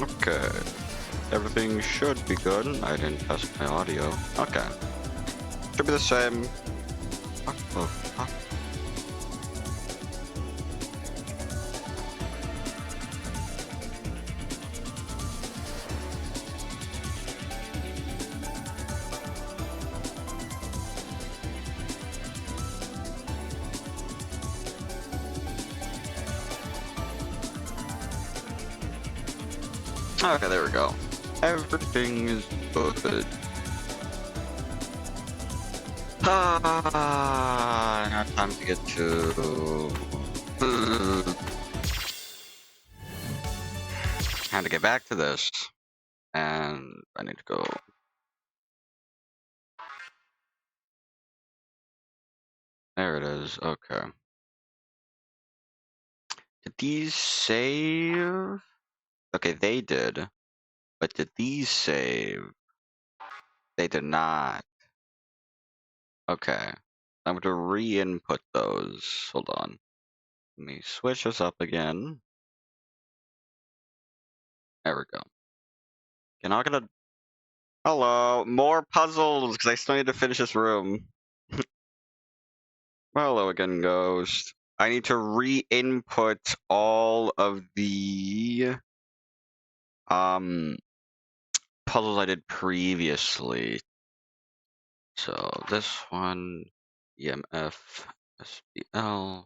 Okay. Everything should be good. I didn't test my audio. Okay. Should be the same. What the fuck? Okay, there we go. Everything is good. Now time to get to... Time to get back to this. And I need to go... There it is, okay. Did these save? Okay, they did. But did these save? They did not. Okay. I'm going to re-input those. Hold on. Let me switch this up again. There we go. Okay, now I'm gonna... Hello! More puzzles! Because I still need to finish this room. Hello again, Ghost. I need to re-input all of the... puzzles I did previously. So, this one... EMF... SBL...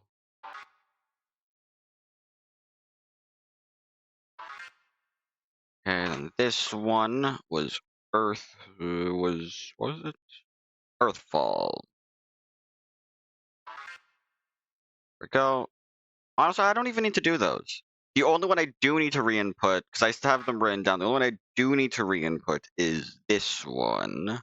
And this one was Earth, what was it? Earthfall. There we go. Honestly, I don't even need to do those. The only one I do need to re-input, because I still have them written down, the only one I do need to re-input is this one.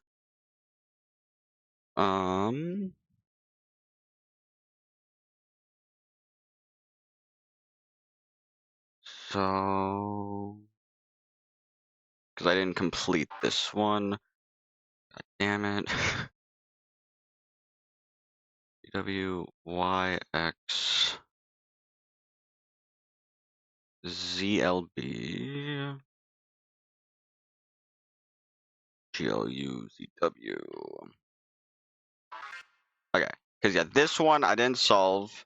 So... Because I didn't complete this one. God damn it. W, Y, X, ZLB, GLU, ZW. Okay, because yeah, this one I didn't solve.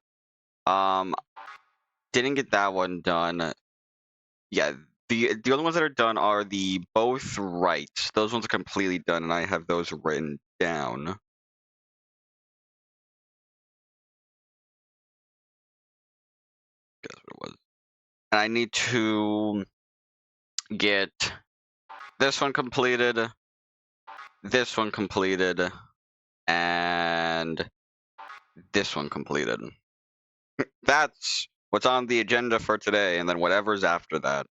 Didn't get that one done. Yeah, the only ones that are done are the both right. Those ones are completely done, and I have those written down. Guess what it was. And I need to get this one completed, this one completed, and this one completed. That's what's on the agenda for today, and then whatever's after that.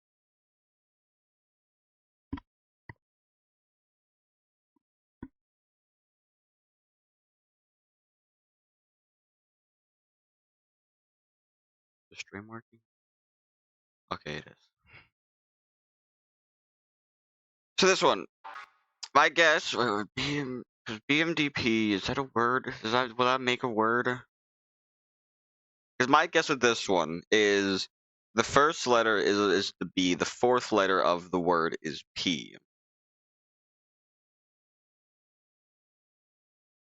The stream working? Okay, it is. So this one, my guess would be BMDP. Is that a word? Will that make a word? Because my guess with this one is the first letter is the B. The fourth letter of the word is P.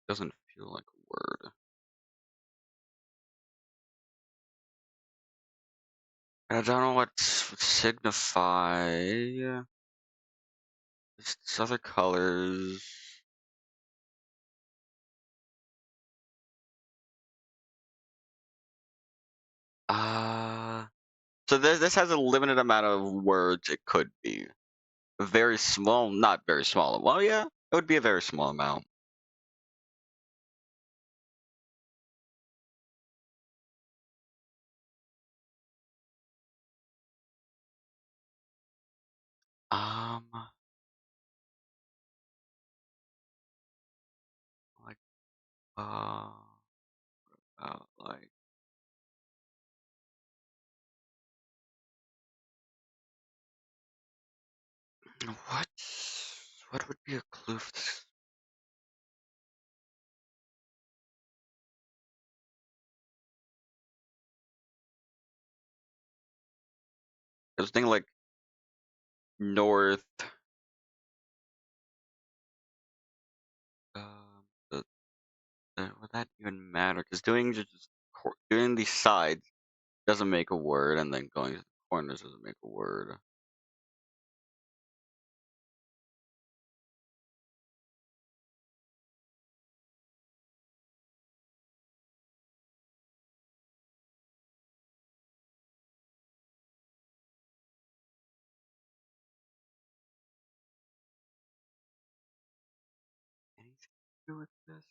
Doesn't feel like a word. I don't know what signify. It's other colors. So this has a limited amount of words it could be. Very small, not very small. Well, yeah, it would be a very small amount. Like, like, what? What would be a clue for this? I was thinking like north. Um, would that even matter? Because doing these sides doesn't make a word, and then going to the corners doesn't make a word. Anything to do with this?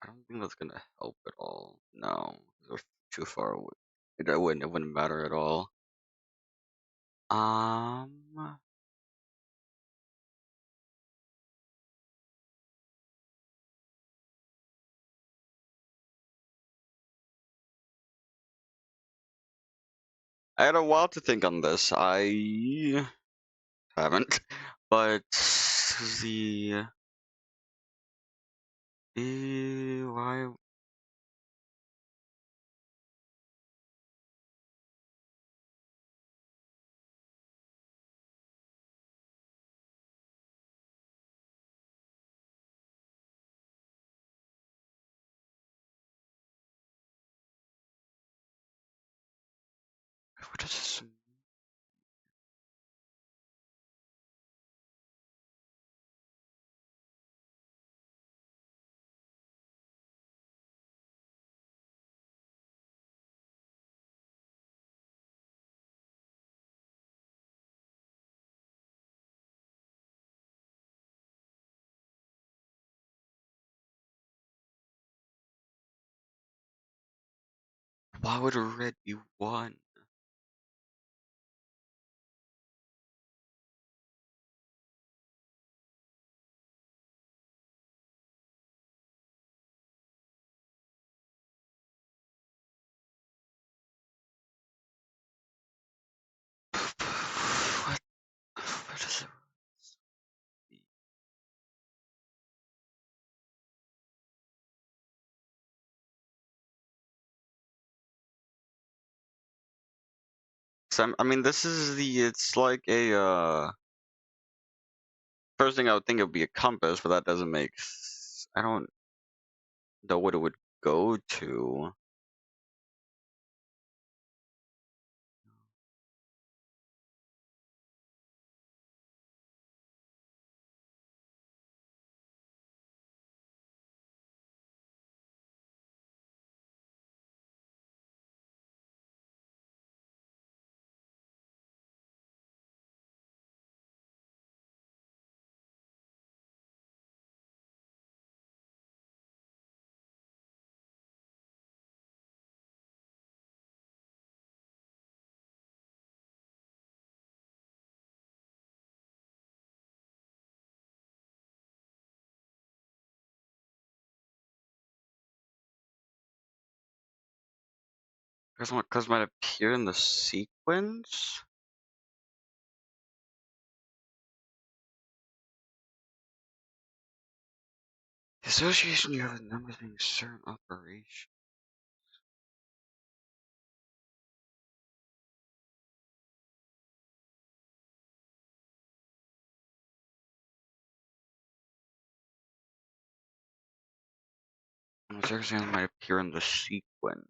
I don't think that's gonna help at all. No, they're too far away. It wouldn't matter at all. Um, I had a while to think on this. I haven't, but why? What does this? Why would a red be one? What? What does it? I mean, this is the. It's like a. First thing I would think it would be a compass, but that doesn't make. I don't know what it would go to. Because might appear in the sequence. The association you have with numbers being certain operation. Circumstances might appear in the sequence.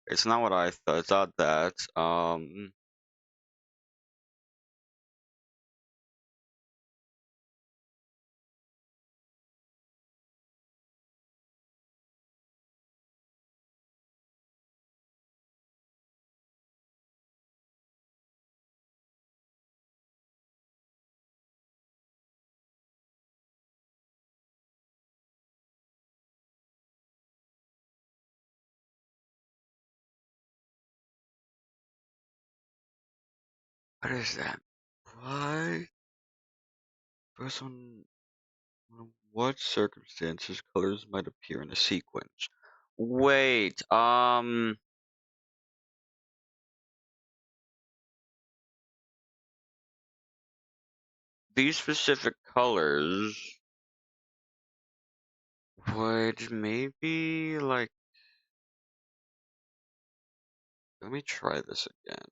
It's not what I thought. It's not that. What is that? What? First one. What circumstances colors might appear in a sequence? Wait. these specific colors would maybe like, let me try this again.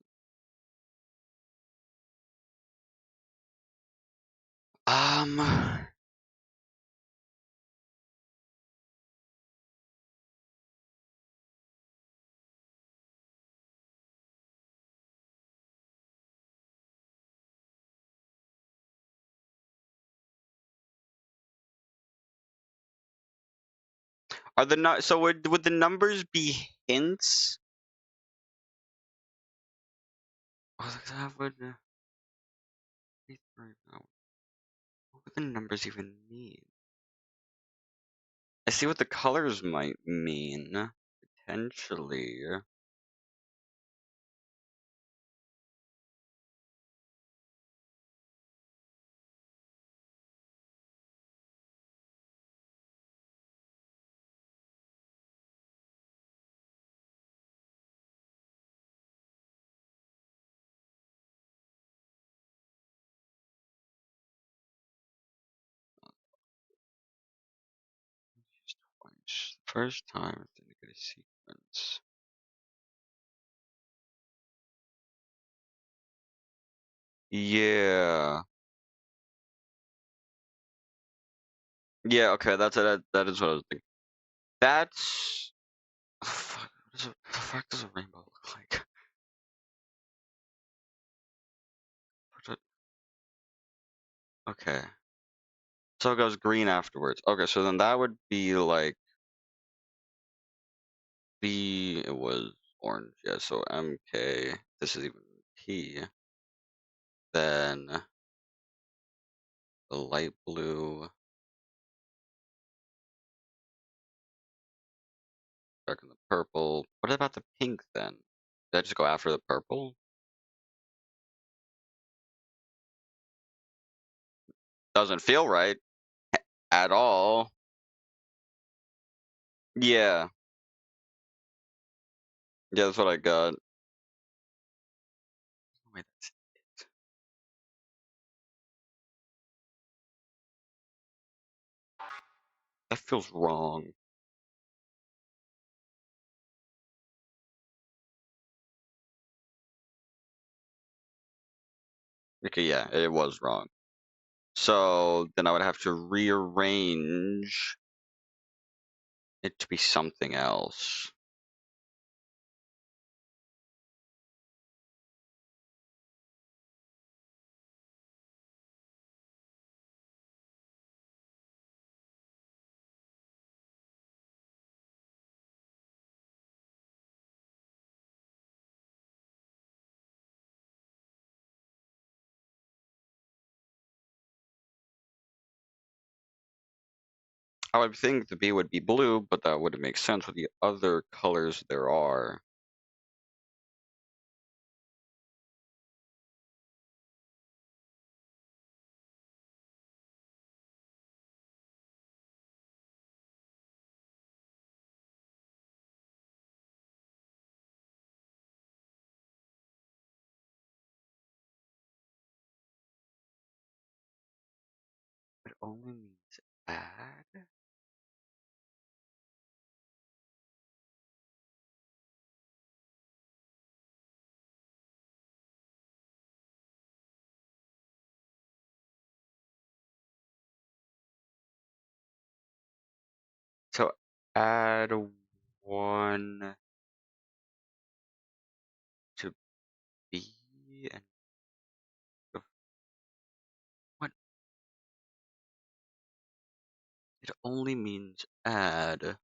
Are the not so would the numbers be hints? Oh, that would. What would the numbers even mean? I see what the colors might mean, potentially. Just twice. First time I didn't get a sequence. Yeah. Yeah, okay, that is what I was thinking. That's fuck, the fuck does a rainbow look like? Okay. So it goes green afterwards. Okay, so then that would be like it was orange, yeah, so MK, this is even P, then the light blue, dark in the purple. What about the pink then? Did I just go after the purple? Doesn't feel right at all. Yeah. Yeah, that's what I got. Wait, that's it. That feels wrong. Okay, yeah, it was wrong. So then I would have to rearrange it to be something else. I would think the B would be blue, but that wouldn't make sense with the other colors there are. It only means add? So add 1 to B and what? It only means add.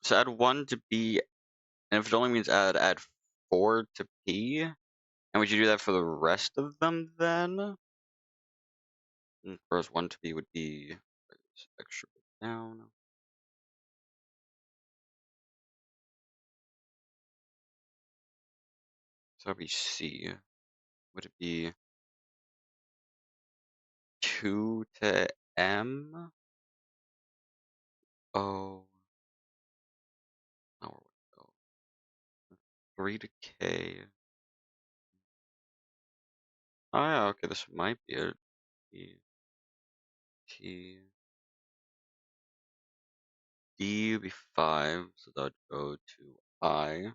So add 1 to B, and if it only means add 4 to P? And would you do that for the rest of them then? Whereas 1 to B would be extra down. So that'd be C. would it be 2 to M? Oh, no, 3 to K. Oh yeah, okay, this might be it. E, T, D would be 5, so that would go to I. I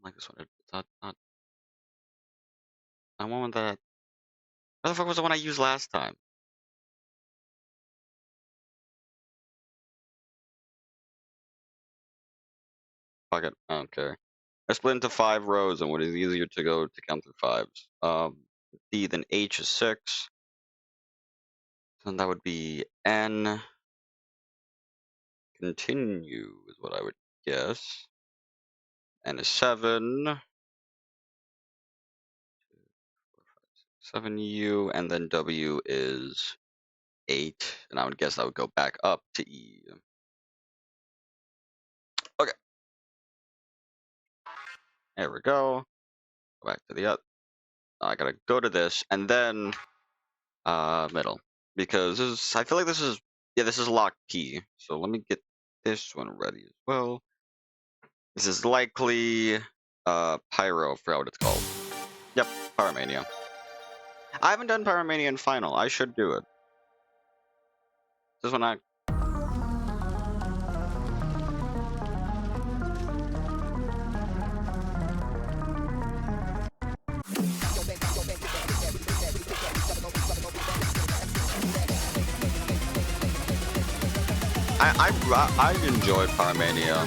like this one. It's not. I want that. What the fuck was the one I used last time? Fuck it, I don't care. I split into 5 rows, and what is easier to go to count through 5s? D, then H is 6. So that would be N. Continue is what I would guess. N is 7. 7U, and then W is 8, and I would guess I would go back up to E. Okay. There we go. Go back to the other. I gotta go to this, and then middle. Because this is, I feel like this is, yeah, this is lock P. So let me get this one ready as well. This is likely Pyro, I forgot what it's called. Yep, Pyromania. I haven't done Pyromania in Final. I should do it. This one I enjoyed Pyromania.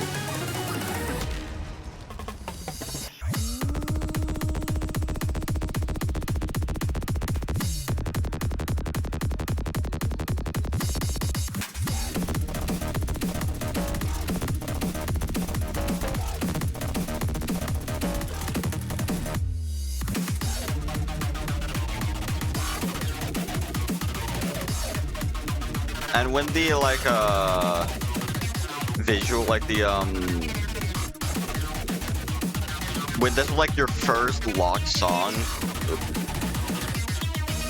And when the visual, like the when this was like your first locked song,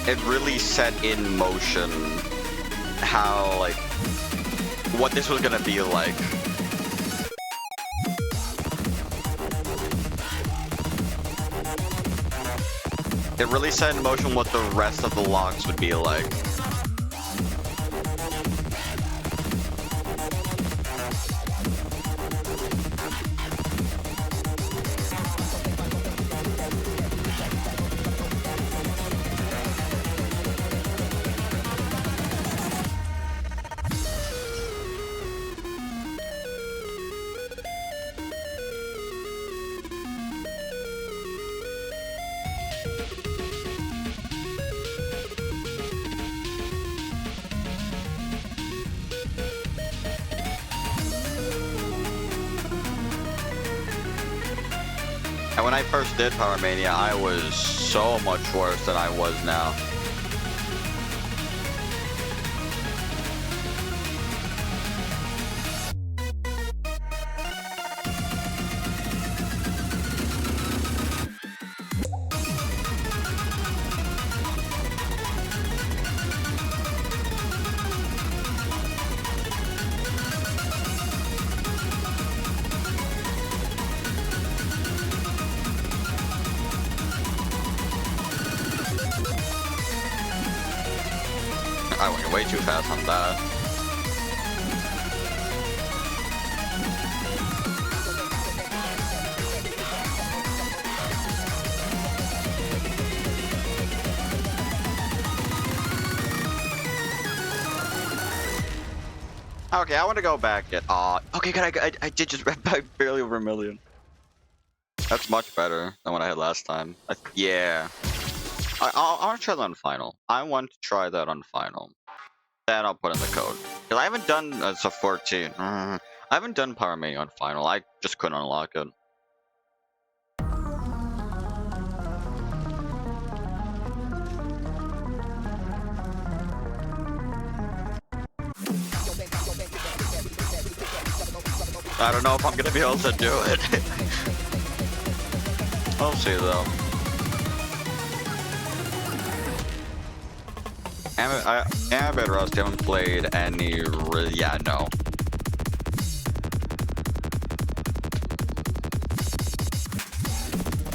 it really set in motion how like what this was gonna be like. It really set in motion what the rest of the locks would be like. And when I first did Pyromania, I was so much worse than I was now. I went way too fast on that. Okay, I want to go back at okay, good. I did just read by barely over 1 million. That's much better than what I had last time. Yeah. I want to try that on Final. I want to try that on Final. Then I'll put in the code. Because I haven't done, it's a 14. I haven't done Pyromania on Final. I just couldn't unlock it. I don't know if I'm going to be able to do it. We'll see though. am a bit rusty. I haven't played any. Yeah, no.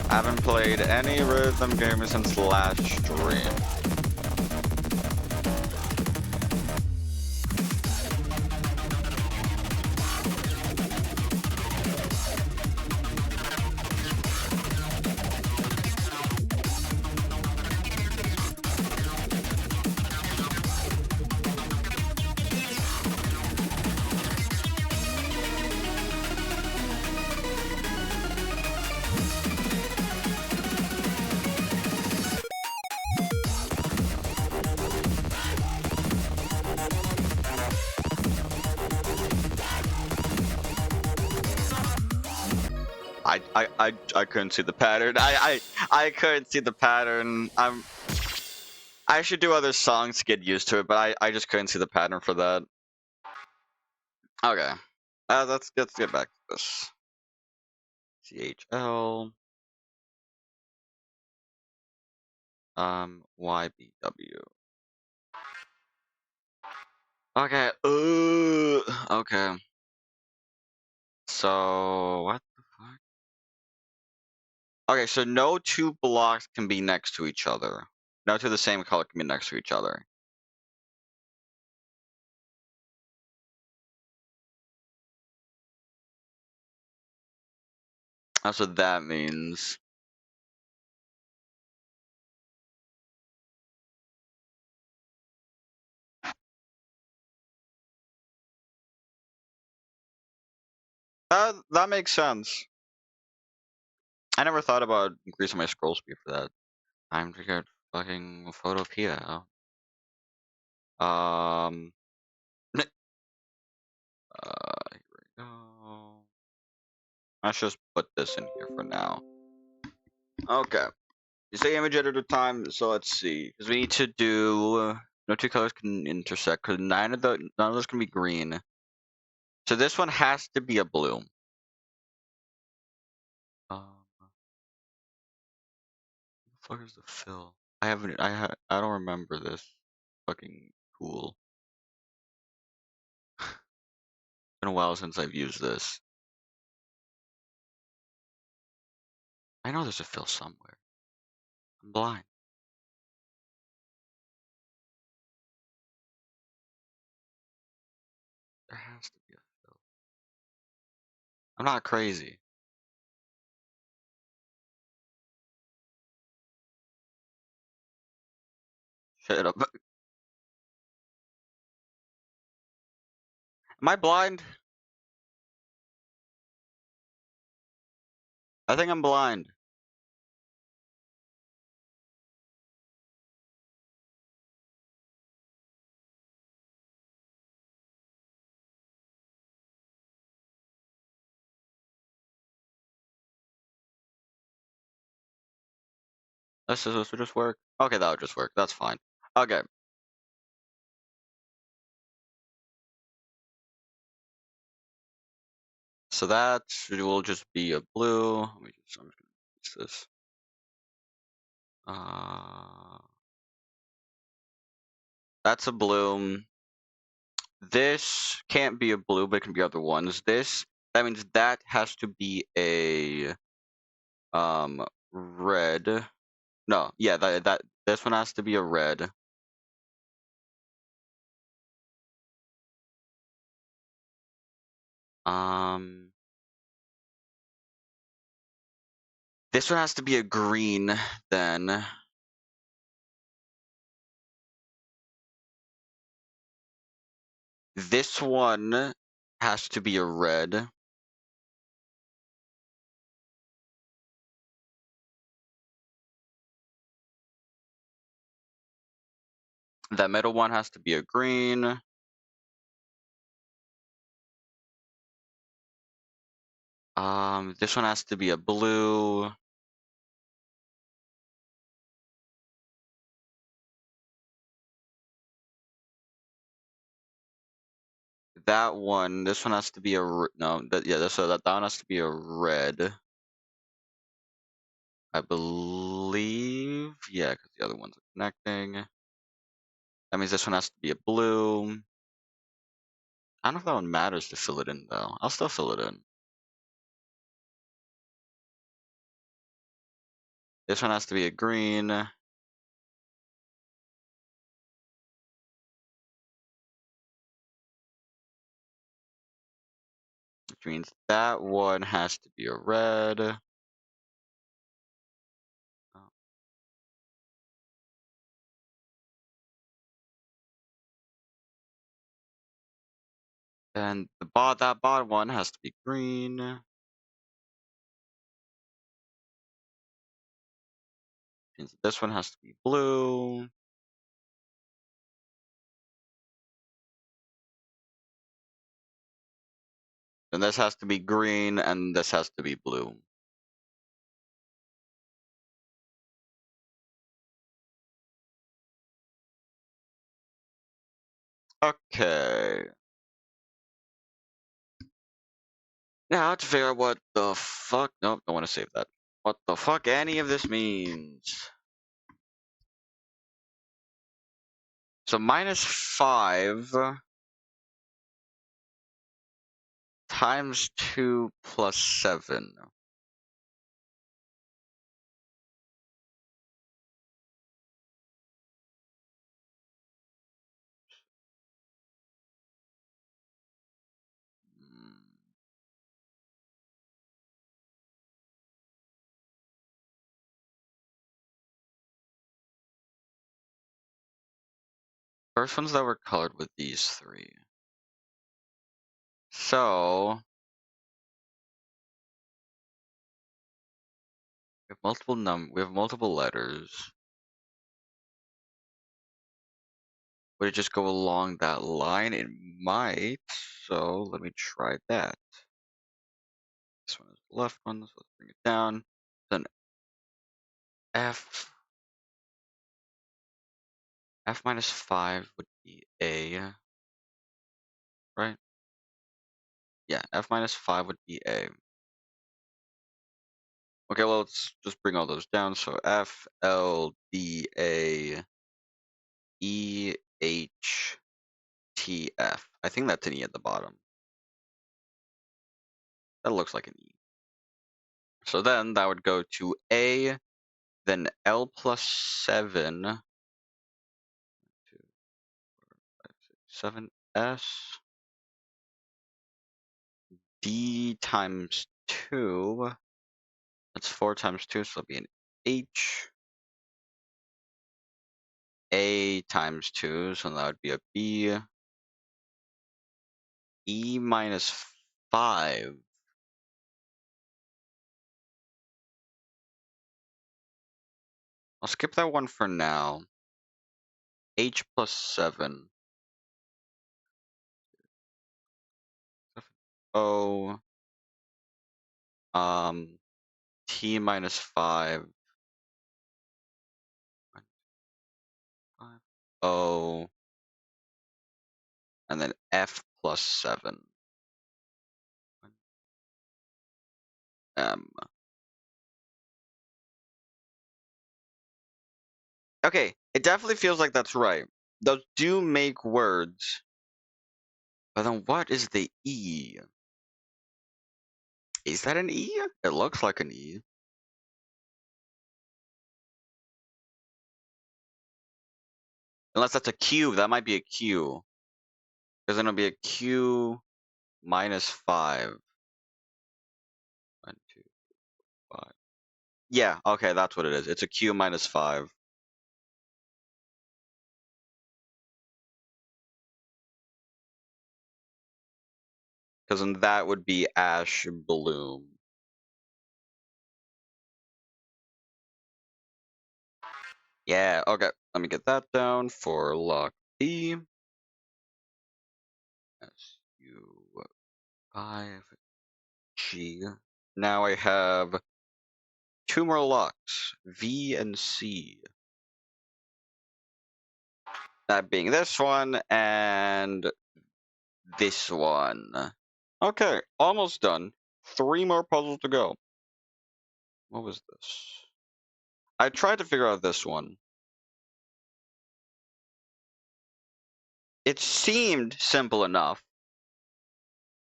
I haven't played any rhythm games since last stream. I couldn't see the pattern. I couldn't see the pattern. I should do other songs to get used to it, but I just couldn't see the pattern for that. Okay. Let's get back to this. CHL. YBW. Okay. Okay. So what the fuck? Okay, so no two blocks can be next to each other. No two of the same color can be next to each other. That's what that means. That makes sense. I never thought about increasing my scroll speed for that. Time to get fucking Photopia. Here we go. Let's just put this in here for now. Okay. You say image editor time, so let's see. Because we need to do no two colors can intersect, because none of those can be green. So this one has to be a blue. What the fuck is the fill? I don't remember this. Fucking cool. Been a while since I've used this. I know there's a fill somewhere. I'm blind. There has to be a fill. I'm not crazy. Shut up. Am I blind? I think I'm blind. This will just work. Okay, that'll just work. That's fine. Okay. So that will just be a blue. I'm just gonna use this. That's a blue. This can't be a blue, but it can be other ones. That means that has to be a red. No, yeah, this one has to be a red. This one has to be a green then. This one has to be a red. The middle one has to be a green. This one has to be a blue. That one, this one has to be a no. That one has to be a red. I believe, yeah, because the other ones are connecting. That means this one has to be a blue. I don't know if that one matters to fill it in, though. I'll still fill it in. This one has to be a green. Which means that one has to be a red. And that bottom one has to be green. Means this one has to be blue. Then this has to be green, and this has to be blue. Okay. Now I have to figure out what the fuck. Nope, don't want to save that. What the fuck any of this means. So -5 times 2 plus 7. First ones that were colored with these three. So we have multiple letters. Would it just go along that line? It might. So let me try that. This one is the left one, so let's bring it down. Then F -5 would be A, right? Yeah, F -5 would be A. Okay, well, let's just bring all those down. So F, L, D, A, E, H, T, F. I think that's an E at the bottom. That looks like an E. So then that would go to A, then L plus 7, 2, 4, 5, 6, 7, S, D times 2. That's 4 times 2, so it'll be an H. A times 2, so that would be a B. E -5. I'll skip that one for now. H plus 7. O. T -5. O. And then F plus 7. M. Okay, it definitely feels like that's right. Those do make words. But then what is the E? Is that an E? It looks like an E. Unless that's a Q, that might be a Q. Because then it'll be a Q -5. 1, 2, 5. Yeah, okay, that's what it is. It's a Q -5. Because then that would be Ash Bloom. Yeah, okay. Let me get that down for lock B. SU5G. Now I have 2 more locks, V and C. That being this one and this one. Okay, almost done. 3 more puzzles to go. What was this? I tried to figure out this one. it seemed simple enough,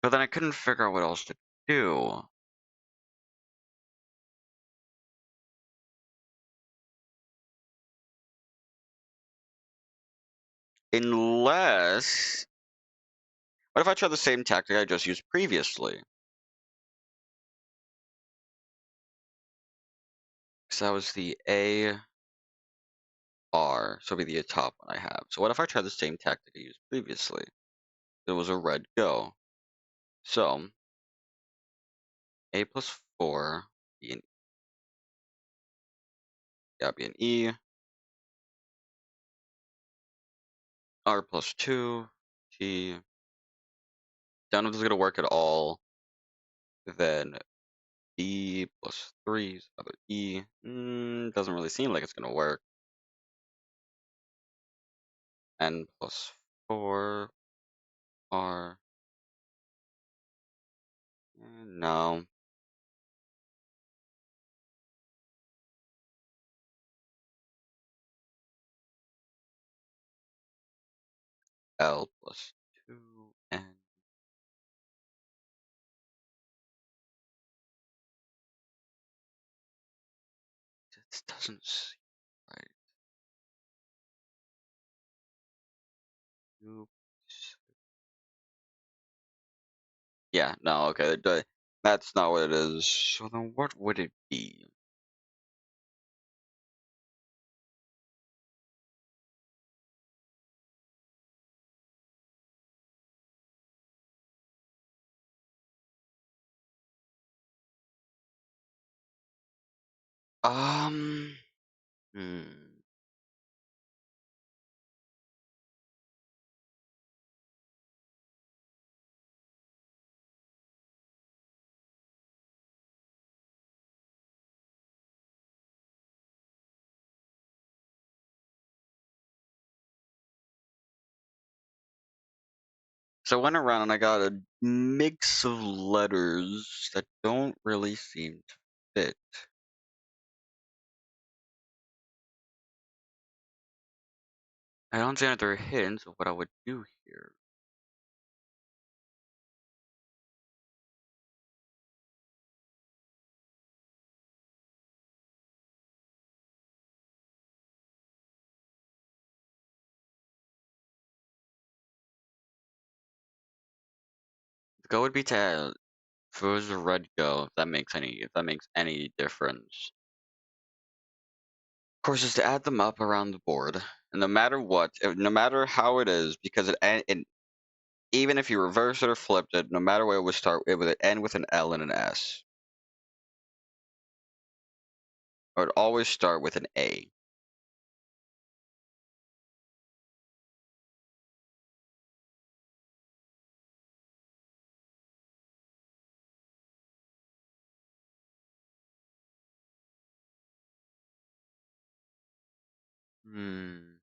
but then I couldn't figure out what else to do. Unless, what if I try the same tactic I just used previously? So that was the A R, so it'll be the top one I have. So what if I try the same tactic I used previously? It was a red go. So A plus 4, be an, yeah, be an E. R plus 2, T. Don't know if this is gonna work at all. Then B plus 3 is another E. Doesn't really seem like it's gonna work. N plus 4 R. No. L plus 2 N. This doesn't seem right. Oops. Yeah, no, okay. That's not what it is. So then what would it be? Um, hmm. So I went around and I got a mix of letters that don't really seem to fit. I don't see any other hints of what I would do here. The go would be to first a red go, if that makes any difference. Of course, is to add them up around the board, and no matter what, no matter how it is, because even if you reverse it or flipped it, no matter what, it would end with an L and an S. It would always start with an A. Hmm.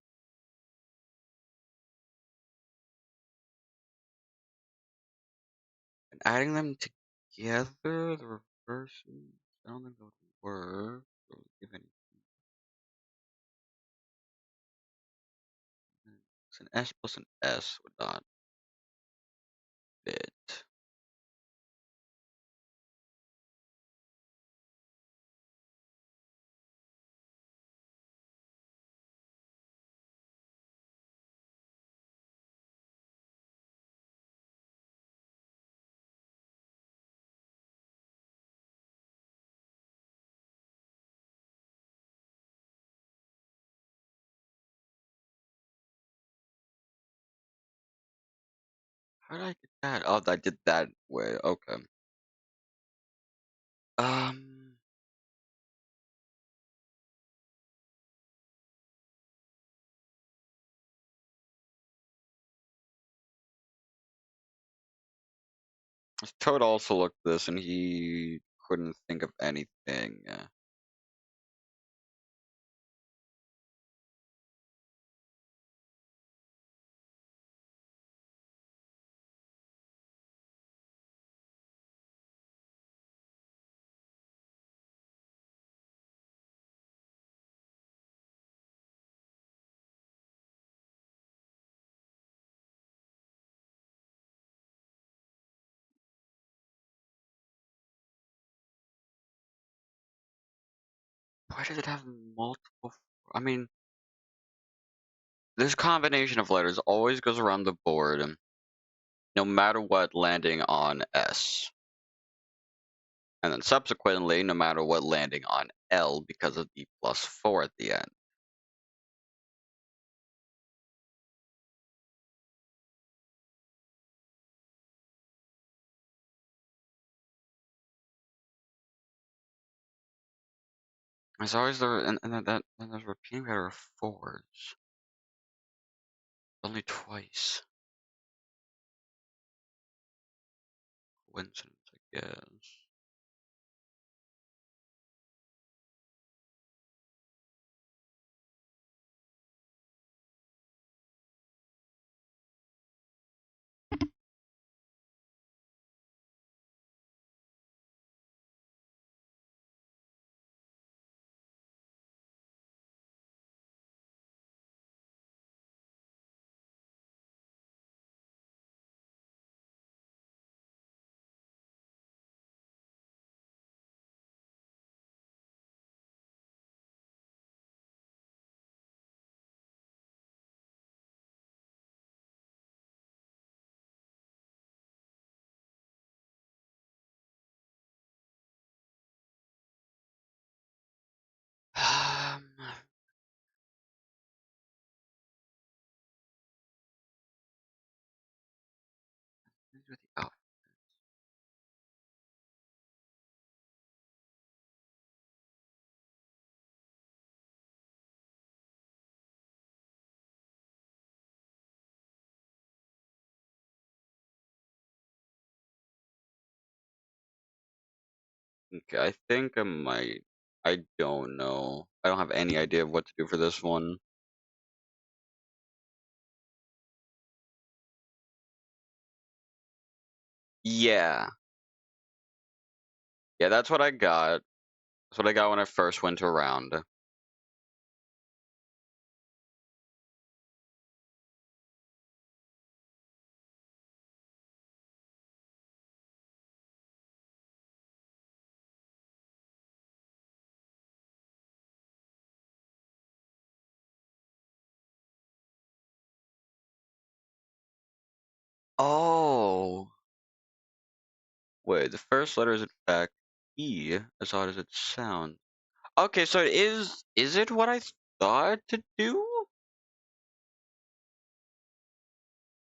And adding them together, the reverses, I don't think that would work. Or give any. So an S plus an S would not fit. How did I get that? Oh, I did that way. Okay. Um, Toad also looked at this and he couldn't think of anything. does it have multiple? I mean, this combination of letters always goes around the board, no matter what, landing on S. And then subsequently, no matter what, landing on L because of the +4 at the end. There's always and then there's repeating pattern of 4s. Only twice. Coincidence, I guess. Um, oh, okay, I think I might. I don't know. I don't have any idea of what to do for this one. Yeah. Yeah, that's what I got. That's what I got when I first went around. Oh. Wait, the first letter is in fact E, as odd as it sounds. Okay, so is it what I thought to do?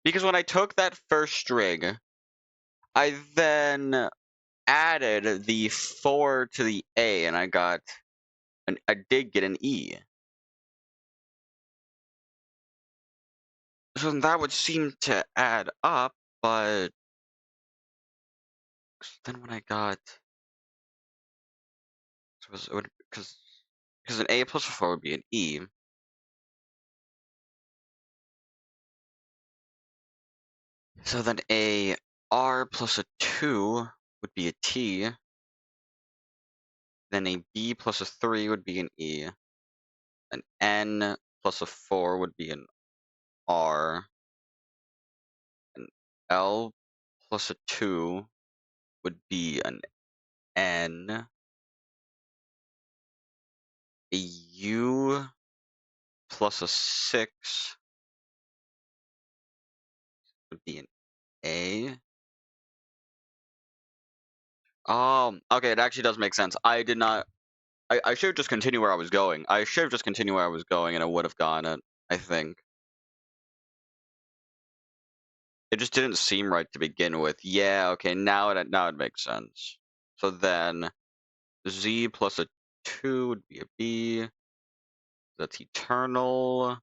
Because when I took that first string, I then added the 4 to the A, and I did get an E. So that would seem to add up, but then when I got, because an A plus a 4 would be an E. So then a R plus a 2 would be a T. Then a B plus a 3 would be an E. An N plus a 4 would be an R. An L plus a 2 would be an N. A U plus a 6 would be an A. Okay, it actually does make sense. I did not. I should have just continued where I was going. I should have just continued where I was going, and I would have gotten it. I think it just didn't seem right to begin with. Yeah. Okay. Now it makes sense. So then Z plus a 2 would be a B. That's eternal.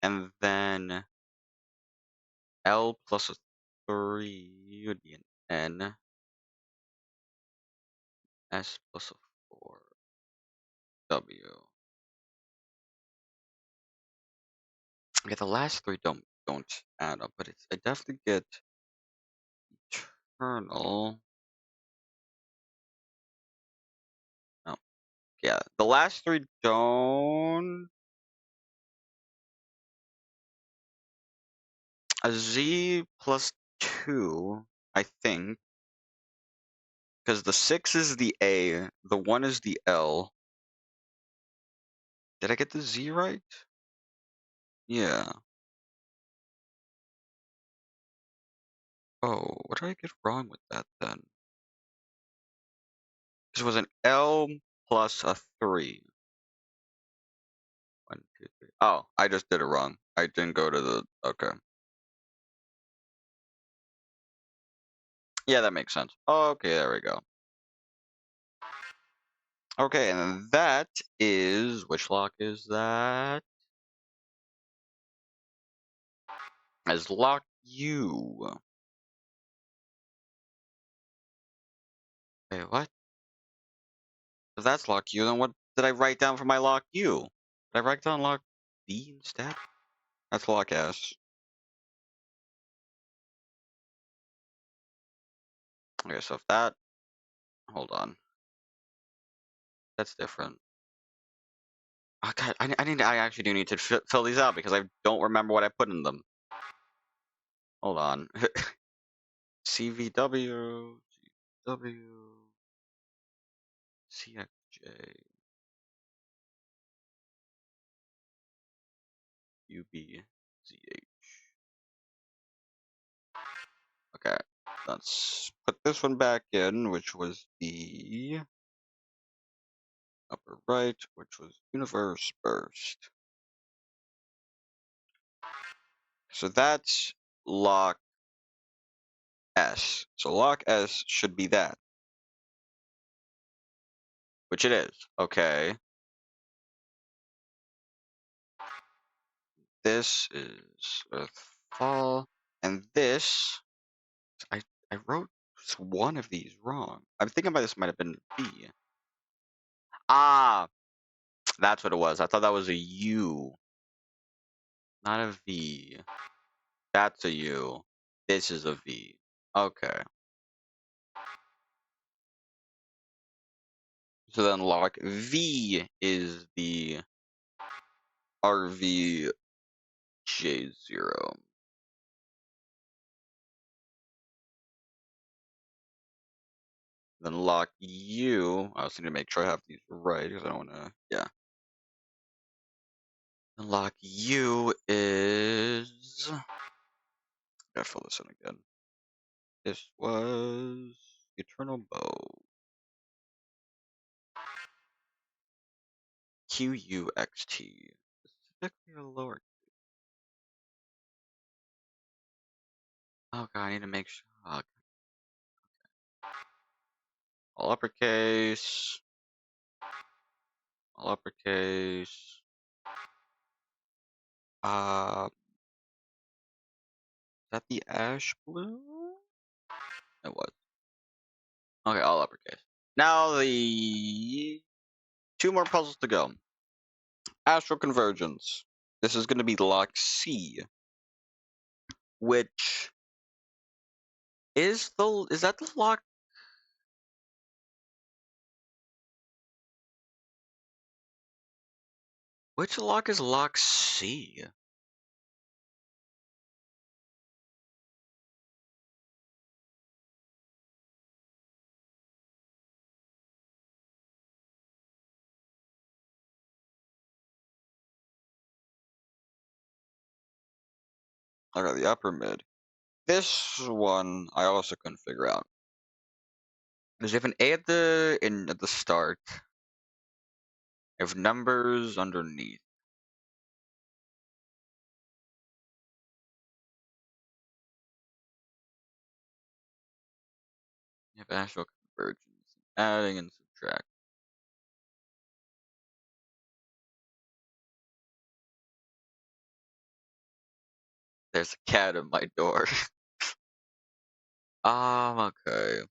And then L plus a 3 would be an N. S plus a 4. W. Okay, the last three don't add up, but I definitely get eternal. No. Yeah, the last three don't. A Z plus 2, I think. Because the 6 is the A, the 1 is the L, Did I get the Z right? Yeah. Oh, what did I get wrong with that then? This was an L plus a 3. 1, 2, 3. Oh, I just did it wrong. I didn't go to the. Okay. Yeah, that makes sense. Okay, there we go. Okay, and that is. Which lock is that? As lock U. Wait, what? If that's lock U, then what did I write down for my lock U? Did I write down lock B instead? That's lock S. Okay, so if that. Hold on. That's different. Oh, God, I actually do need to fill these out because I don't remember what I put in them. Hold on. CVW, CW, CXJ, UBZH. Okay, let's put this one back in, which was the upper right, which was universe burst. So that's lock S. So lock S should be that, which it is. Okay. This is fall, and this I I wrote one of these wrong. I'm thinking by this might have been B. Ah, that's what it was. I thought that was a U, not a V. That's a U. This is a V. Okay. So then lock V is the RVJ0. Then lock U. I also need to make sure I have these right because I don't want to. Yeah. Then lock U is. Gotta fill this in again. This was Eternal Bow. QUXT. Specifically a lower. Oh god, I need to make sure. Oh, all uppercase. All uppercase. Is that the ash blue? It was. Okay, all uppercase. Now the 2 more puzzles to go. Astral Convergence. This is going to be lock C, which is that the lock? Which lock is lock C? Okay, the upper mid. This one I also couldn't figure out. Because you have an A at the start. You have numbers underneath. You have astral convergence, adding and subtract. There's a cat at my door. Okay.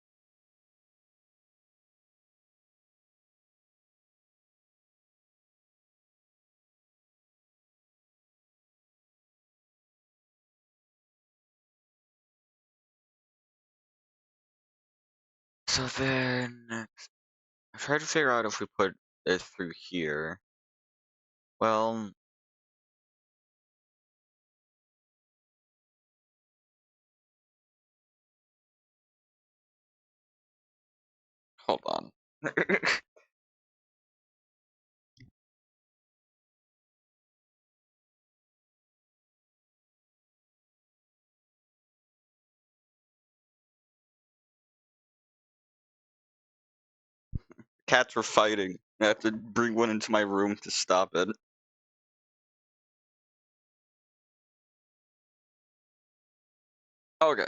So then, I tried to figure out if we put it through here. Well, hold on. Cats were fighting. I have to bring one into my room to stop it. Okay.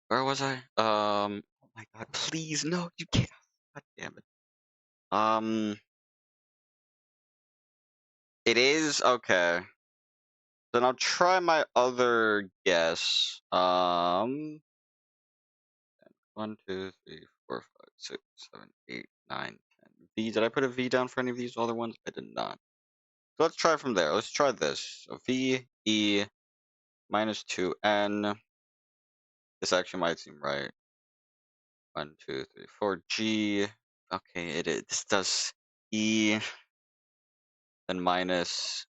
Where was I? Oh my god, please, no, you can't. God damn it. It is? Okay. Then I'll try my other guess. 1, 2, 3, 4, 5, 6, 7, 8, 9, 10. V. Did I put a V down for any of these other ones? I did not. So let's try from there. Let's try this. So V, E, minus 2N. This actually might seem right. 1, 2, 3, 4. G. Okay, it is. This does E. Then minus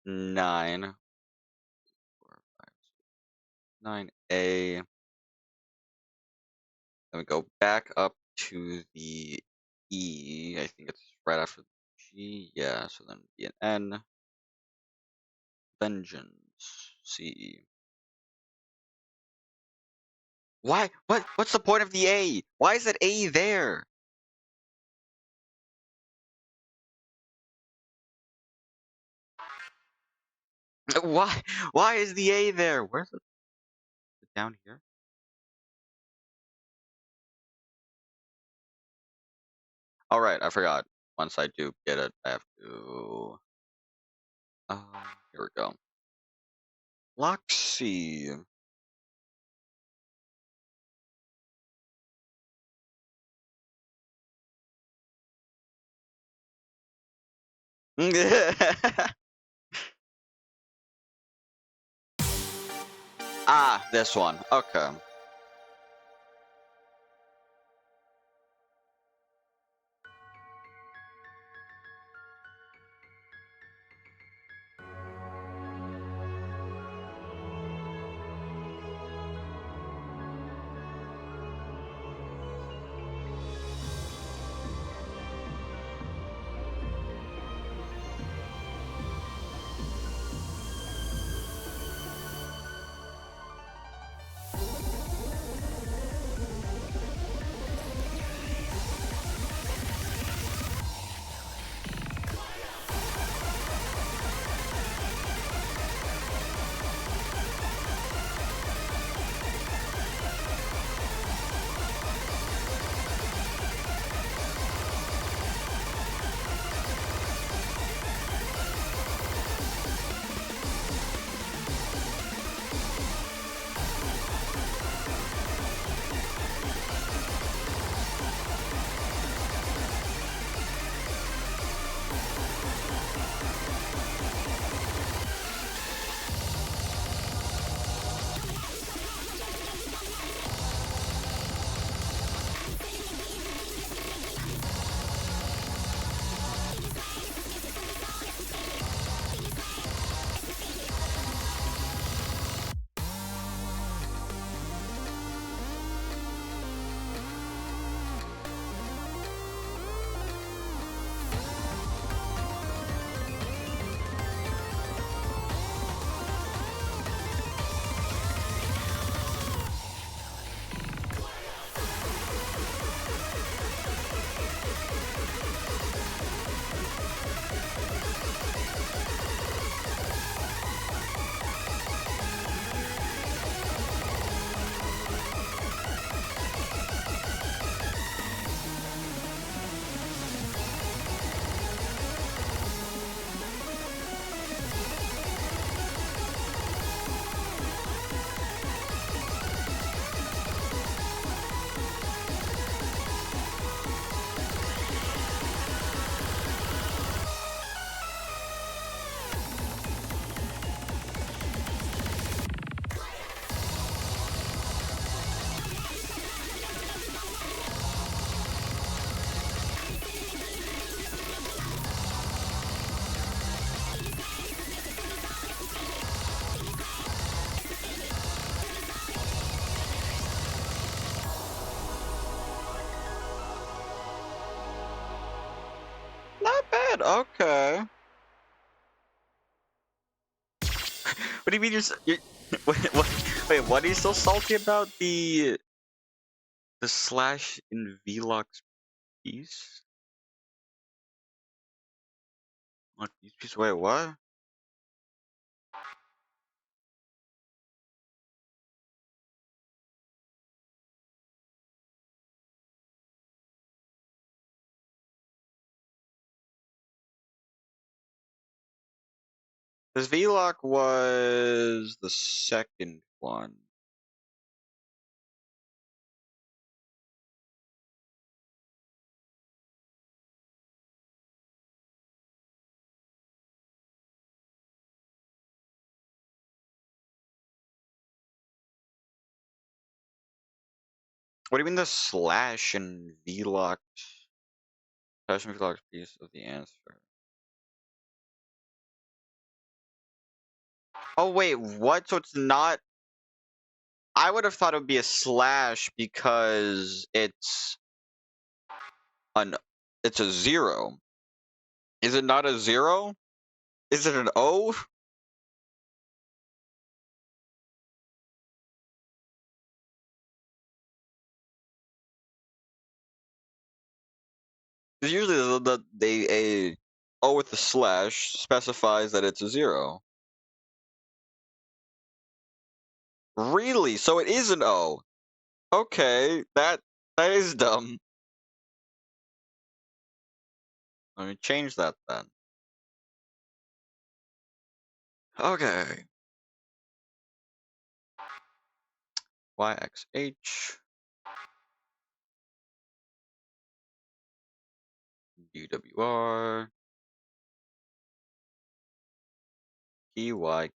9. 4, 5, 9A. Then we go back up to the E. I think it's right after the G. Yeah, so then be an N. Vengeance. CE. Why? What's the point of the A? Why is that A there? Why? Why is the A there? Where's it? Down here? All right, I forgot. Once I do get it, I have to. Here we go. Lock C. Ah, this one. Okay. Not bad. Okay. What do you mean you're wait, what are you so salty about the slash in Vlog's piece? Wait, what? This V-Lock was the second one. What do you mean the slash and V-Lock? Slash and V-Lock piece of the answer. Oh wait, what? So it's not. I would have thought it would be a slash because it's a 0. Is it not a 0? Is it an O? Because usually a O with the slash specifies that it's a 0. Really? So it is an O. Okay, that is dumb. Let me change that then. Okay. YXH UWR PYQ.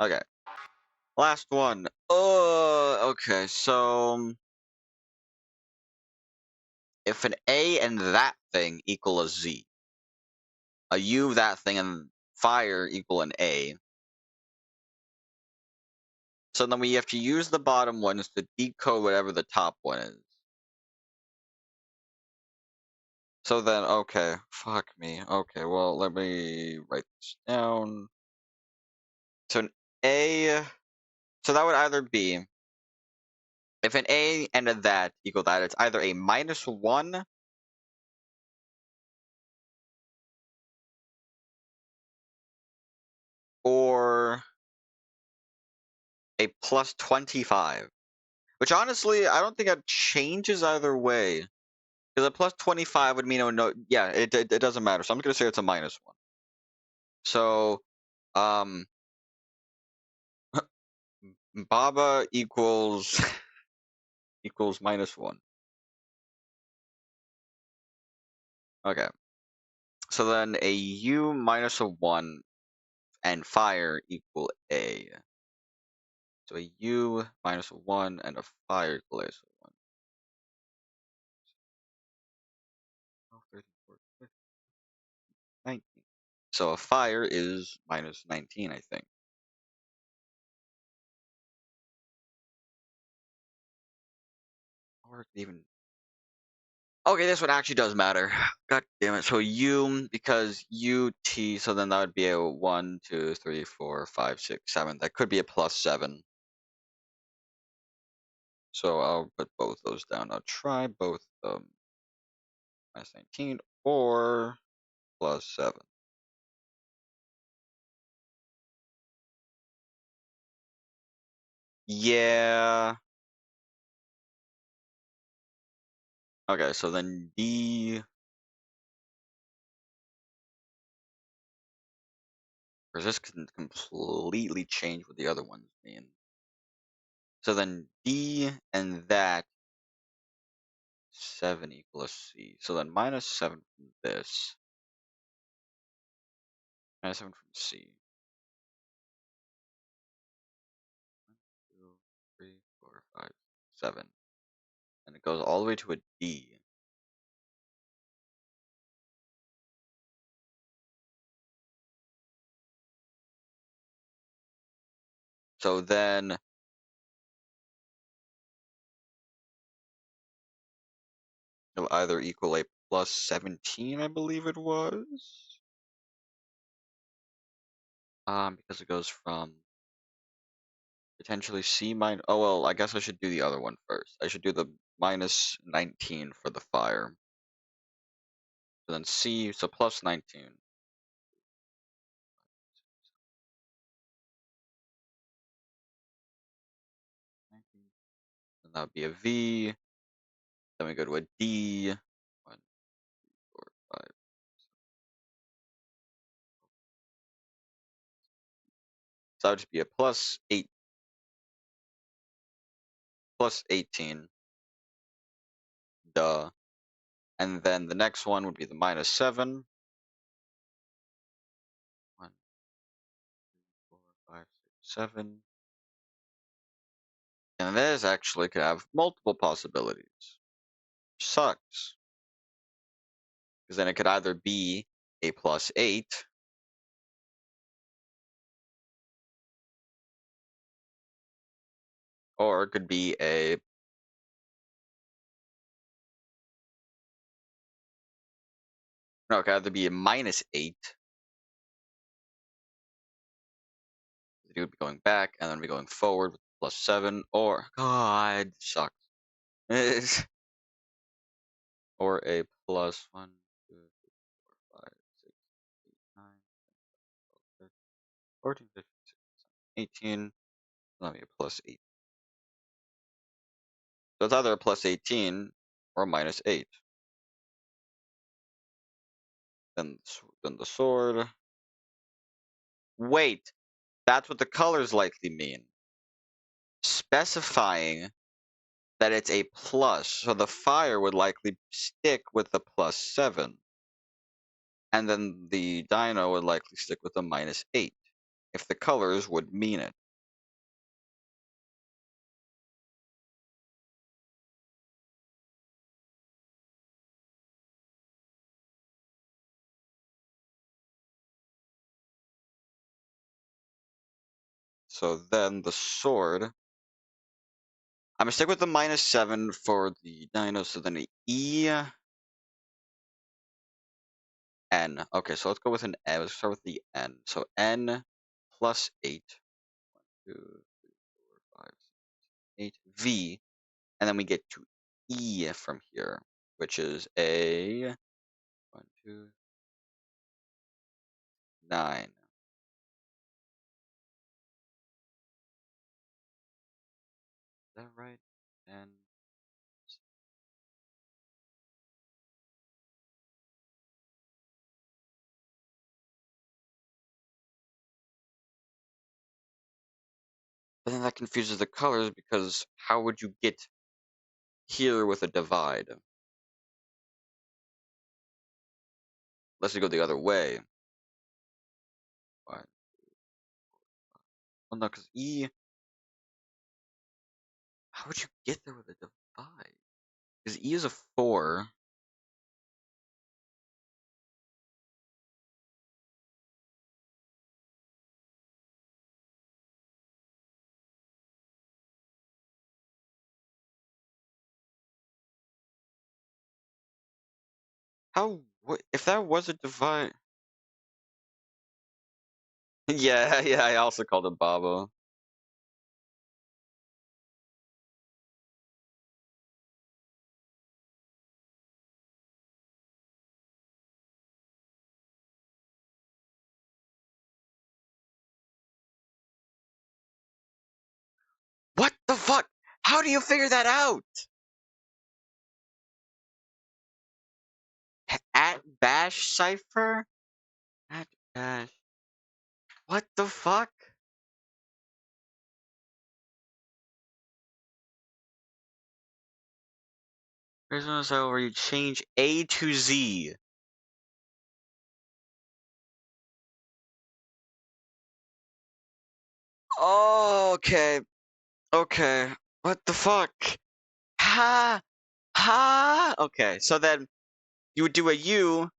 Okay. Last one. Okay, so if an A and that thing equal a Z, a U that thing and fire equal an A, so then we have to use the bottom ones to decode whatever the top one is. So then, okay, fuck me. Okay, well, let me write this down. So an A, so that would either be, if an A and a that equal that, it's either a -1 or a +25. Which honestly, I don't think it changes either way. Because a +25 would mean yeah, it doesn't matter. So I'm gonna say it's a -1. So, Baba equals equals -1. Okay. So then a U minus a 1 and fire equal A. So a U minus a 1 and a fire equal A. So 1, 12, 13, 14, 15, 19. So a fire is -19, I think. Or even. Okay, this one actually does matter. God damn it. So U, because UT, so then that would be a 1, 2, 3, 4, 5, 6, 7. That could be a +7. So I'll put both those down. I'll try both -19 or +7. Yeah. Okay, so then D. Or this can completely change what the other ones mean. So then D and that 7 equals C. So then -7 from this. -7 from C. 1, 2, 3, 4, 5, 7. And it goes all the way to a D. So then it'll either equal a +17, I believe it was. Because it goes from potentially C minus. Oh well, I guess I should do the other one first. I should do the -19 for the fire. So then C, so plus 19. And that would be a V. Then we go to a D. 1, 4, 5. So that would just be a plus 8, plus 18. Duh. And then the next one would be the minus 7. 1, 2, 4, 5, 6, 7. And this actually could have multiple possibilities. Sucks. Because then it could either be a plus 8, or it could be a no, it could either be a minus 8. It would be going back, and then be going forward with plus 7, or God sucks. Or a plus 1, 2, 3, 4, 5, 6, 8, 9, 10, 14, 15, 16, 17, 18. Let me a plus 8. So it's either a plus 18 or a minus 8. Then the sword. Wait, that's what the colors likely mean. Specifying that it's a plus, so the fire would likely stick with the plus 7. And then the dino would likely stick with the minus 8, if the colors would mean it. So then the sword, I'm gonna stick with the minus 7 for the dino, so then an E, N. Okay, so let's go with an N. Let's start with the N. So N plus 8. 1, 2, 3, 4, 5, 6, 8. V. And then we get to E from here, which is a 1, 2, 9. Is that right? And but then that confuses the colors because how would you get here with a divide? Unless you go the other way. Why? Well, no, because E. How would you get there with a divide? Because E is a 4. How? What? If that was a divide. Yeah, yeah, I also called him Babo. What the fuck? How do you figure that out? At Bash Cipher? At Bash. What the fuck? There's one where you change A to Z. Oh, okay. Okay. What the fuck? Ha! Ha! Okay, so then you would do a U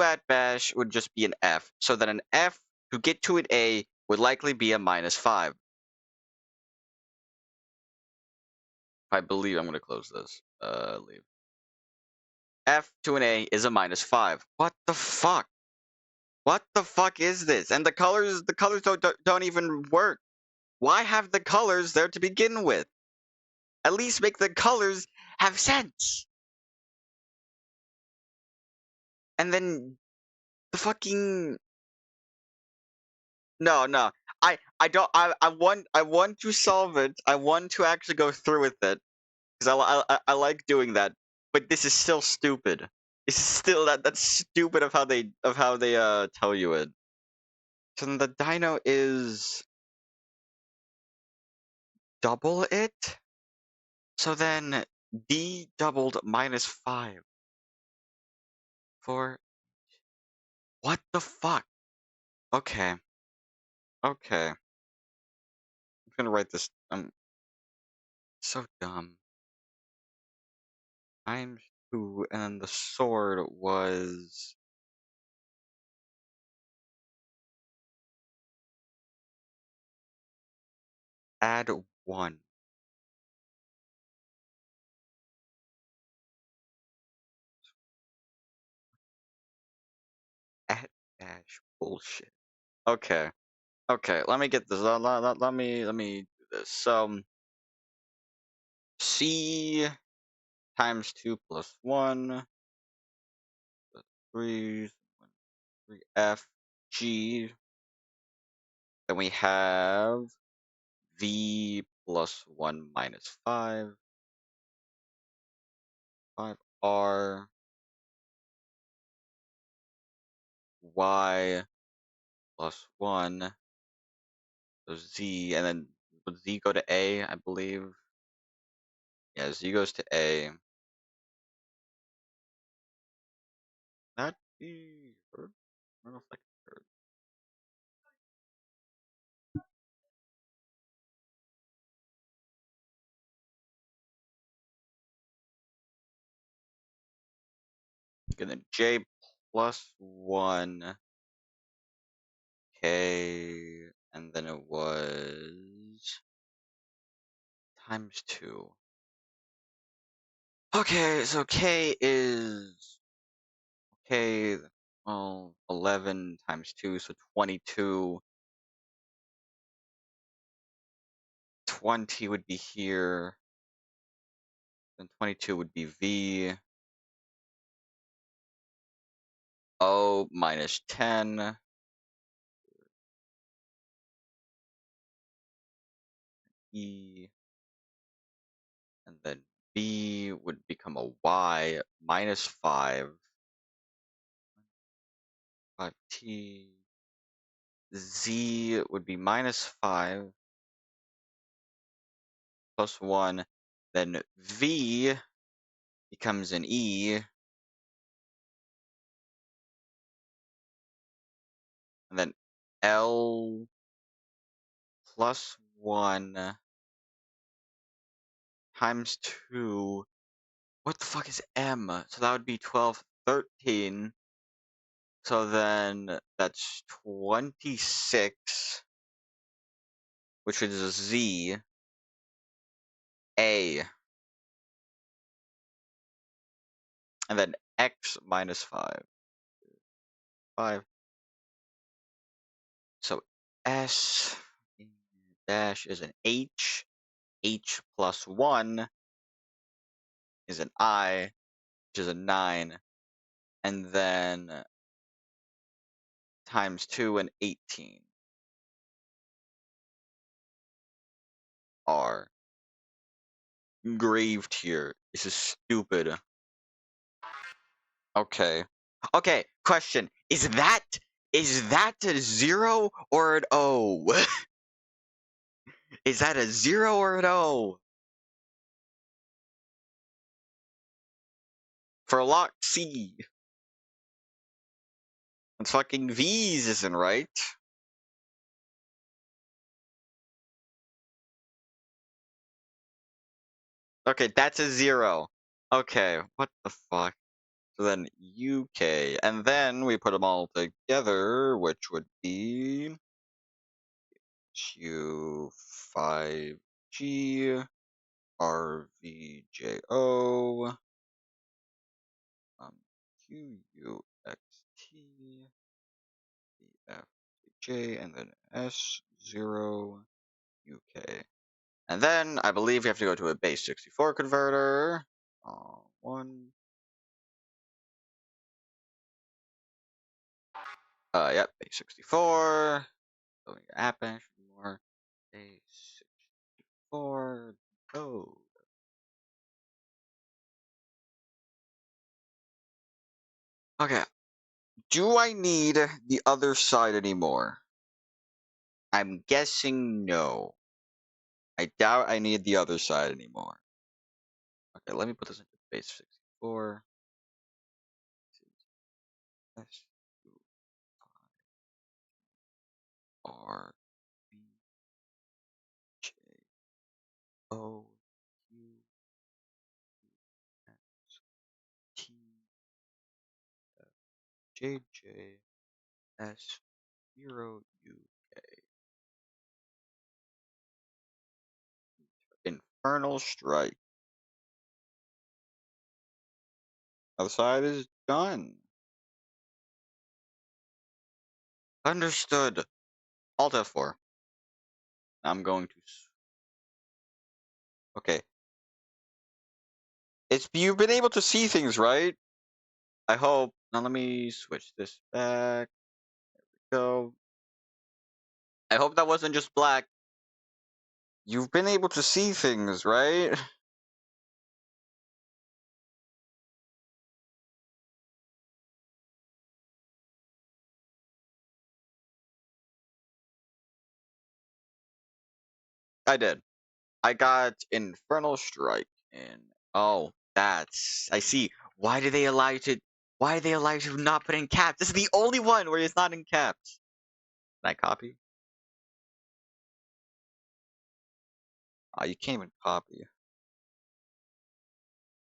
at bash would just be an F. So then an F to get to an A would likely be a minus 5. I believe I'm gonna close this. Leave. F to an A is a minus 5. What the fuck? What the fuck is this? And the colors don't even work. Why have the colors there to begin with? At least make the colors have sense. and then the fucking no. I want to solve it. I want to actually go through with it because I like doing that. But this is still stupid. This is still that's stupid of how they tell you it. So then the dino is double it. So then D doubled -5 for what the fuck? Okay. Okay. I'm gonna write this. I'm so dumb. Times 2, and then the sword was add 1. Add dash bullshit. Okay. Okay, let me get this. Let me do this. So C times 2 plus 1, 3, 3F, G. Then we have V plus 1 minus 5, 5R, Y plus 1, so Z, and then would Z go to A, I believe? Yeah, Z goes to A. That be heard? I don't know if I can heard. And then J plus 1, K, and then it was times 2. Okay, so K is K, well, 11 times 2, so 22. 20 would be here. Then 22 would be V. O minus 10. E. And then B would become a Y minus 5. 5T. Z would be minus 5 plus 1. Then V becomes an E. And then L plus 1 times 2. What the fuck is M? So that would be 12, 13. So then that's 26, which is a Z, A, and then X minus 5. 5. So S dash is an H. H plus 1 is an I, which is a 9. And then times 2 and 18 are engraved here. This is stupid. Okay. Okay, question. Is that a 0 or an O? Is that a 0 or an O? For lock C. It's fucking V's isn't right. Okay, that's a 0. Okay, what the fuck? So then UK, and then we put them all together, which would be U5G RVJO QUXT BFJ, and then S0 UK. And then I believe we have to go to a base 64 converter. One. Yep, base 64. Going to app more. Base 64. Code. Okay. Do I need the other side anymore? I'm guessing no. I doubt I need the other side anymore. Okay, let me put this into base 64. S R B J O Q S T J J S 0 U Infernal Strike. Other side is done. Understood. Alt F4. I'm going to. Okay. You've been able to see things, right? I hope. Now let me switch this back. There we go. I hope that wasn't just black. You've been able to see things, right? I did. I got Infernal Strike in. Oh, I see. Why do they allow you to? Why do they allow you to not put in caps? This is the only one where it's not in caps. Can I copy? Oh, you can't even copy.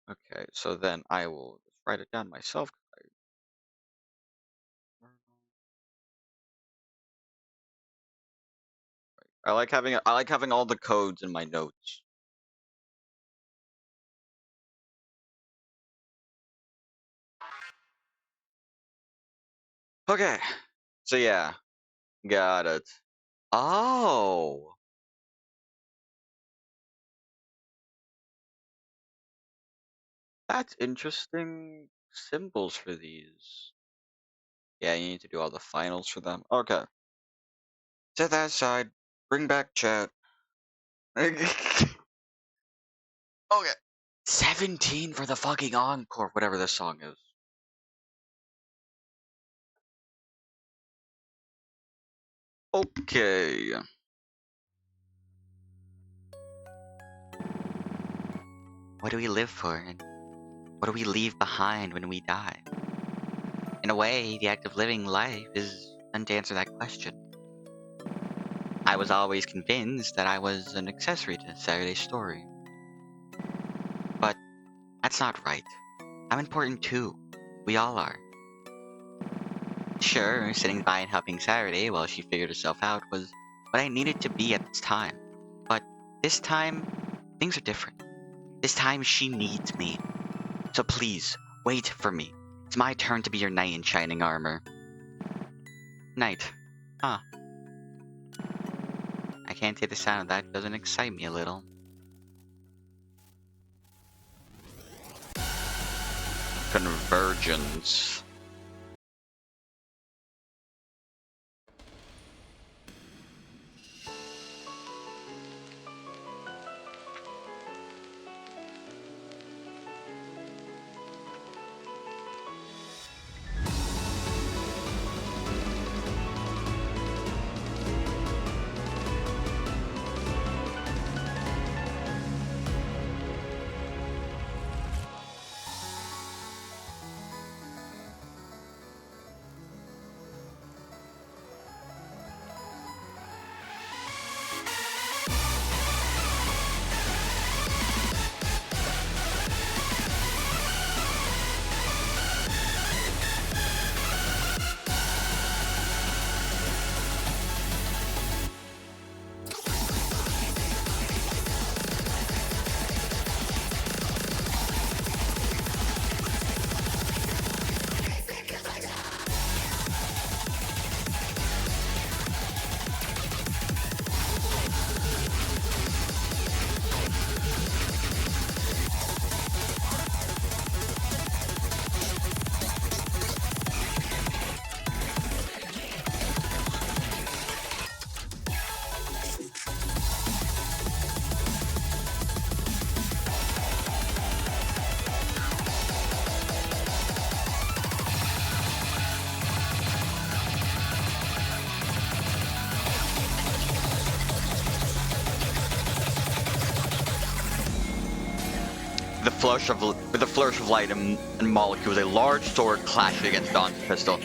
Okay, so then I will just write it down myself. I like having all the codes in my notes. Okay, so yeah, got it. Oh, that's interesting symbols for these. Yeah, you need to do all the finals for them. Okay. Set that aside. Bring back chat. Okay. 17 for the fucking encore, whatever this song is. Okay. What do we live for, and what do we leave behind when we die? In a way, the act of living life is meant to answer that question. I was always convinced that I was an accessory to Saturday's story. But that's not right. I'm important too. We all are. Sure, sitting by and helping Saturday while she figured herself out was what I needed to be at this time. But this time, things are different. This time she needs me. So please, wait for me. It's my turn to be your knight in shining armor. Knight. Huh. I can't say the sound of that doesn't excite me a little. Convergence. flourish of light and molecules, a large sword clashed against Dawn's pistol.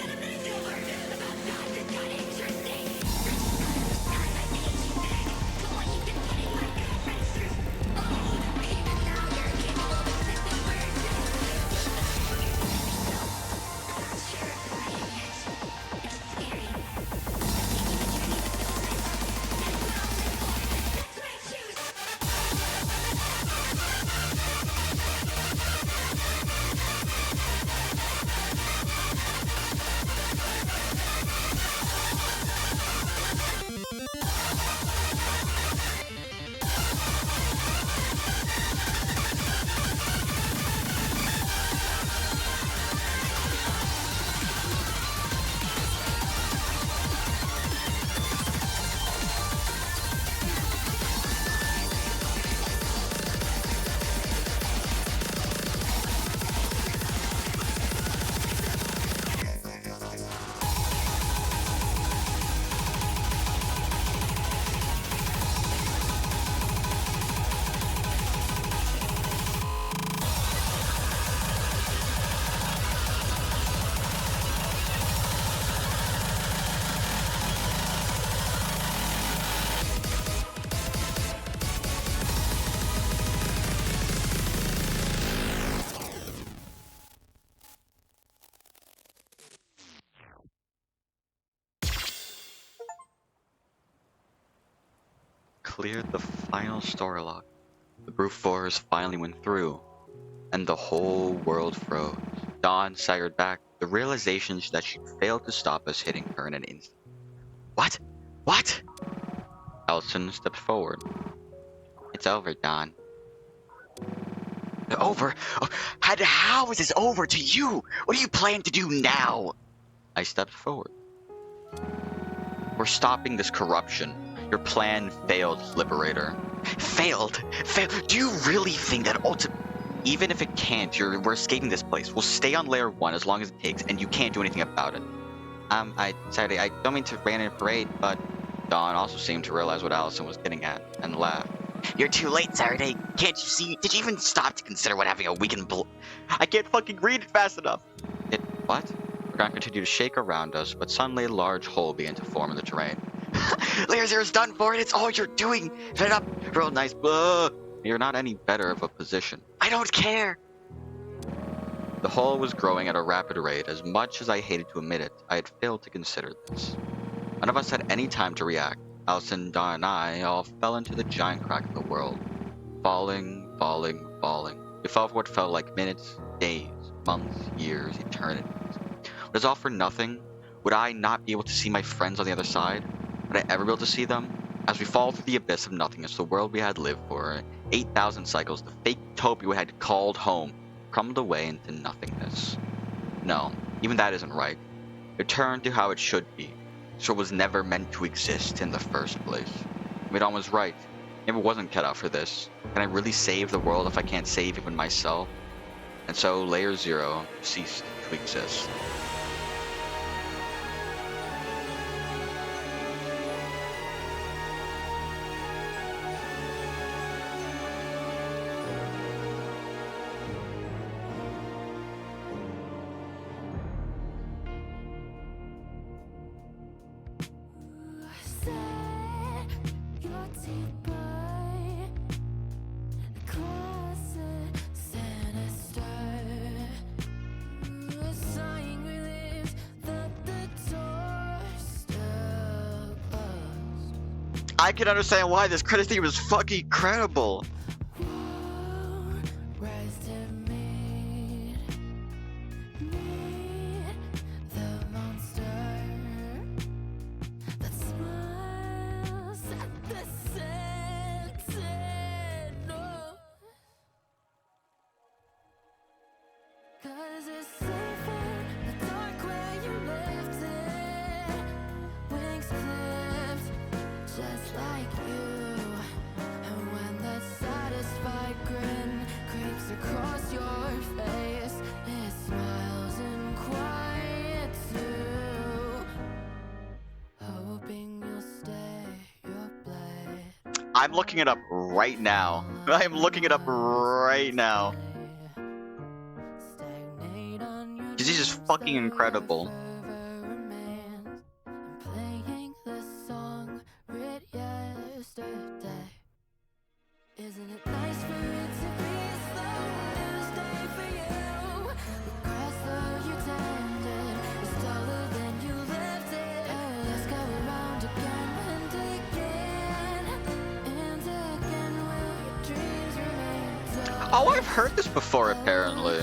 Cleared the final story lock. The brute force finally went through, and the whole world froze. Dawn staggered back, the realization that she failed to stop us hitting her in an instant. What? What? Allison stepped forward. It's over, Dawn. Over? Oh, how is this over to you? What do you plan to do now? I stepped forward. We're stopping this corruption. Your plan failed, Liberator. Failed? Do you really think that even if it can't, we're escaping this place. We'll stay on layer 1 as long as it takes, and you can't do anything about it. Sorry, I don't mean to rain in a parade, but Dawn also seemed to realize what Allison was getting at, and laughed. You're too late, Saturday. Can't you see? Did you even stop to consider what having a weakened I can't fucking read it fast enough. What? The ground continued to shake around us, but suddenly a large hole began to form in the terrain. Layer 0's done for it. It's all you're doing. Shut up. Real nice. You're not any better of a position. I don't care. The hole was growing at a rapid rate. As much as I hated to admit it, I had failed to consider this. None of us had any time to react. Allison, Dawn, and I all fell into the giant crack of the world. Falling, falling, falling. We fell for what felt like minutes, days, months, years, eternities. Was all for nothing? Would I not be able to see my friends on the other side? Would I ever be able to see them? As we fall through the abyss of nothingness, the world we had lived for 8,000 cycles, the fake utopia we had called home, crumbled away into nothingness. No, even that isn't right. Return to how it should be. So it was never meant to exist in the first place. Midon was right. I never wasn't cut out for this. Can I really save the world if I can't save even myself? And so Layer 0 ceased to exist. I can understand why this credit theme was fucking incredible. I'm looking it up right now. I am looking it up right now. he's just fucking incredible. Isn't it nice for it to be a slow news day for you? The grass though you tended is taller than you left it. Let's go around again and again and again. Will your dreams remain dull? Oh, I've heard this before apparently.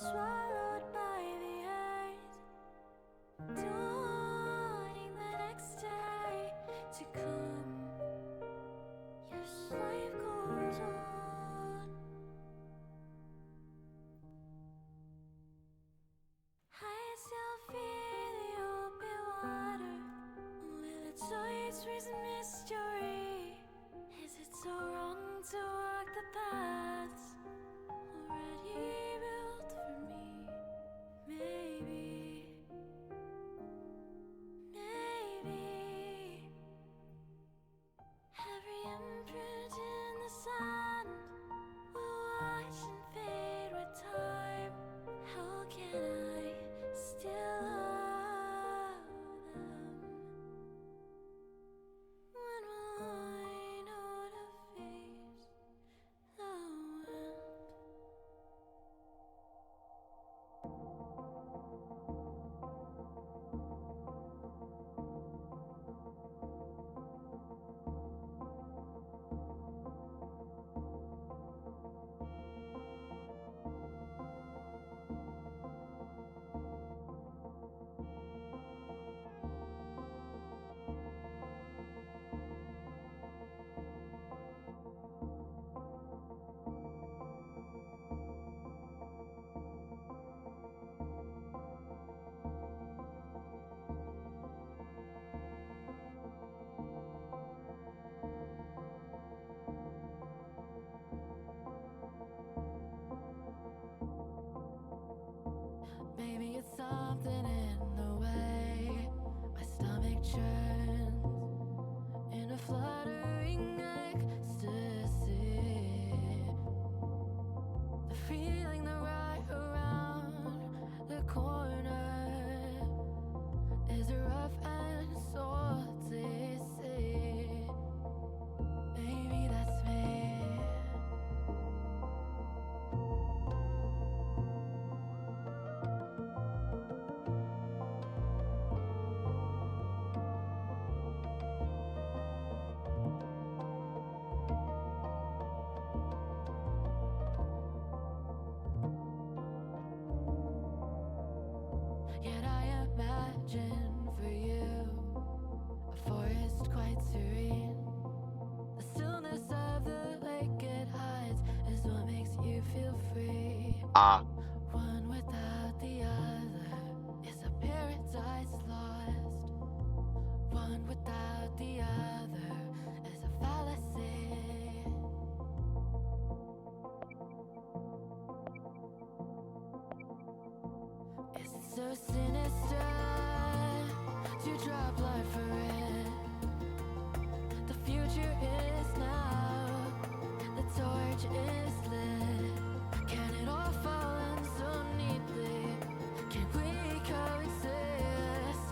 Swallowed by the earth, dawning the next day to come. Yes, life goes on. I still feel the open water with its tides raising mystery. Is it so wrong to walk the paths already built for me? Maybe, maybe every imprint in the sand will wash and fade with time. How can I still love them? When will I know to face the wind? Maybe it's something in the way my stomach churns in a fluttering ecstasy. The feeling that right around the corner is a rough and salty sea. Maybe that's me. Yet I imagine for you a forest quite serene. The stillness of the lake it hides is what makes you feel free. One without the other is a paradise lost. One without the other is a fallacy. Is it so sinister to drop blood for it? The future is now, the torch is lit. Can it all fall in so neatly? Can we coexist?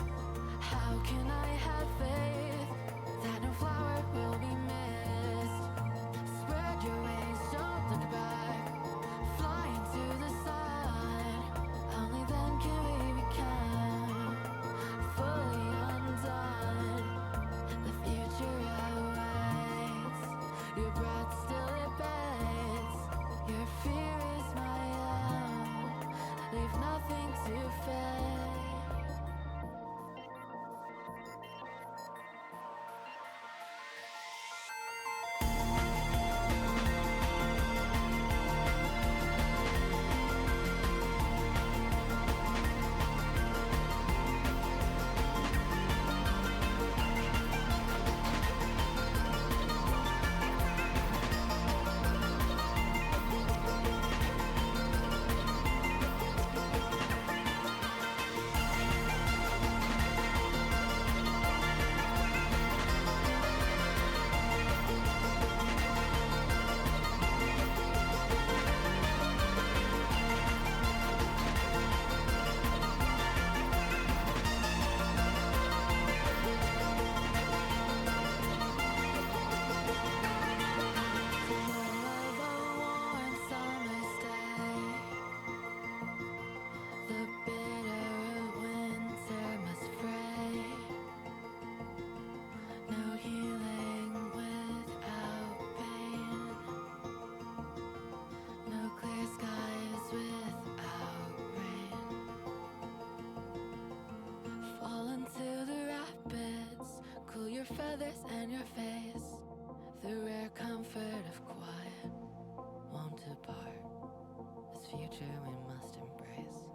future we must embrace.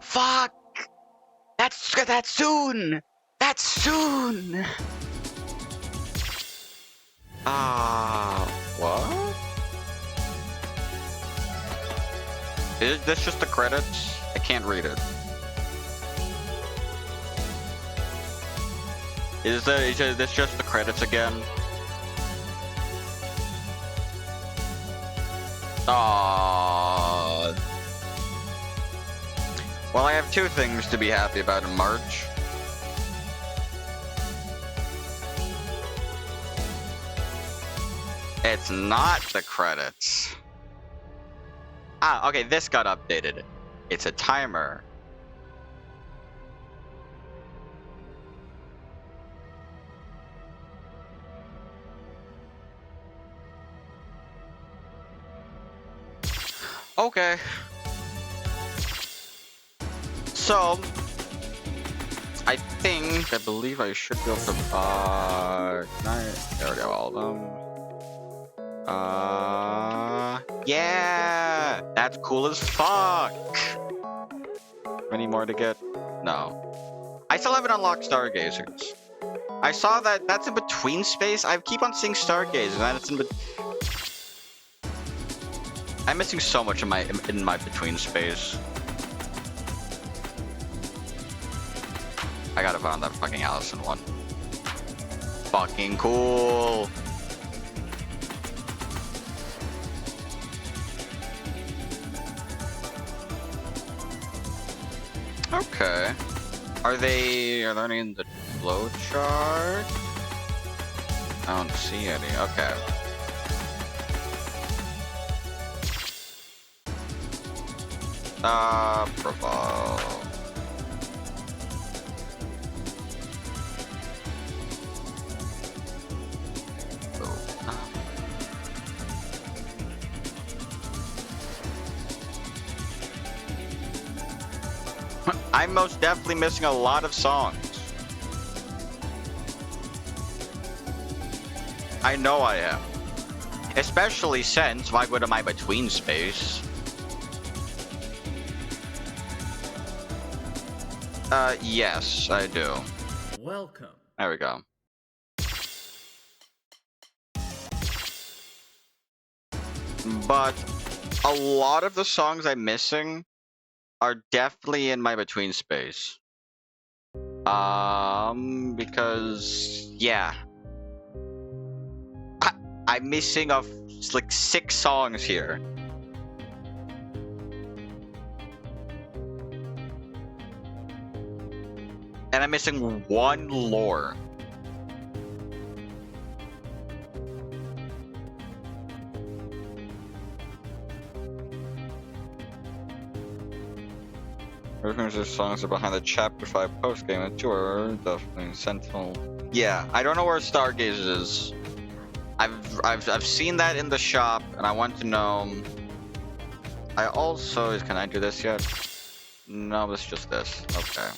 Fuck! That's soon! That's soon! What? Is this just the credits? I can't read it. Is this just the credits again? Aww. Well, I have two things to be happy about in March. It's not the credits. Okay, this got updated. It's a timer. Okay. So, I believe I should be able to, there we go, all of them. Yeah! That's cool as fuck! Any more to get? No. I still haven't unlocked Stargazers. I saw that that's in between space. I keep on seeing Stargazers, and it's in I'm missing so much in my between space. I gotta find that fucking Allison one. Fucking cool. Okay. Are there any in the flowchart? I don't see any. Okay. Profile. I'm most definitely missing a lot of songs. I know I am. Especially since, why go to my between space? Yes, I do. Welcome. There we go. But a lot of the songs I'm missing are definitely in my between space. Because yeah, I'm missing like 6 songs here. And I'm missing 1 lore. References songs are behind the Chapter 5 postgame and tour, definitely Sentinel. Yeah, I don't know where Stargaze is. I've seen that in the shop, and I want to know. I also can I do this yet? No, it's just this. Okay.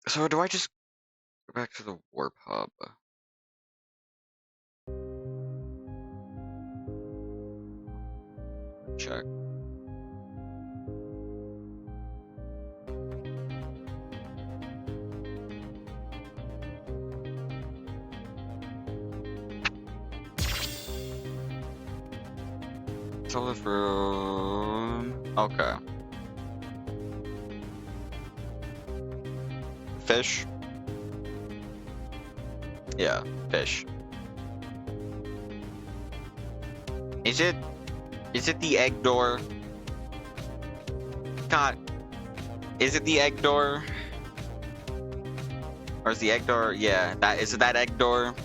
So do I just go back to the warp hub? Check. Solid room. Okay. Fish. Yeah, fish. Is it the egg door? God. Is it the egg door? Or is the egg door? Yeah, is it that egg door?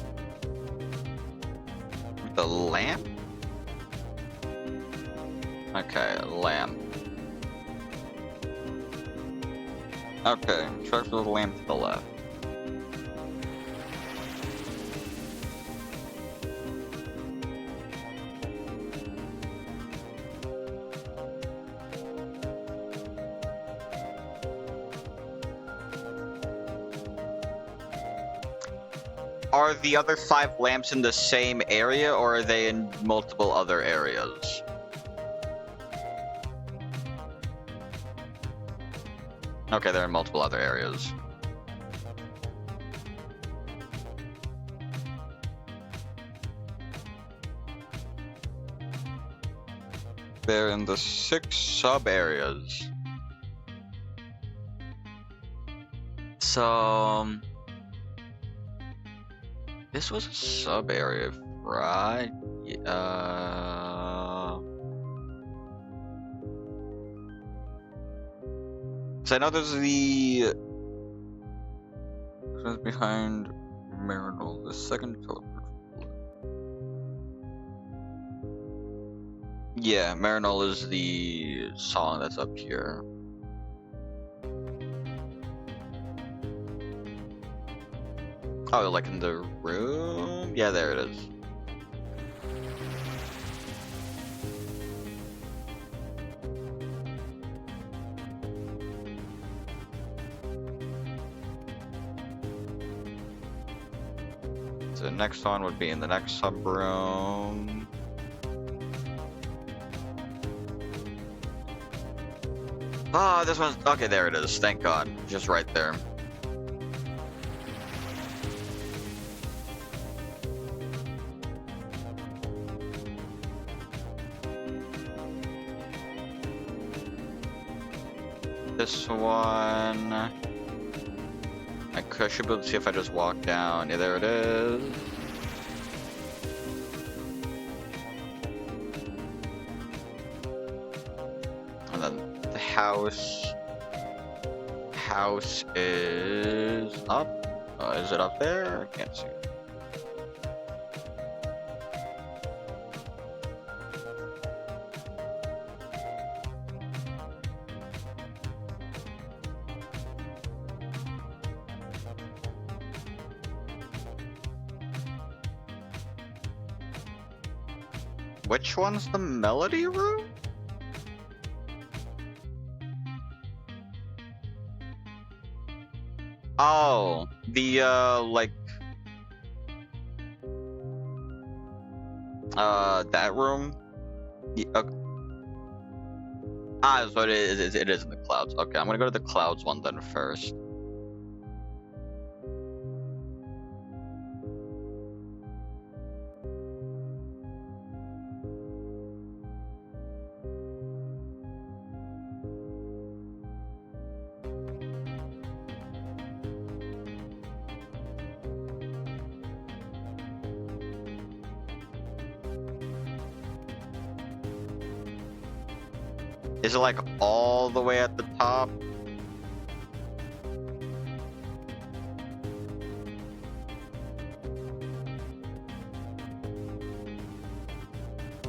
The lamp? Okay, lamp. Okay, check for the lamp to the left. Are the other 5 lamps in the same area, or are they in multiple other areas? Okay, they're in multiple other areas. They're in the 6 sub-areas. So... this was a sub-area, right? So I know there's the... behind Marinol, the second teleport. Yeah, Marinol is the song that's up here. Oh, like in the room? Yeah, there it is. So the next one would be in the next sub room. Ah, this one's okay. There it is. Thank God, just right there. This one, I should be able to see if I just walk down. Yeah, there it is. And then the house is up. Is it up there? I can't see it. Which one's the melody room? Oh, the like that room. Yeah, okay. Ah, so it is in the clouds. Okay, I'm gonna go to the clouds one then first. Is it like all the way at the top?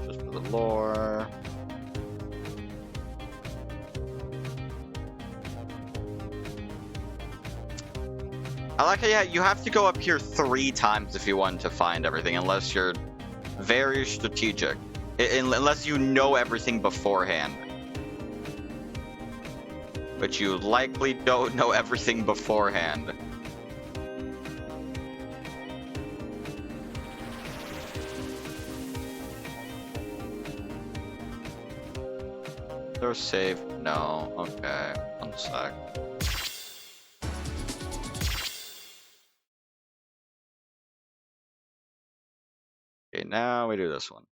Just for the lore. I like how you have to go up here 3 times if you want to find everything, unless you're very strategic. Unless you know everything beforehand. But you likely don't know everything beforehand. They're safe? No. Okay. One sec. Okay, now we do this one.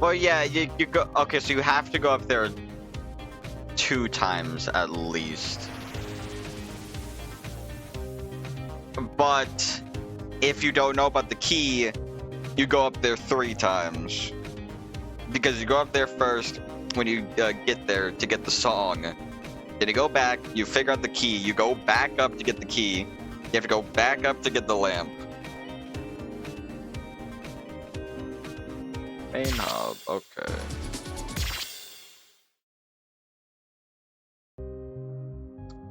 Well, yeah, you go. Okay, so you have to go up there 2 times at least. But if you don't know about the key, you go up there 3 times. Because you go up there first when you get there to get the song. Then you go back, you figure out the key, you go back up to get the key, You have to go back up to get the lamp. Main hub, okay.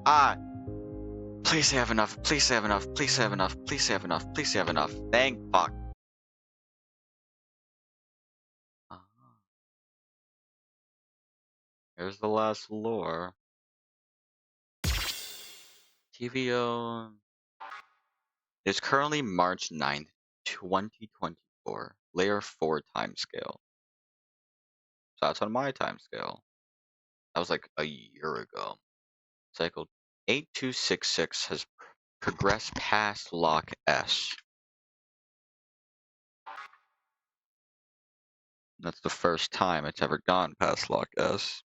Ah! Please say I have enough, please say I have enough, please say I have enough, please say I have enough, please say I have enough. Thank fuck. Here's the last lore. TVO. It's currently March 9th, 2024. Layer 4 timescale. So that's on my timescale. That was like a year ago. Cycle 8266 has progressed past lock S. That's the first time it's ever gone past lock S.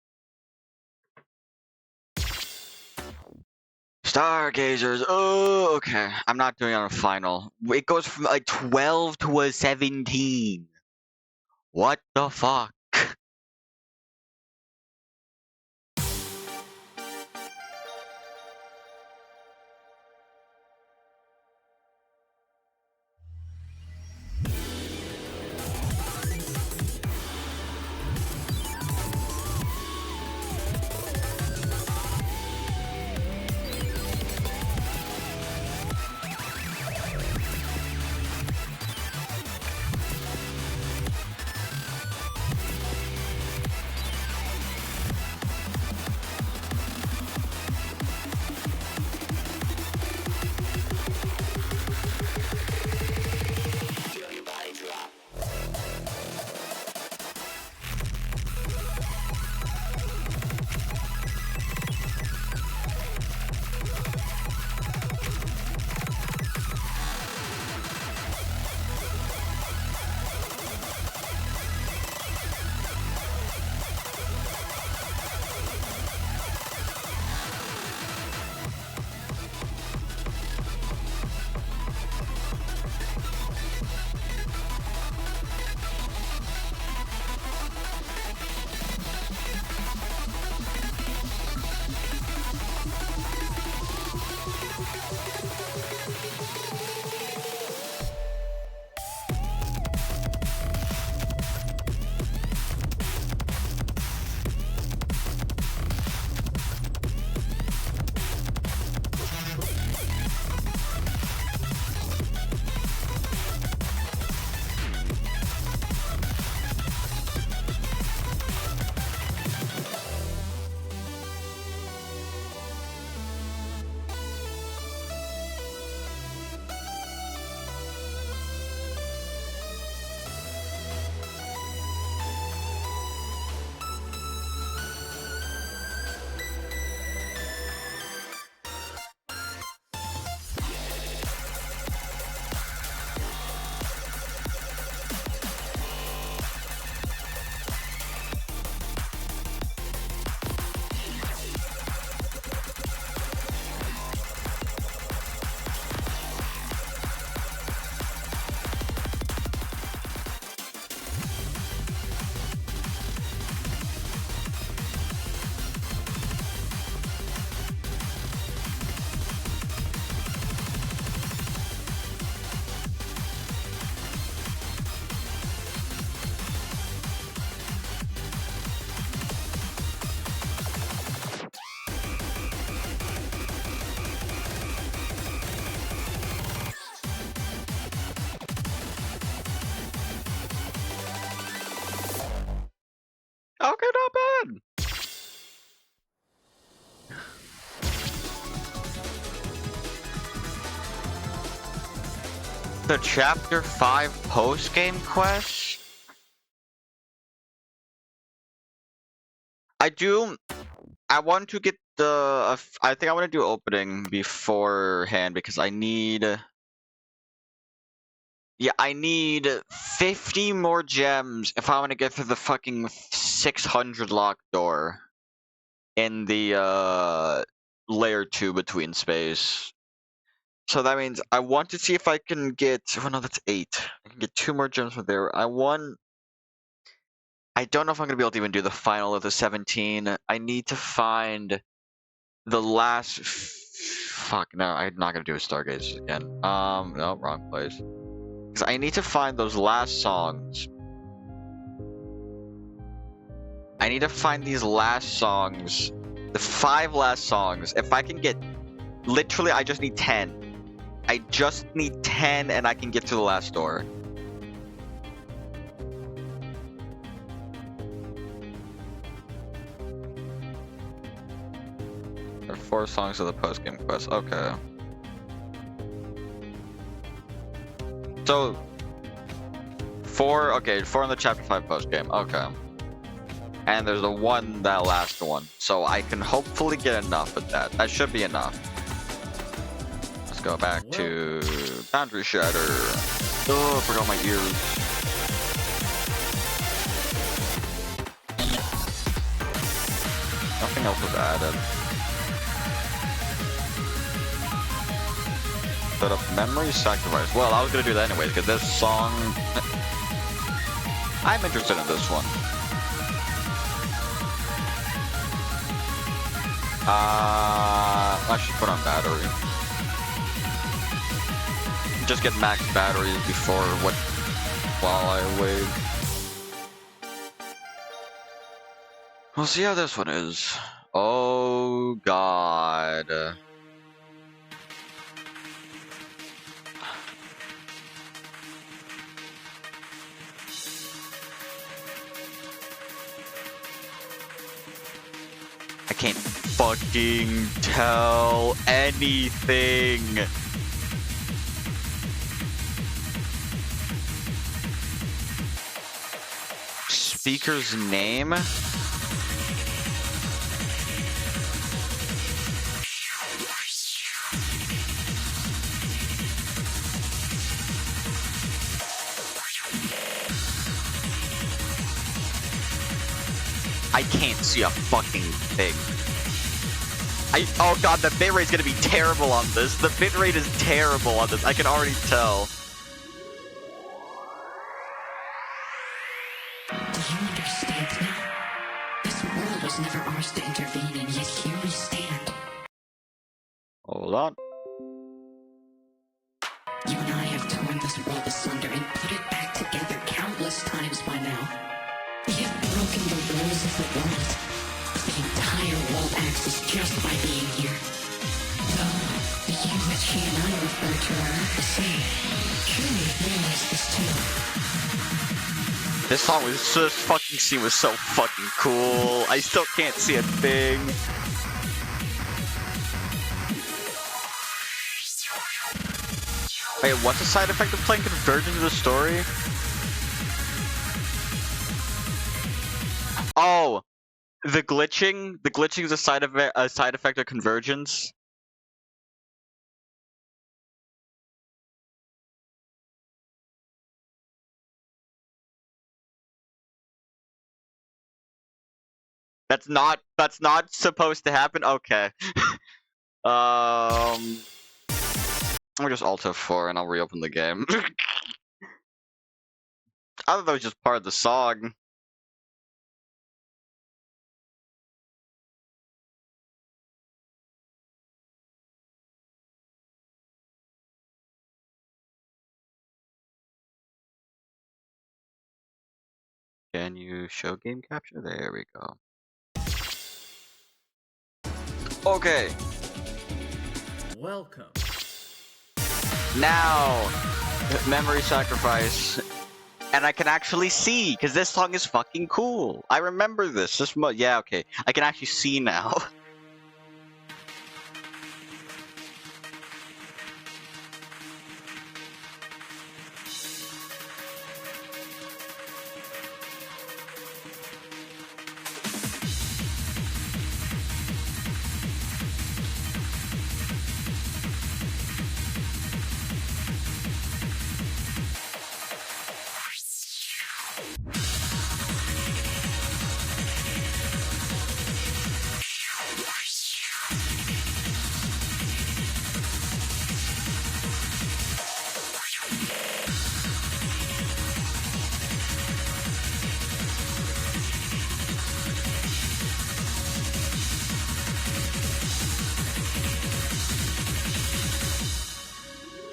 Stargazers. Oh, okay. I'm not doing it on a final. It goes from like 12 to a 17. What the fuck? Okay, not bad. The Chapter 5 post-game quest? I want to get the... I think I want to do opening beforehand because I need... Yeah, I need 50 more gems if I want to get through the fucking 600 locked door in the layer 2 between space. So that means I want to see if I can get... Oh no, that's 8. I can get 2 more gems from there. I don't know if I'm going to be able to even do the final of the 17. I need to find the last fuck, no, I'm not gonna do a Stargaze again. No, wrong place. Because I need to find those last songs. I need to find these last songs. The 5 last songs. If I can get... Literally, I just need 10. I just need 10 and I can get to the last door. There are 4 songs of the post-game quest. Okay. So... 4... Okay, 4 in the Chapter 5 post-game. Okay. And there's the one, that last one. So I can hopefully get enough of that. That should be enough. Let's go back to Boundary Shatter. Oh, I forgot my ears. Nothing else was added. Set up Memory Sacrifice. Well, I was gonna do that anyways, because this song... I'm interested in this one. I should put on battery. Just get max batteries before while I wait. We'll see how this one is. Oh god. I can't fucking tell anything. Speaker's name? I can't see a fucking thing. Oh god, the bitrate's gonna be terrible on this. The bitrate is terrible on this. I can already tell. Do you understand now? This world was never ours to intervene, and yet here we stand. Hold on. You and I have torn this world asunder and put it back together countless times by now. We have broken the rules of the world. The entire world axis just by being here. Though, the you that she and I refer to are not the same. Truly realize this too. This song was this fucking scene was so fucking cool. I still can't see a thing. Wait, what's the side effect of playing Convergence of the story? Oh, the glitching. The glitching is a side effect of Convergence. That's not supposed to happen. Okay. I'll just Alt F4 and I'll reopen the game. I thought that was just part of the song. Can you show game capture? There we go. Okay. Welcome. Now, Memory Sacrifice. And I can actually see, because this song is fucking cool. I remember this. Yeah, okay. I can actually see now.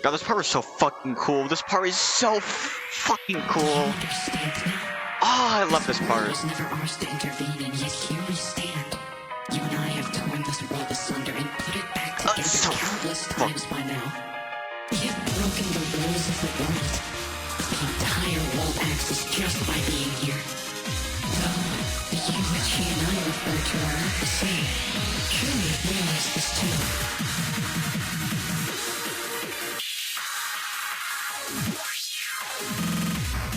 God, this part is so fucking cool. This part is so fucking You cool. understand now? Oh, I love this world part. was never ours to intervene, and yet here we stand. You and I have torn this world asunder and put it back together so countless times by now. We have broken the rules of the world. The entire world axis just by being here. Though the you which he and I refer to are not the same. Surely you realize this too.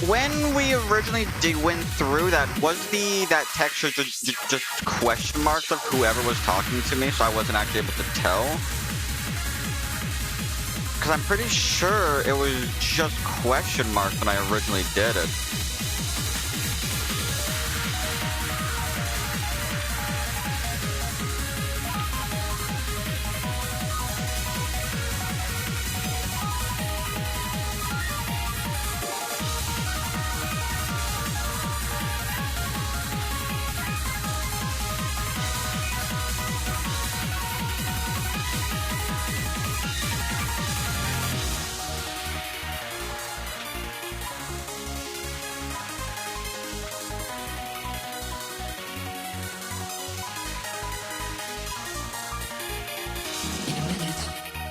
When we originally went through that, was that texture just question marks of whoever was talking to me, so I wasn't actually able to tell? Because I'm pretty sure it was just question marks when I originally did it. In a minute,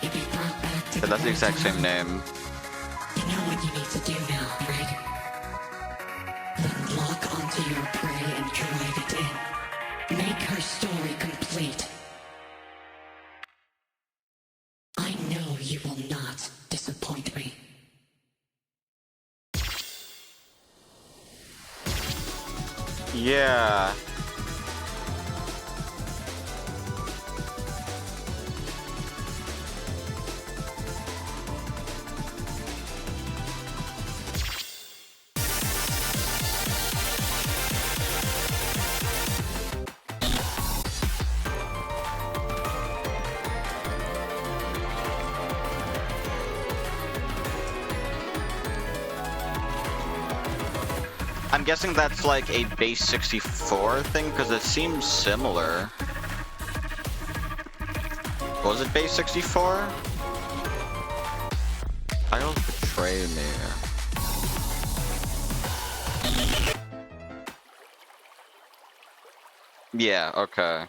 you'll be brought back to But that's the exact same name. You know what you need to do now, right? Then lock onto your prey and drive it in. Make her story complete. I know you will not disappoint me. Yeah. I'm guessing that's like a base 64 thing, because it seems similar. Was it base 64? I'll betray me. Yeah, okay.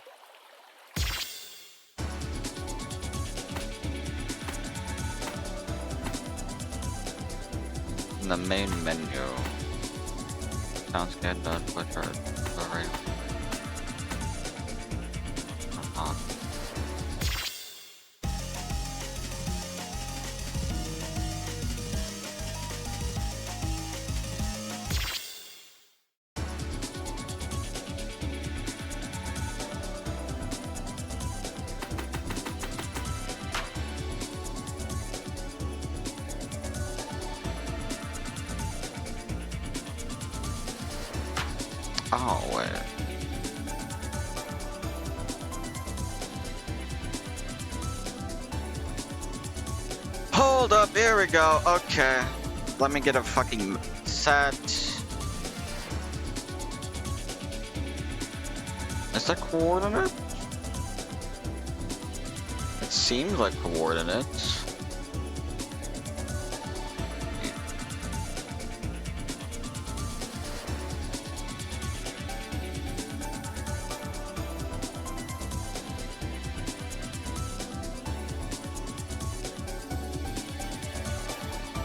In the main menu. Sounds good, but what's our story? Oh, wait. Hold up, here we go. Okay. Let me get a fucking set. Is that coordinate? It seems like coordinates.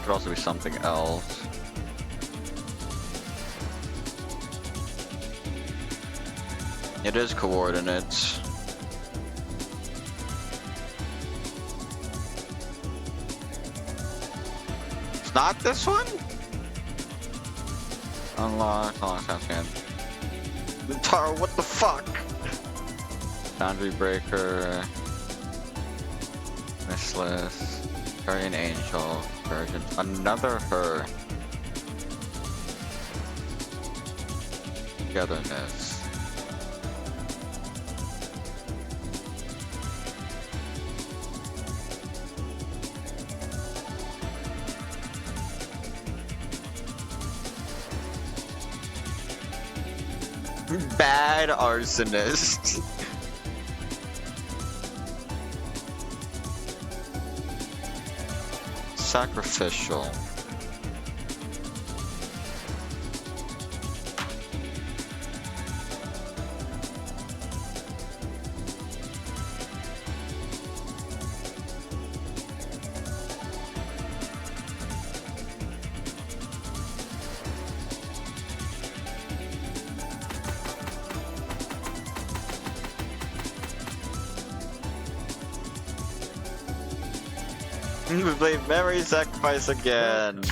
Could also be something else. It is coordinates. It's not this one? Unlock, sounds good. Taro, what the fuck? Boundary breaker. Missless. Guardian angel. Virgin. Another her. Togetherness. Bad arsonist. sacrificial. We played Memory Sacrifice again.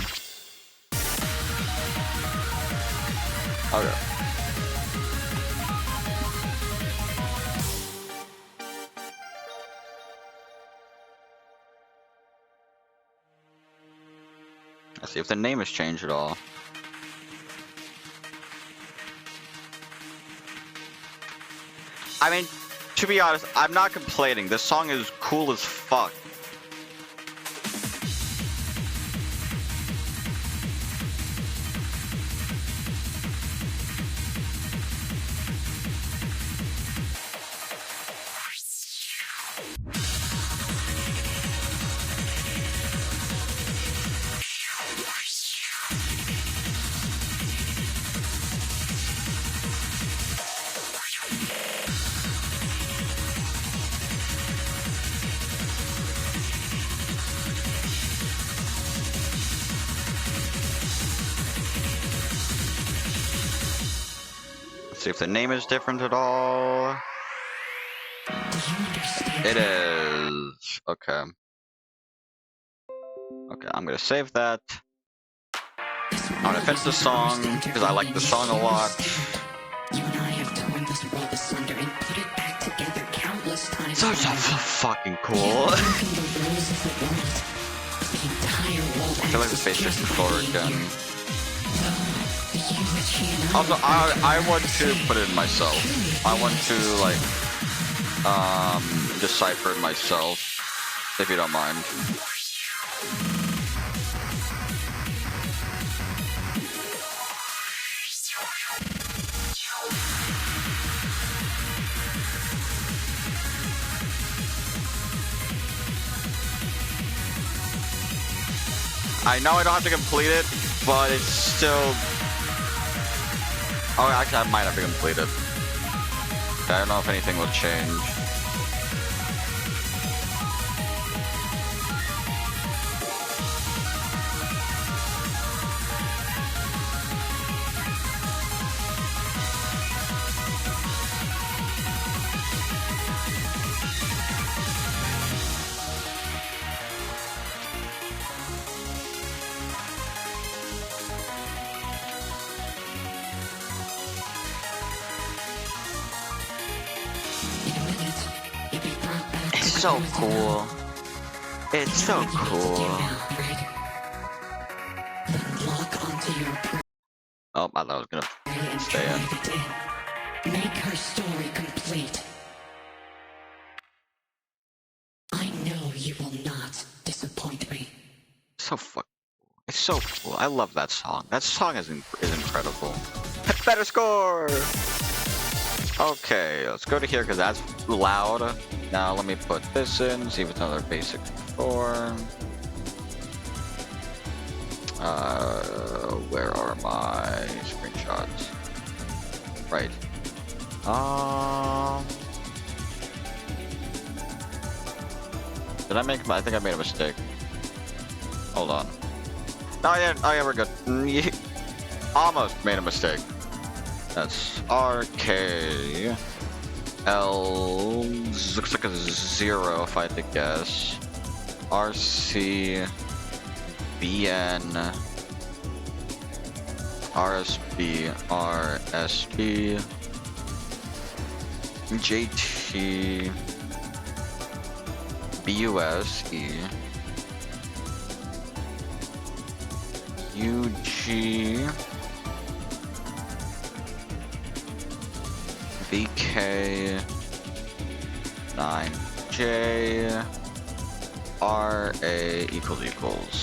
Okay. Let's see if the name has changed at all. I mean, to be honest, I'm not complaining. This song is cool as fuck. See if the name is different at all. It is. Okay. Okay, I'm gonna save that. I'm gonna finish the song because I like the song a lot. You and I have torn this world asunder and put it back together countless times. So fucking cool. I feel like the space shifted forward again. Also, I want to put it in myself. I want to like decipher it myself, if you don't mind. I know I don't have to complete it, but it's still. Oh, actually, I might have to complete it. I don't know if anything will change. It's so cool. It's so cool. Oh, I thought I was gonna stay in. Make her story complete. I know you will not disappoint me. So fucking cool. It's so cool. I love that song. That song is incredible. Better score! Okay, let's go to here because that's loud. Now let me put this in, see if it's another basic form. Where are my screenshots? Right. Did I make? I think I made a mistake. Hold on. Oh yeah, we're good. Almost made a mistake. That's RK. L looks like a 0 if I had to guess. RC BN RSB RSB JT BUSE UG BK 9J RA equals.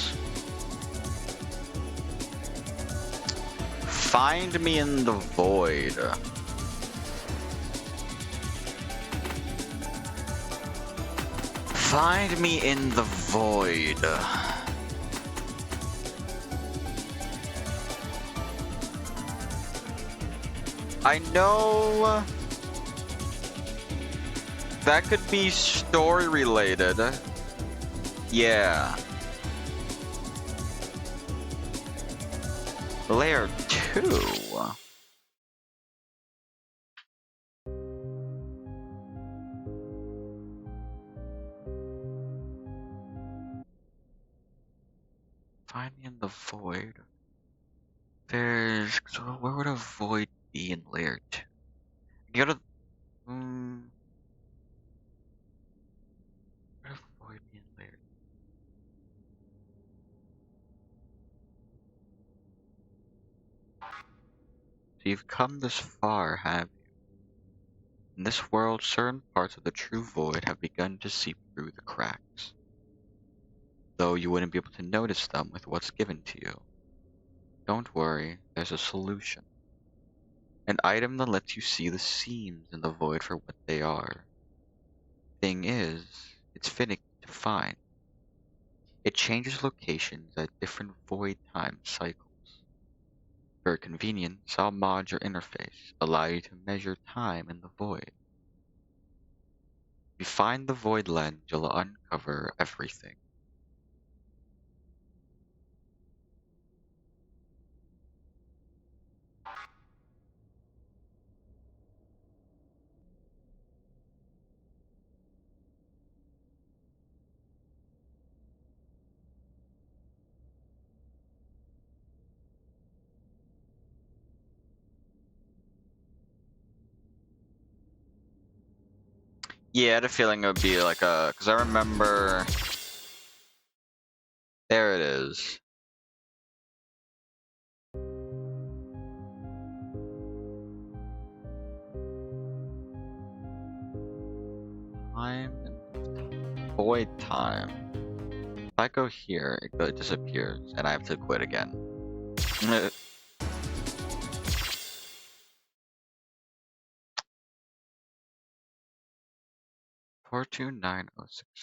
Find me in the void. Find me in the void. I know that could be story related. Yeah. Layer 2. Find me in the void. There's. So where would a void be in layer 2? You gotta. Where would a void be in layer 2? So you've come this far, have you? In this world, certain parts of the true void have begun to seep through the cracks. Though you wouldn't be able to notice them with what's given to you. Don't worry, there's a solution. An item that lets you see the seams in the void for what they are. Thing is, it's finicky to find. It changes locations at different void time cycles. For convenience, I'll mod your interface, allow you to measure time in the void. If you find the void lens, you'll uncover everything. Yeah, I had a feeling it would be like a, because I remember, there it is. Time and void time. If I go here, it disappears, and I have to quit again. 429063.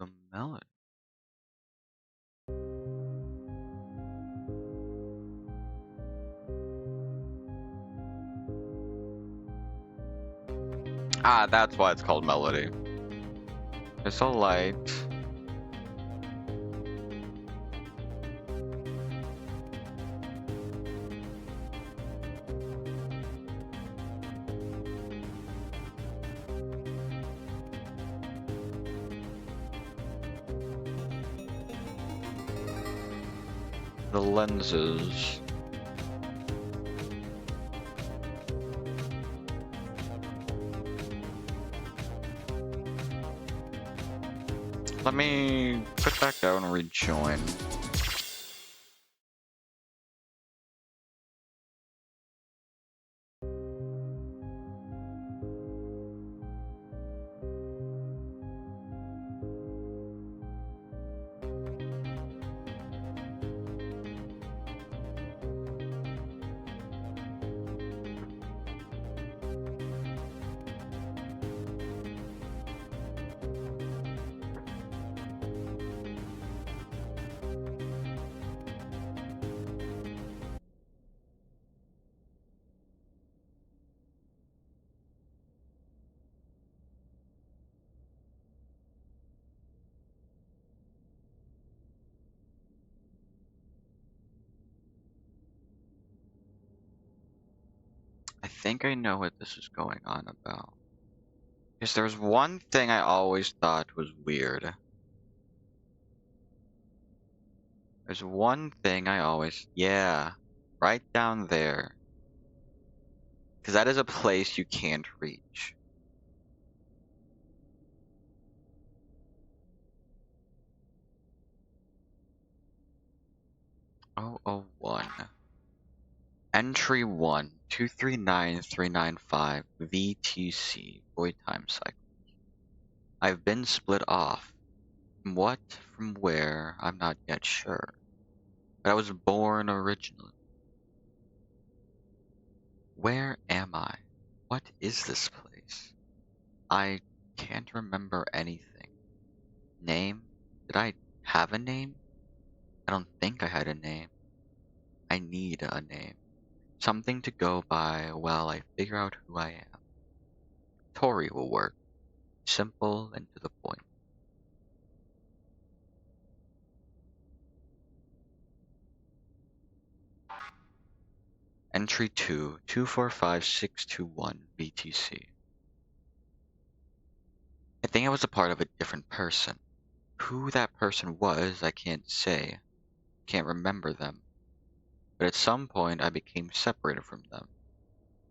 The melody. Ah, that's why it's called melody. It's a light. The lenses. Let me put back out and rejoin. I think I know what this is going on about. Because there's one thing I always thought was weird. There's one thing I always... Yeah. Right down there. Because that is a place you can't reach. Oh, 001. Entry 1, 239395 VTC, Void Time Cycle. I've been split off. From what, from where, I'm not yet sure. But I was born originally. Where am I? What is this place? I can't remember anything. Name? Did I have a name? I don't think I had a name. I need a name. Something to go by while I figure out who I am. Tori will work. Simple and to the point. Entry 2, 245621 BTC. I think I was a part of a different person. Who that person was, I can't say. Can't remember them. But at some point, I became separated from them.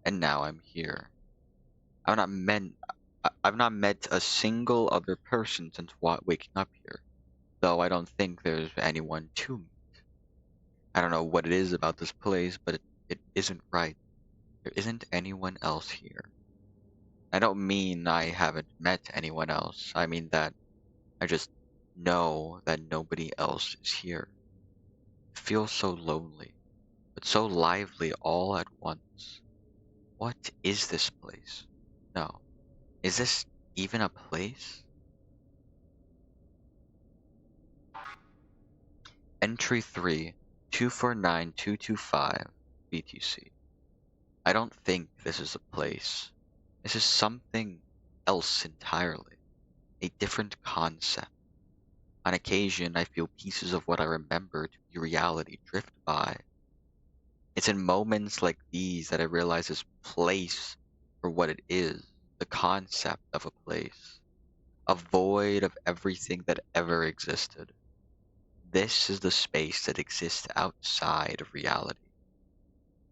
And now I'm here. I've not met a single other person since waking up here. Though I don't think there's anyone to meet. I don't know what it is about this place, but it isn't right. There isn't anyone else here. I don't mean I haven't met anyone else. I mean that I just know that nobody else is here. It feels so lonely, but so lively all at once. What is this place? No. Is this even a place? Entry 3, 249225 BTC. I don't think this is a place. This is something else entirely. A different concept. On occasion, I feel pieces of what I remember to be reality drift by. It's in moments like these that I realize this place for what it is, the concept of a place. A void of everything that ever existed. This is the space that exists outside of reality.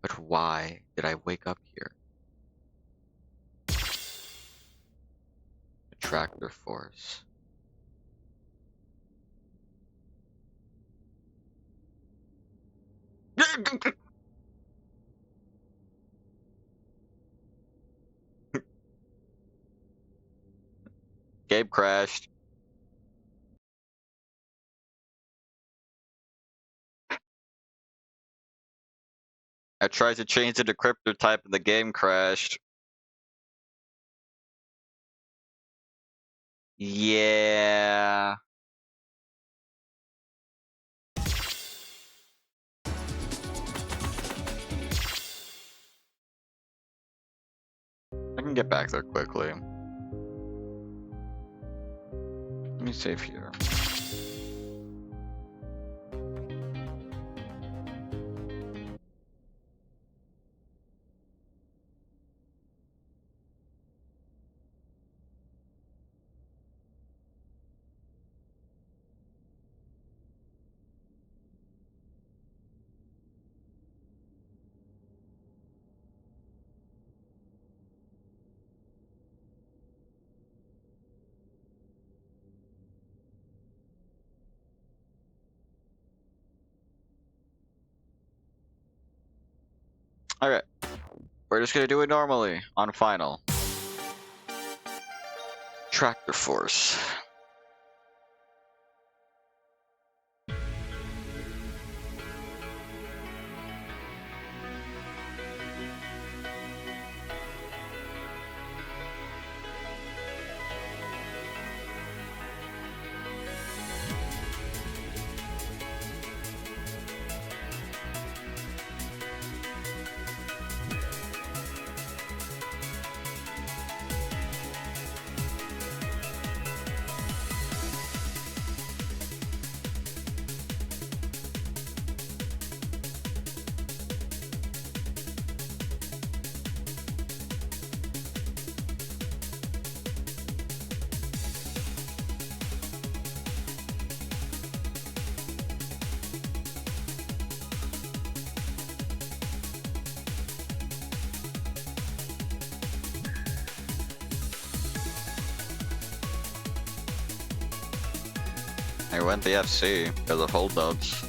But why did I wake up here? Attractor force. Game crashed. I tried to change the decryptor type and the game crashed. Yeah. I can get back there quickly. Let me save here. Okay. We're just gonna do it normally on final. Tractor force. I went the FC because of hold notes.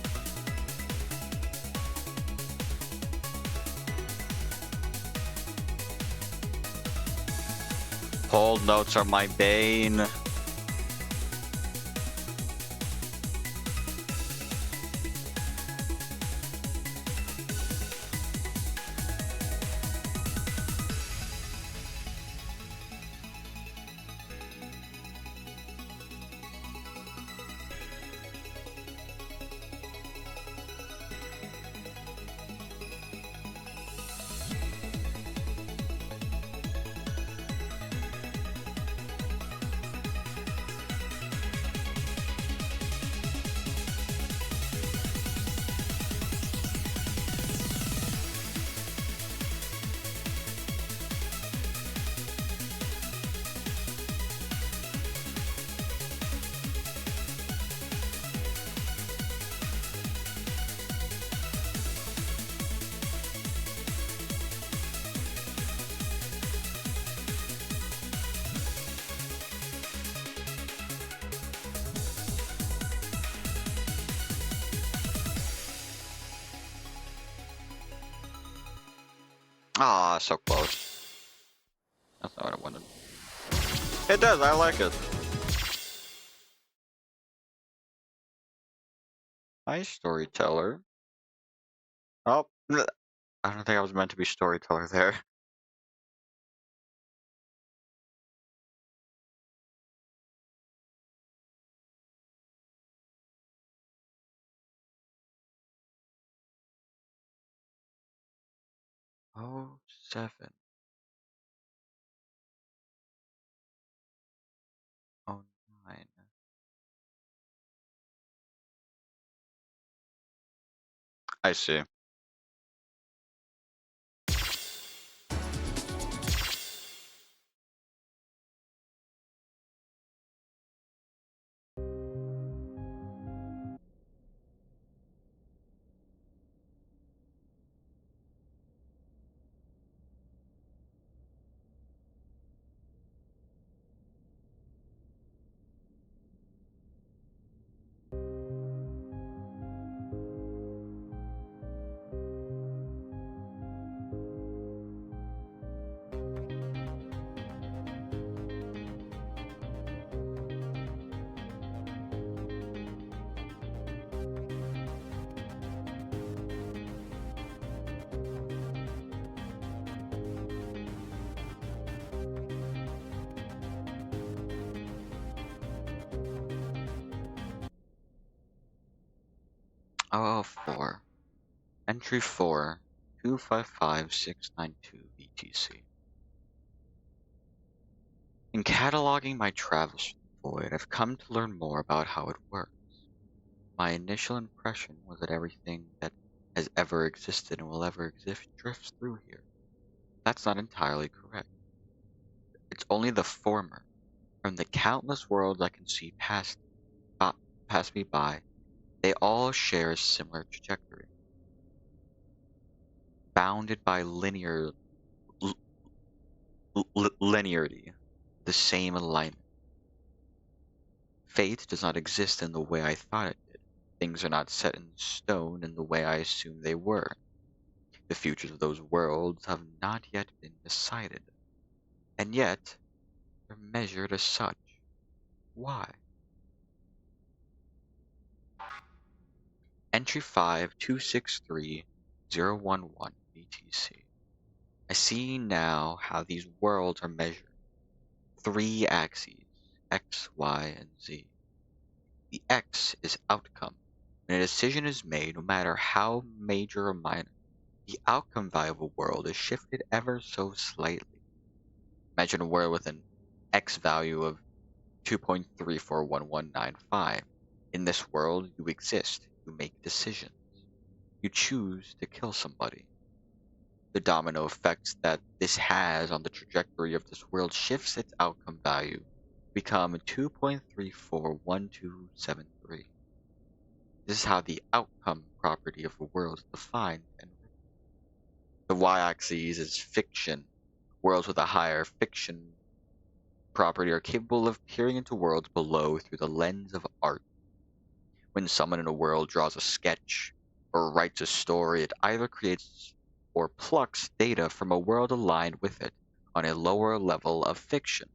Hold notes are my bane. Ah, so close. That's not what I wanted. It does, I like it. Hi, storyteller. Oh, I don't think I was meant to be storyteller there. Oh, 7. Oh, 9. I see. Oh, 4. Entry 4, 255692 BTC. In cataloging my travels through the void, I've come to learn more about how it works. My initial impression was that everything that has ever existed and will ever exist drifts through here. That's not entirely correct. It's only the former. From the countless worlds I can see pass me by, they all share a similar trajectory, bounded by linearity, the same alignment. Fate does not exist in the way I thought it did. Things are not set in stone in the way I assumed they were. The futures of those worlds have not yet been decided. And yet, they're measured as such. Why? Entry 5263011 BTC. I see now how these worlds are measured. 3 axes, X, Y, and Z. The X is outcome. When a decision is made, no matter how major or minor, the outcome value of a world is shifted ever so slightly. Imagine a world with an X value of 2.341195. In this world, you exist, you make decisions. You choose to kill somebody. The domino effect that this has on the trajectory of this world shifts its outcome value to become 2.341273. This is how the outcome property of a world is defined and written. The y-axis is fiction. Worlds with a higher fiction property are capable of peering into worlds below through the lens of art. When someone in a world draws a sketch or writes a story, it either creates or plucks data from a world aligned with it on a lower level of fiction.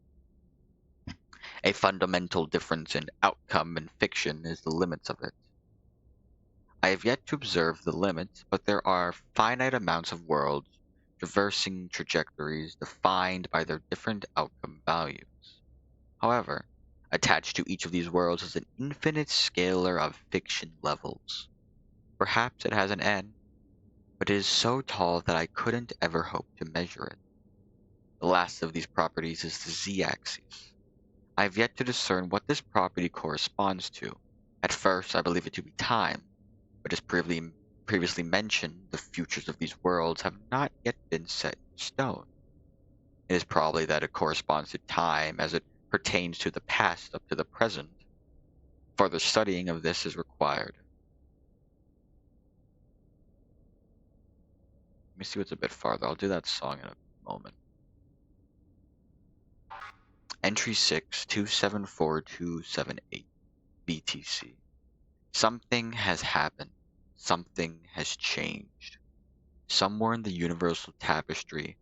A fundamental difference in outcome and fiction is the limits of it. I have yet to observe the limits, but there are finite amounts of worlds traversing trajectories defined by their different outcome values. However, attached to each of these worlds is an infinite scalar of fiction levels. Perhaps it has an end, but it is so tall that I couldn't ever hope to measure it. The last of these properties is the z-axis. I have yet to discern what this property corresponds to. At first, I believe it to be time, but as previously mentioned, the futures of these worlds have not yet been set in stone. It is probably that it corresponds to time as it pertains to the past up to the present. Further studying of this is required. Let me see what's a bit farther. I'll do that song in a moment. Entry 6, 274278, BTC. Something has happened. Something has changed. Somewhere in the universal tapestry,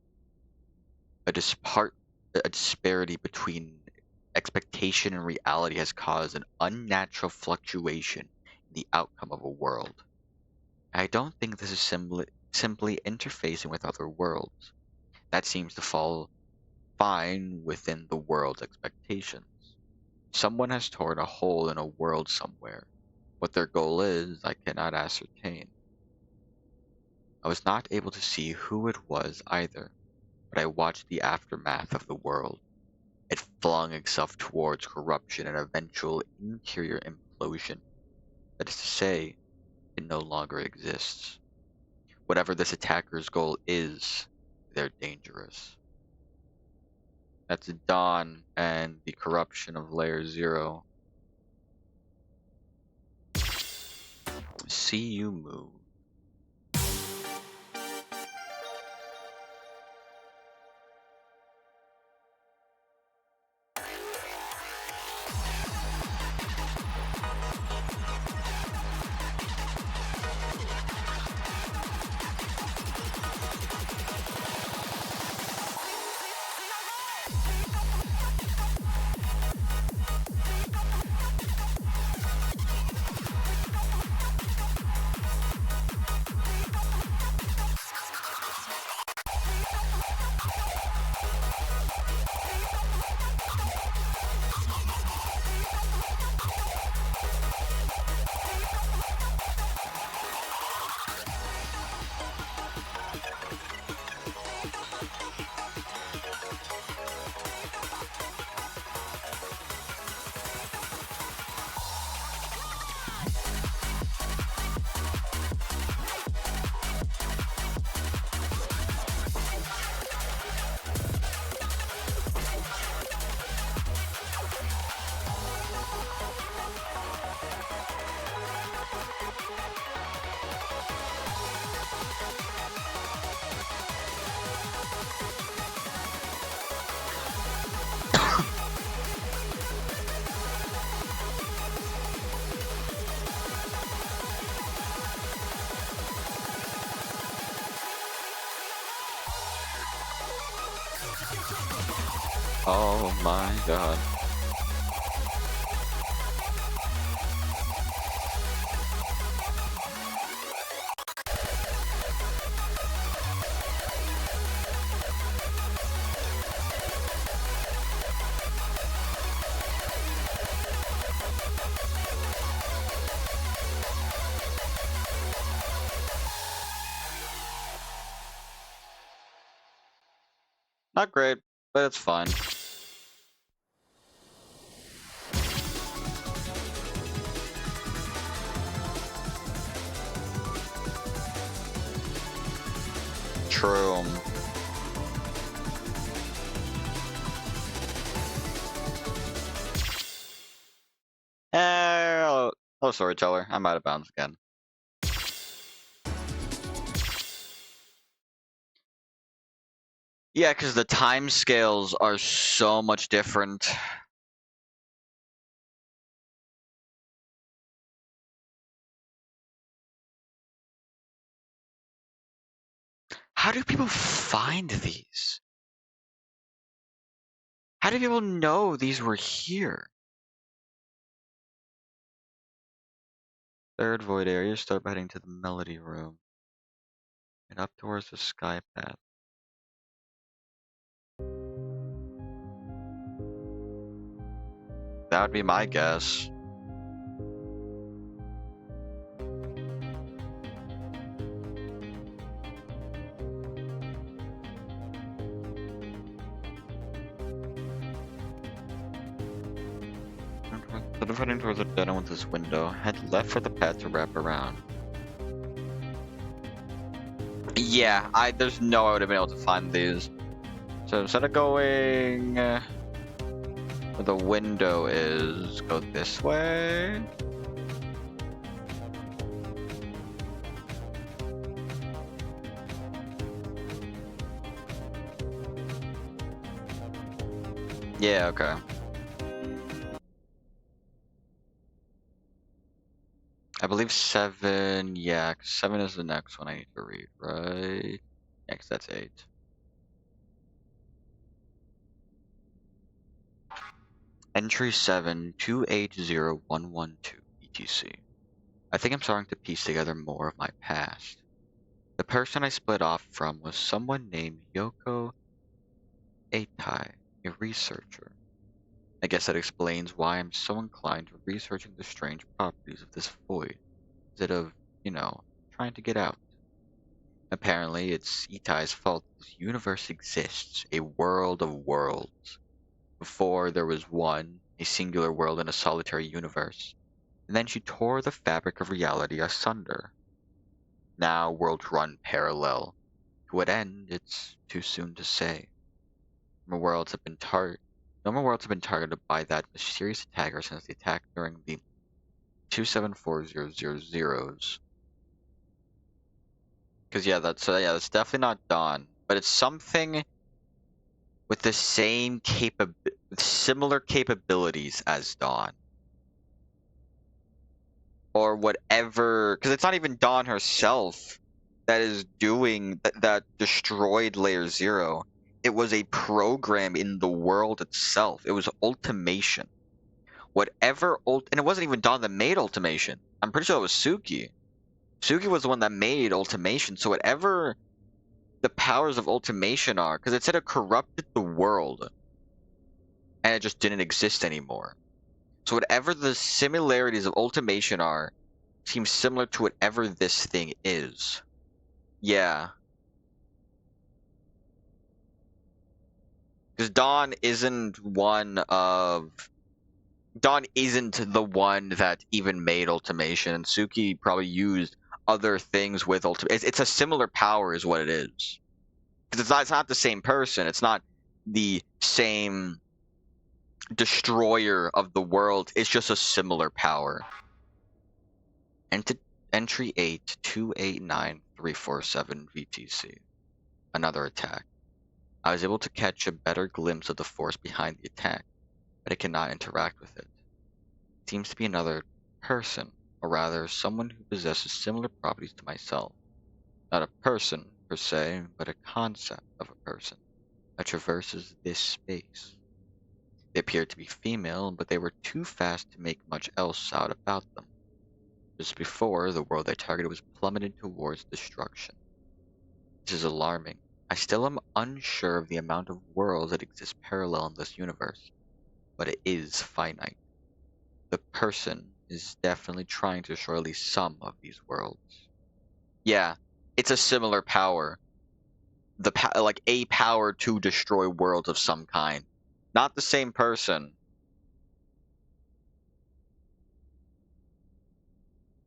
a disparity between expectation and reality has caused an unnatural fluctuation in the outcome of a world. I don't think this is simply interfacing with other worlds. That seems to fall fine within the world's expectations. Someone has torn a hole in a world somewhere. What their goal is, I cannot ascertain. I was not able to see who it was either, but I watched the aftermath of the world. It flung itself towards corruption and eventual interior implosion. That is to say, it no longer exists. Whatever this attacker's goal is, they're dangerous. That's Dawn and the corruption of Layer Zero. See you move. Oh my god. Not great, but it's fun. True. Oh, storyteller. I'm out of bounds again. Yeah, because the time scales are so much different. How do people find these? How do people know these were here? Third void area, start by heading to the melody room. And up towards the sky path. That would be my guess. Instead of heading towards the dead end with this window, head left for the path to wrap around. Yeah, there's no way I would have been able to find these. So instead of going where the window is, go this way. Yeah, okay. I believe 7, yeah, 'cause 7 is the next one I need to read, right? Yeah, 'cause that's 8. Entry 7, 280112, etc. I think I'm starting to piece together more of my past. The person I split off from was someone named Yoko Eitai, a researcher. I guess that explains why I'm so inclined to researching the strange properties of this void, instead of, trying to get out. Apparently, it's Itai's fault this universe exists, a world of worlds. Before there was one, a singular world in a solitary universe, and then she tore the fabric of reality asunder. Now worlds run parallel. To what end, it's too soon to say. No more worlds have been targeted by that mysterious attacker since the attack during the 274000s. Because that's definitely not Dawn, but it's something with the similar capabilities as Dawn, or whatever. Because it's not even Dawn herself that is doing that destroyed Layer Zero. It was a program in the world itself. It was Ultimation. And it wasn't even Dawn that made Ultimation. I'm pretty sure it was Suki. Suki was the one that made Ultimation. So whatever the powers of Ultimation are, because it said it corrupted the world, and it just didn't exist anymore. So whatever the similarities of Ultimation are, seems similar to whatever this thing is. Yeah. Because Dawn isn't the one that even made Ultimation, and Suki probably used other things with Ultimation. It's a similar power is what it is. Because it's not the same person. It's not the same destroyer of the world. It's just a similar power. Entry 8, 289347 VTC. Another attack. I was able to catch a better glimpse of the force behind the attack, but I cannot interact with it. It seems to be another person, or rather someone who possesses similar properties to myself. Not a person, per se, but a concept of a person that traverses this space. They appeared to be female, but they were too fast to make much else out about them. Just before, the world they targeted was plummeted towards destruction. This is alarming. I still am unsure of the amount of worlds that exist parallel in this universe, but it is finite. The person is definitely trying to destroy at least some of these worlds. Yeah, it's a similar power. Like a power to destroy worlds of some kind. Not the same person.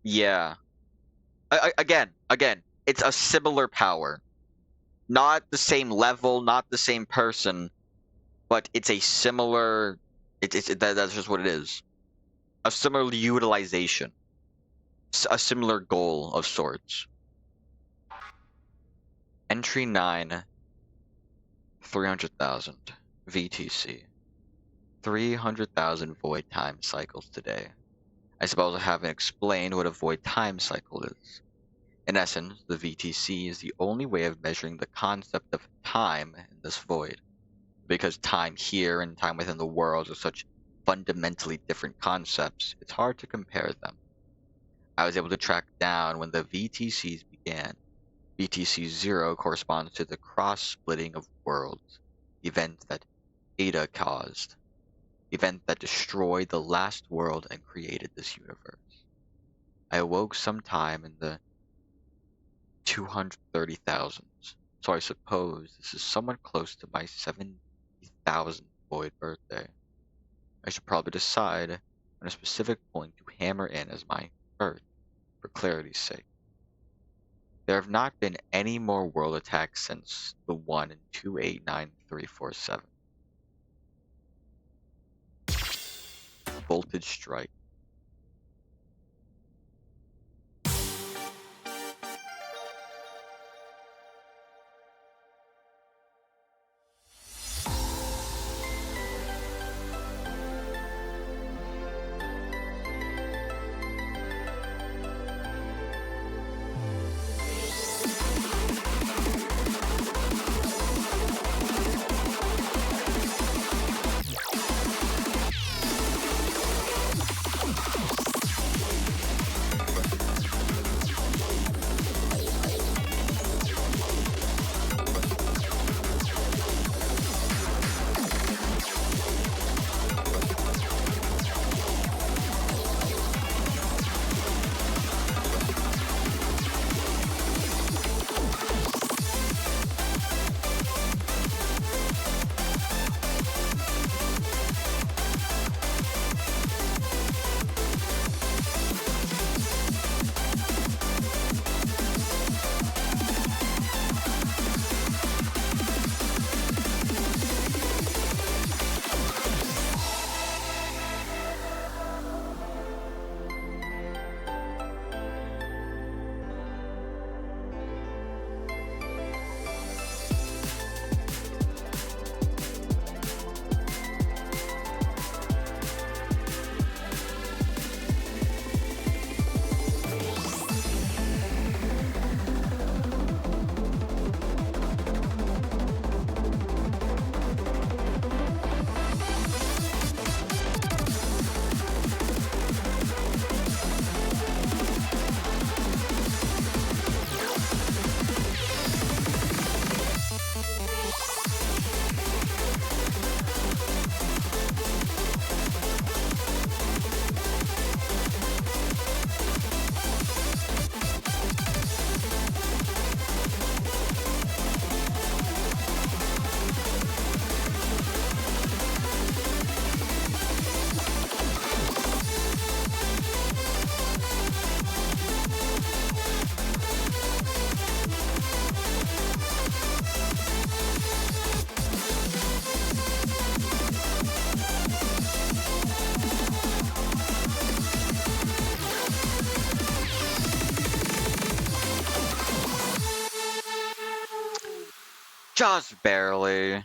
Yeah. Again, it's a similar power. Not the same level, not the same person, but it's a similar. That's just what it is. A similar utilization, a similar goal of sorts. Entry 9, 300,000 VTC. 300,000 void time cycles today. I suppose I haven't explained what a void time cycle is. In essence, the VTC is the only way of measuring the concept of time in this void. Because time here and time within the world are such fundamentally different concepts, it's hard to compare them. I was able to track down when the VTCs began. VTC 0 corresponds to the cross-splitting of worlds, the event that Ada caused, the event that destroyed the last world and created this universe. I awoke sometime in the 230,000s, so I suppose this is somewhat close to my 70,000th void birthday. I should probably decide on a specific point to hammer in as my birth, for clarity's sake. There have not been any more world attacks since the one in 289347. Voltage strike. Just barely.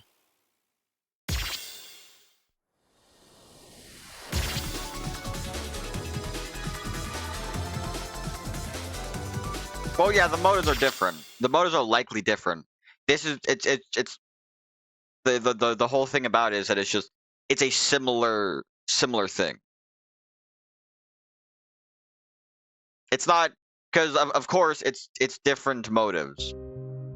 Well, yeah, the motives are different. The motives are likely different. This is it's the whole thing about it is that it's a similar thing. It's not because of course it's different motives.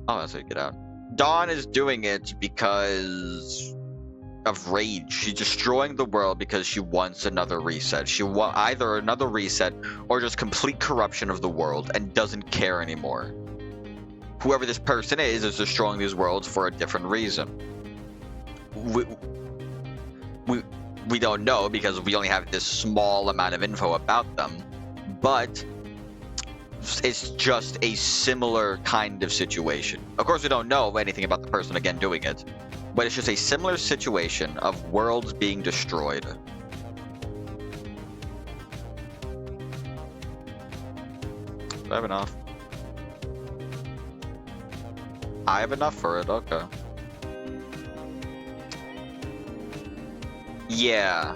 Oh, that's how you get out. Dawn is doing it because of rage. She's destroying the world because she wants another reset. She wants either another reset or just complete corruption of the world and doesn't care anymore. Whoever this person is destroying these worlds for a different reason. We don't know because we only have this small amount of info about them, but it's just a similar kind of situation. Of course, we don't know anything about the person again doing it, but it's just a similar situation of worlds being destroyed. Do I have enough? I have enough for it, okay. Yeah.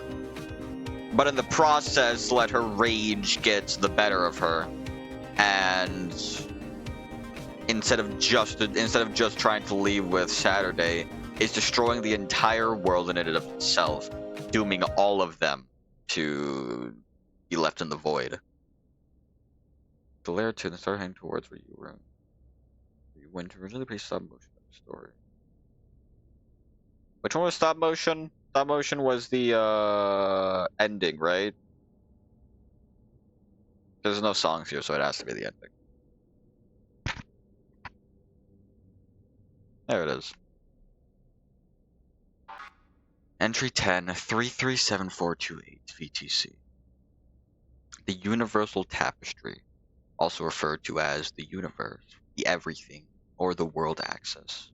But in the process, let her rage get the better of her. And instead of just trying to leave with Saturday, is destroying the entire world in and of itself, dooming all of them to be left in the void. The layer 2 and start heading towards where you were. You went to originally play stop motion of the story. Which one was stop motion? Stop motion was the ending, right? There's no songs here, so it has to be the ending. There it is. Entry 10, 337428 VTC. The Universal Tapestry, also referred to as the universe, the everything, or the world axis.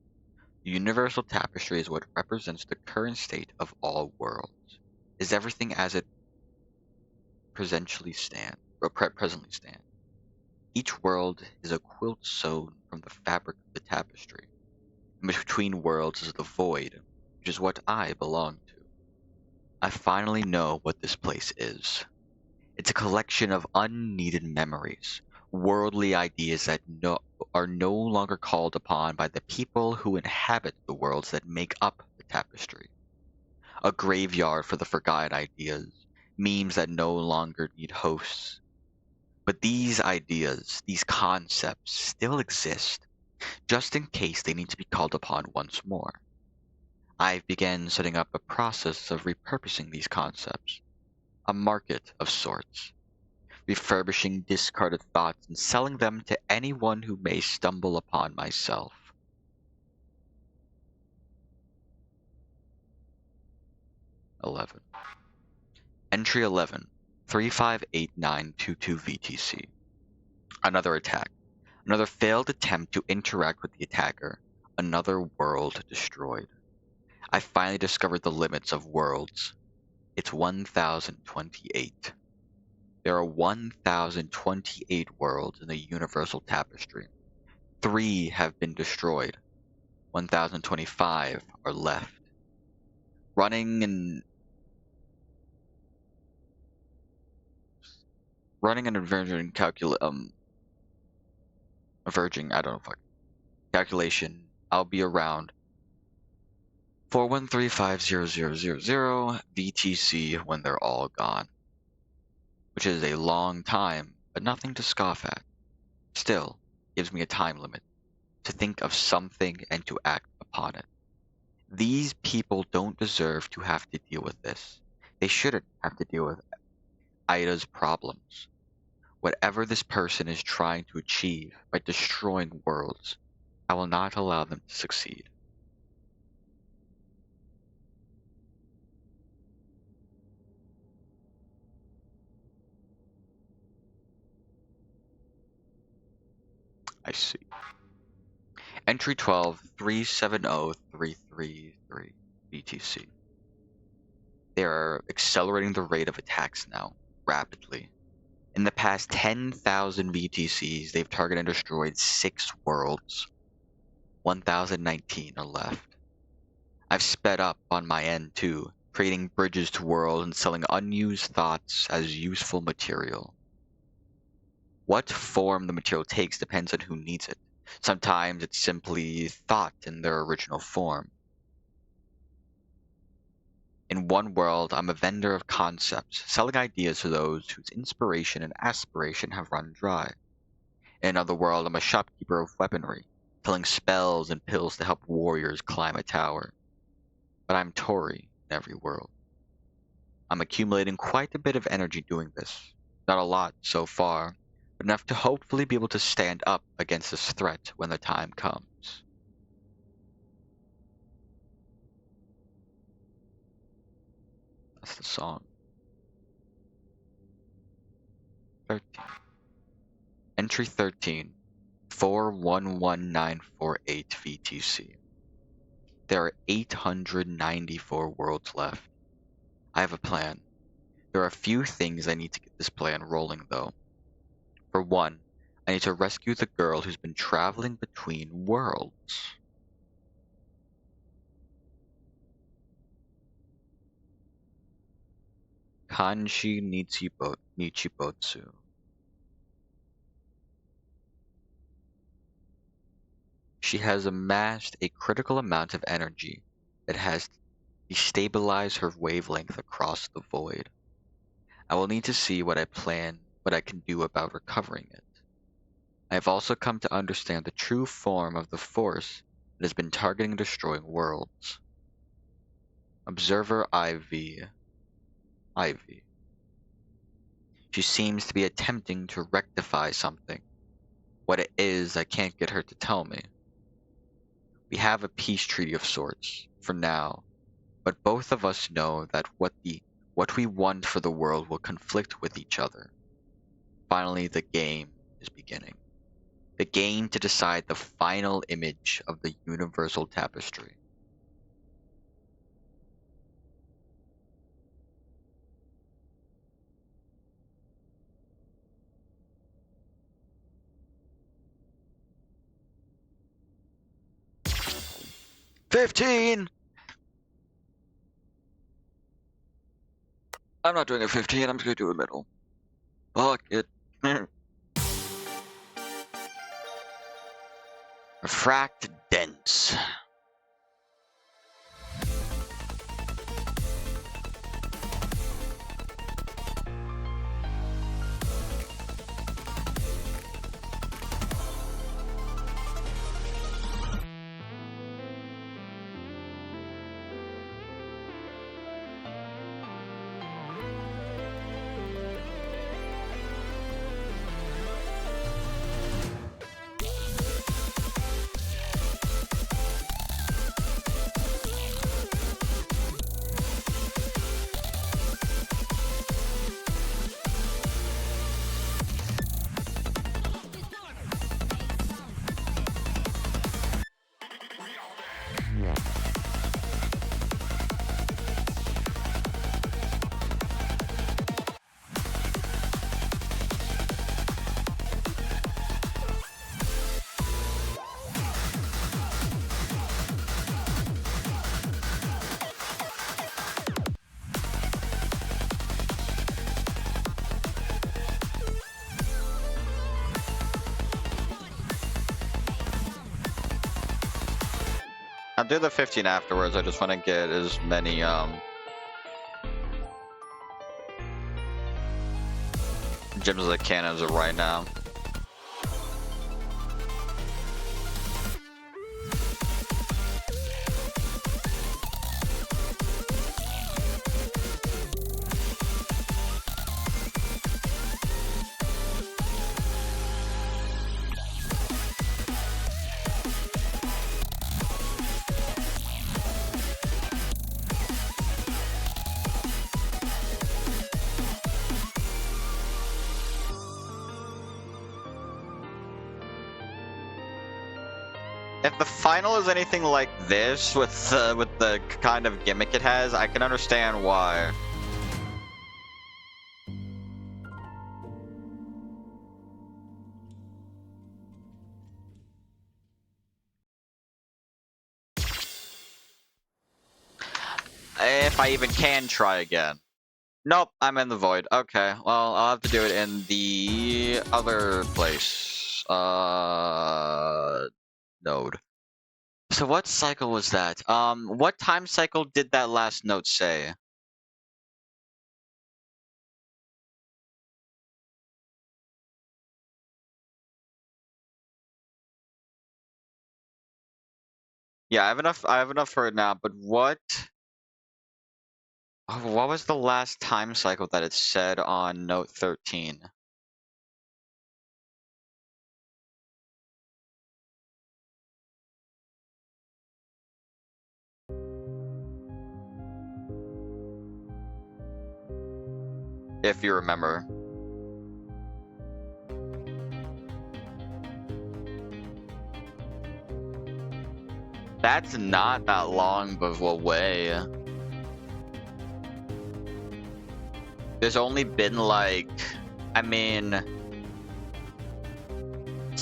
The Universal Tapestry is what represents the current state of all worlds. Is everything as it presently stands. Each world is a quilt sewn from the fabric of the tapestry. And between worlds is the void, which is what I belong to. I finally know what this place is. It's a collection of unneeded memories, worldly ideas that are no longer called upon by the people who inhabit the worlds that make up the tapestry. A graveyard for the forgotten ideas, memes that no longer need hosts. But these ideas, these concepts, still exist, just in case they need to be called upon once more. I've begun setting up a process of repurposing these concepts, a market of sorts, refurbishing discarded thoughts and selling them to anyone who may stumble upon myself. Entry 11, 358922 VTC. Another attack. Another failed attempt to interact with the attacker. Another world destroyed. I finally discovered the limits of worlds. It's 1028. There are 1028 worlds in the Universal Tapestry. 3 have been destroyed. 1025 are left. Running an averaging calculation, I'll be around 4135000 VTC when they're all gone. Which is a long time, but nothing to scoff at. Still, gives me a time limit to think of something and to act upon it. These people don't deserve to have to deal with this. They shouldn't have to deal with Ida's problems. Whatever this person is trying to achieve by destroying worlds, I will not allow them to succeed. I see. Entry 12, 370333 BTC. They are accelerating the rate of attacks now, rapidly. In the past 10,000 VTCs, they've targeted and destroyed 6 worlds. 1019 are left. I've sped up on my end too, creating bridges to worlds and selling unused thoughts as useful material. What form the material takes depends on who needs it. Sometimes it's simply thought in their original form. In one world, I'm a vendor of concepts, selling ideas to those whose inspiration and aspiration have run dry. In another world, I'm a shopkeeper of weaponry, selling spells and pills to help warriors climb a tower. But I'm Tori in every world. I'm accumulating quite a bit of energy doing this. Not a lot so far, but enough to hopefully be able to stand up against this threat when the time comes. That's the song. 13. Entry 13. 411948 VTC. There are 894 worlds left. I have a plan. There are a few things I need to get this plan rolling though. For one, I need to rescue the girl who's been traveling between worlds. Kanji Nichibotsu. She has amassed a critical amount of energy that has destabilized her wavelength across the void. I will need to see what I can do about recovering it. I have also come to understand the true form of the force that has been targeting and destroying worlds. Observer Ivy. Ivy. She seems to be attempting to rectify something. What it is, I can't get her to tell me. We have a peace treaty of sorts, for now, but both of us know that what we want for the world will conflict with each other. Finally, the game is beginning. The game to decide the final image of the universal tapestry. $15! I'm not doing a 15, I'm just gonna do a middle. Fuck it. Refract dense. I'll do the 15 afterwards. I just want to get as many gems as I can as of right now. If the final is anything like this with the kind of gimmick it has, I can understand why. If I even can try again. Nope, I'm in the void. Okay, well, I'll have to do it in the other place. Node. So what cycle was that? What time cycle did that last note say? Yeah, I have enough for it now, but what was the last time cycle that it said on note 13? If you remember. That's not that long of a way. There's only been like, I mean,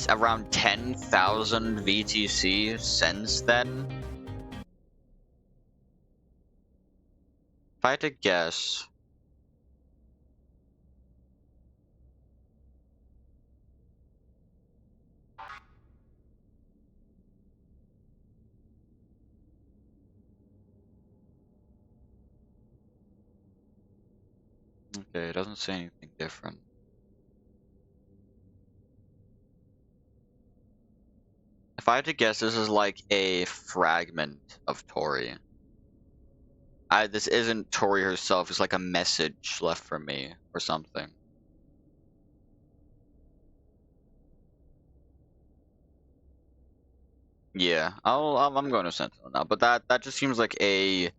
around 10,000 VTC since then. If I had to guess. Okay, it doesn't say anything different. If I had to guess, this is like a fragment of Tori. This isn't Tori herself, it's like a message left for me or something. Yeah, I'm going to Sentinel now, but that just seems like a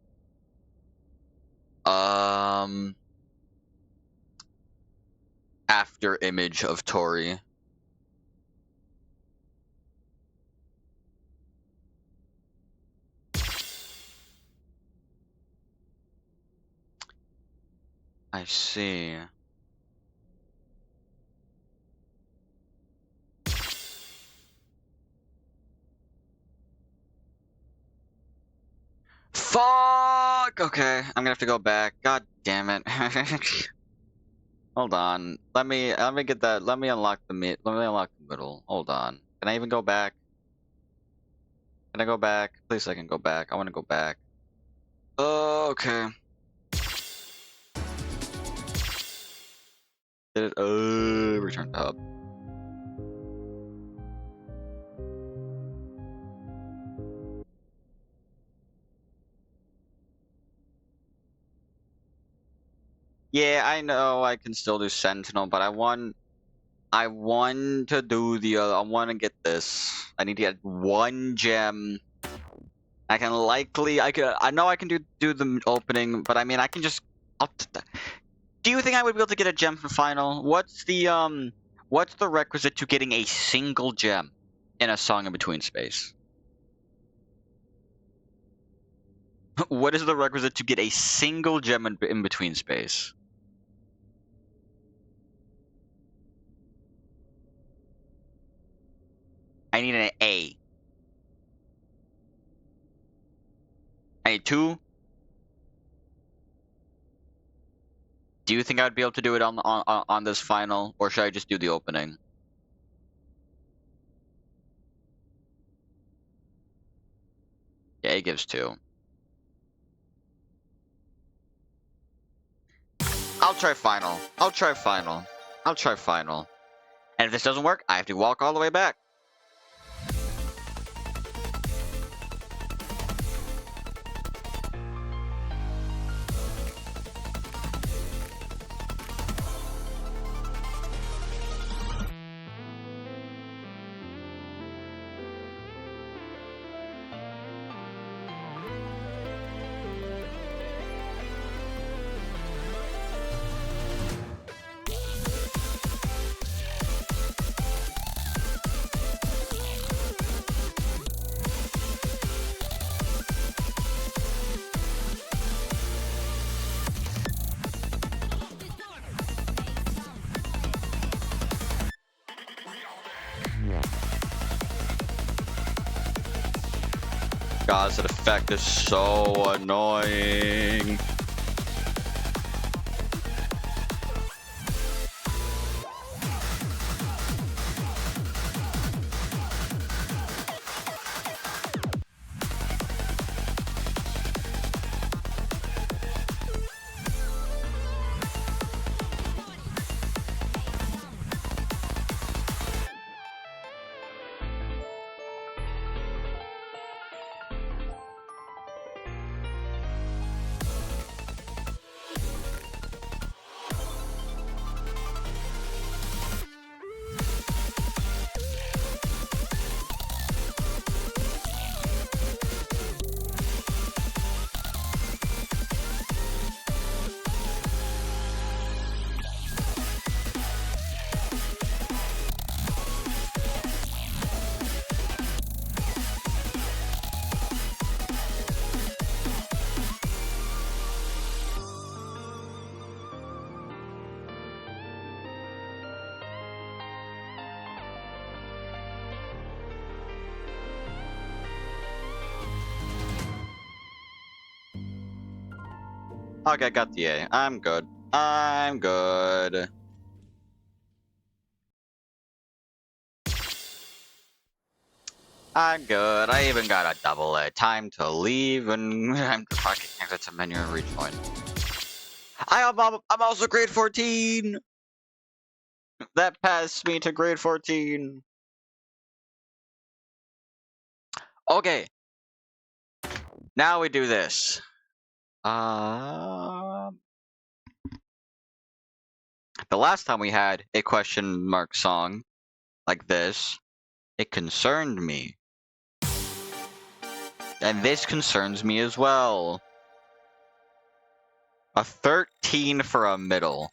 after image of Tori. I see. Fuck! Okay, I'm gonna have to go back. God damn it. Hold on. Let me get that. Let me unlock the middle. Hold on. Can I even go back? Can I go back? Please, I can go back. I want to go back. Okay. Did it? Return to hub. Yeah, I know I can still do Sentinel, but I want to do the other. I want to get this. I need to get one gem. I know I can do the opening, but I mean I can just. Do you think I would be able to get a gem for final? What's the requisite to getting a single gem in a Song in Between space? What is the requisite to get a single gem in between space? I need an A. I need 2. Do you think I would be able to do it on this final, or should I just do the opening? Yeah, it gives 2. I'll try final. I'll try final. I'll try final. And if this doesn't work, I have to walk all the way back. gosh, that effect is so annoying. Okay, got the A. I'm good. I'm good. I'm good. I even got a double A. Time to leave, and I'm fucking exit to menu and rejoin. I'm also grade 14. That passed me to grade 14. Okay. Now we do this. The last time we had a question mark song like this, it concerned me. And this concerns me as well. A 13 for a middle.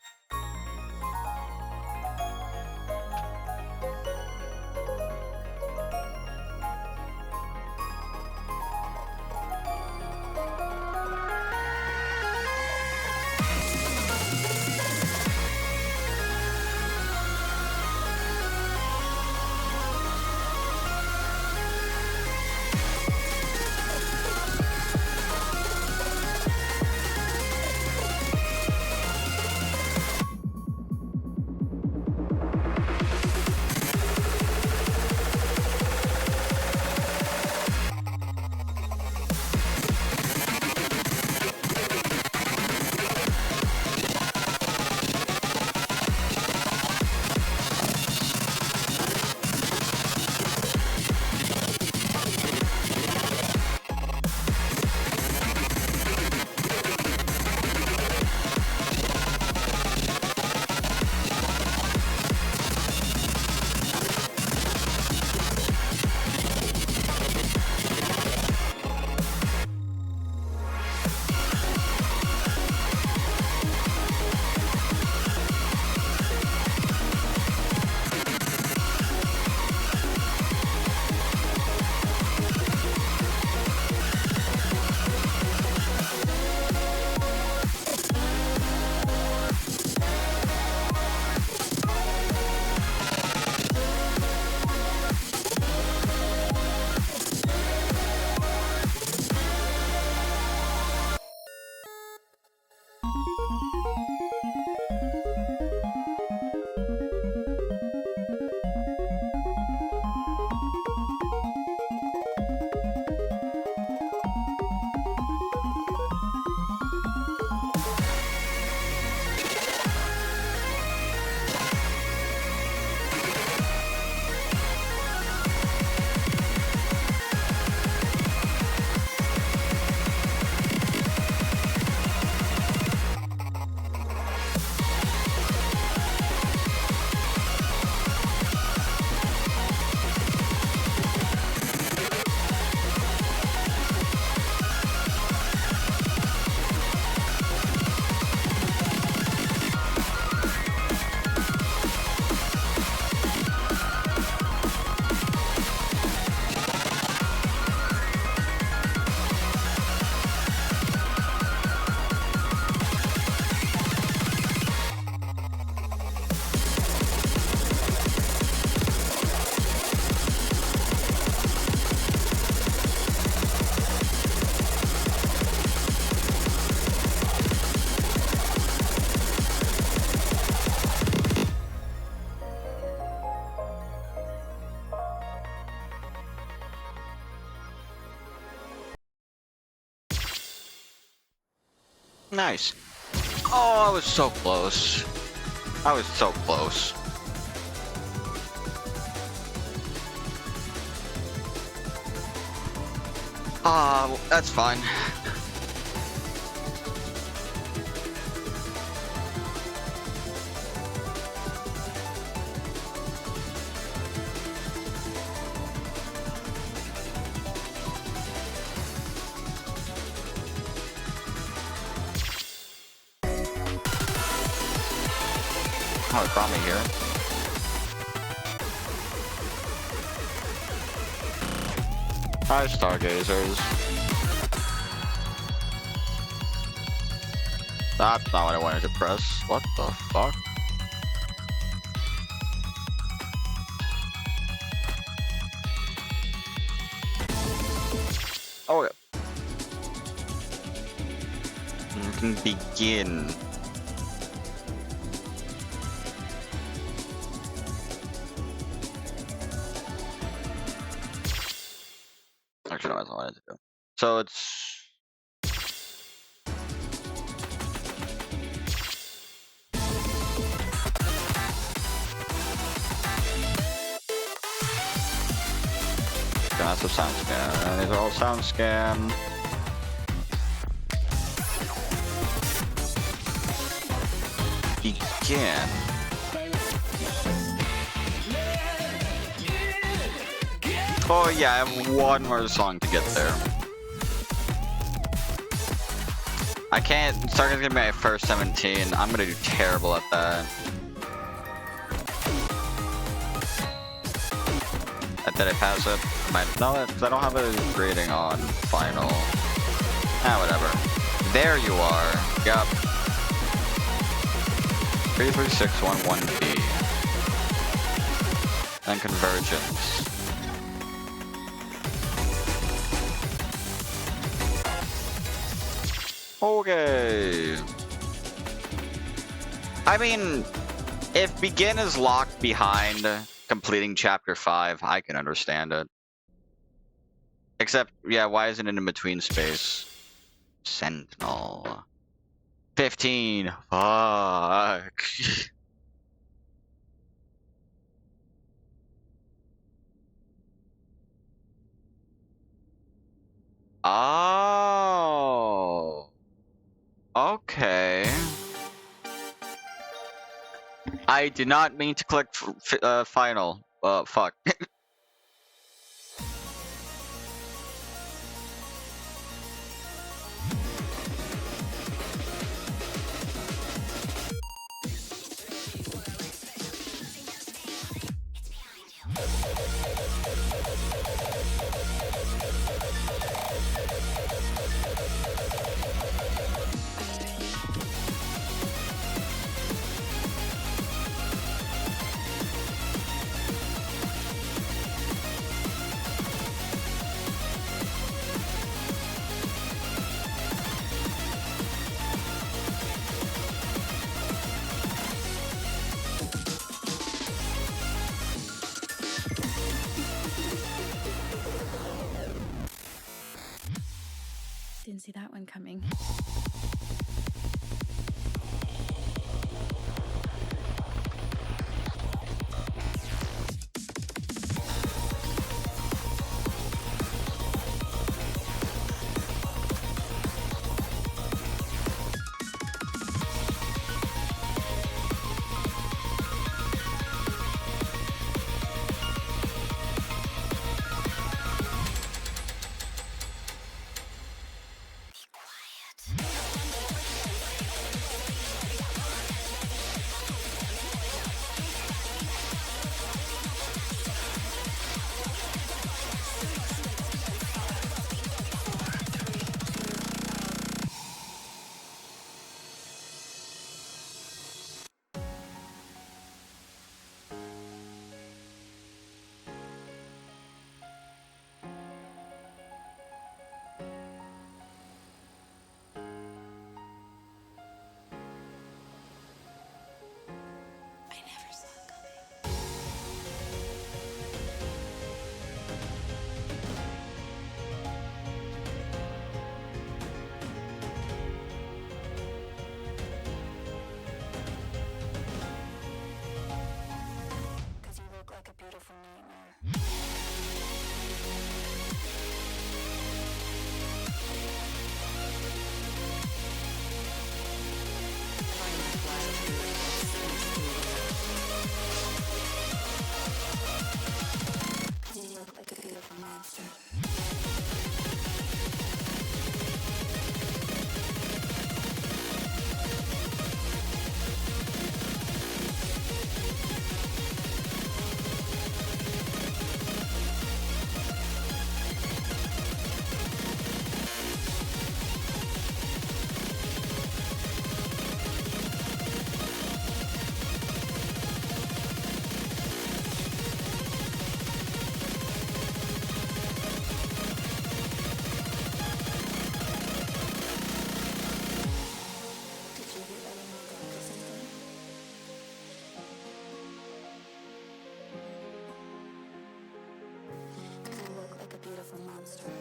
Nice. Oh, I was so close. I was so close. Well, that's fine. Oh, it brought me here. Hi, Stargazers. That's not what I wanted to press. What the fuck? Oh, yeah. You can begin. Actually, no, that's not what I wanted to do. So it's... That's a sound scan. These are all sound scan. Begin. Oh yeah, I have one more song to get there. I can't. Stargazer's gonna be my first 17. I'm gonna do terrible at that. Did I pass it? No, I don't have a rating on final. Ah, whatever. There you are. Yup. 33611B. And convergence. Okay. I mean, if begin is locked behind completing chapter 5, I can understand it. Except, yeah, why isn't it in between space? Sentinel. 15. Fuck. Oh. Okay. I did not mean to click final. Fuck. Didn't see that one coming. monster. Did you hear that I woke up or something? Cause I look like a beautiful monster.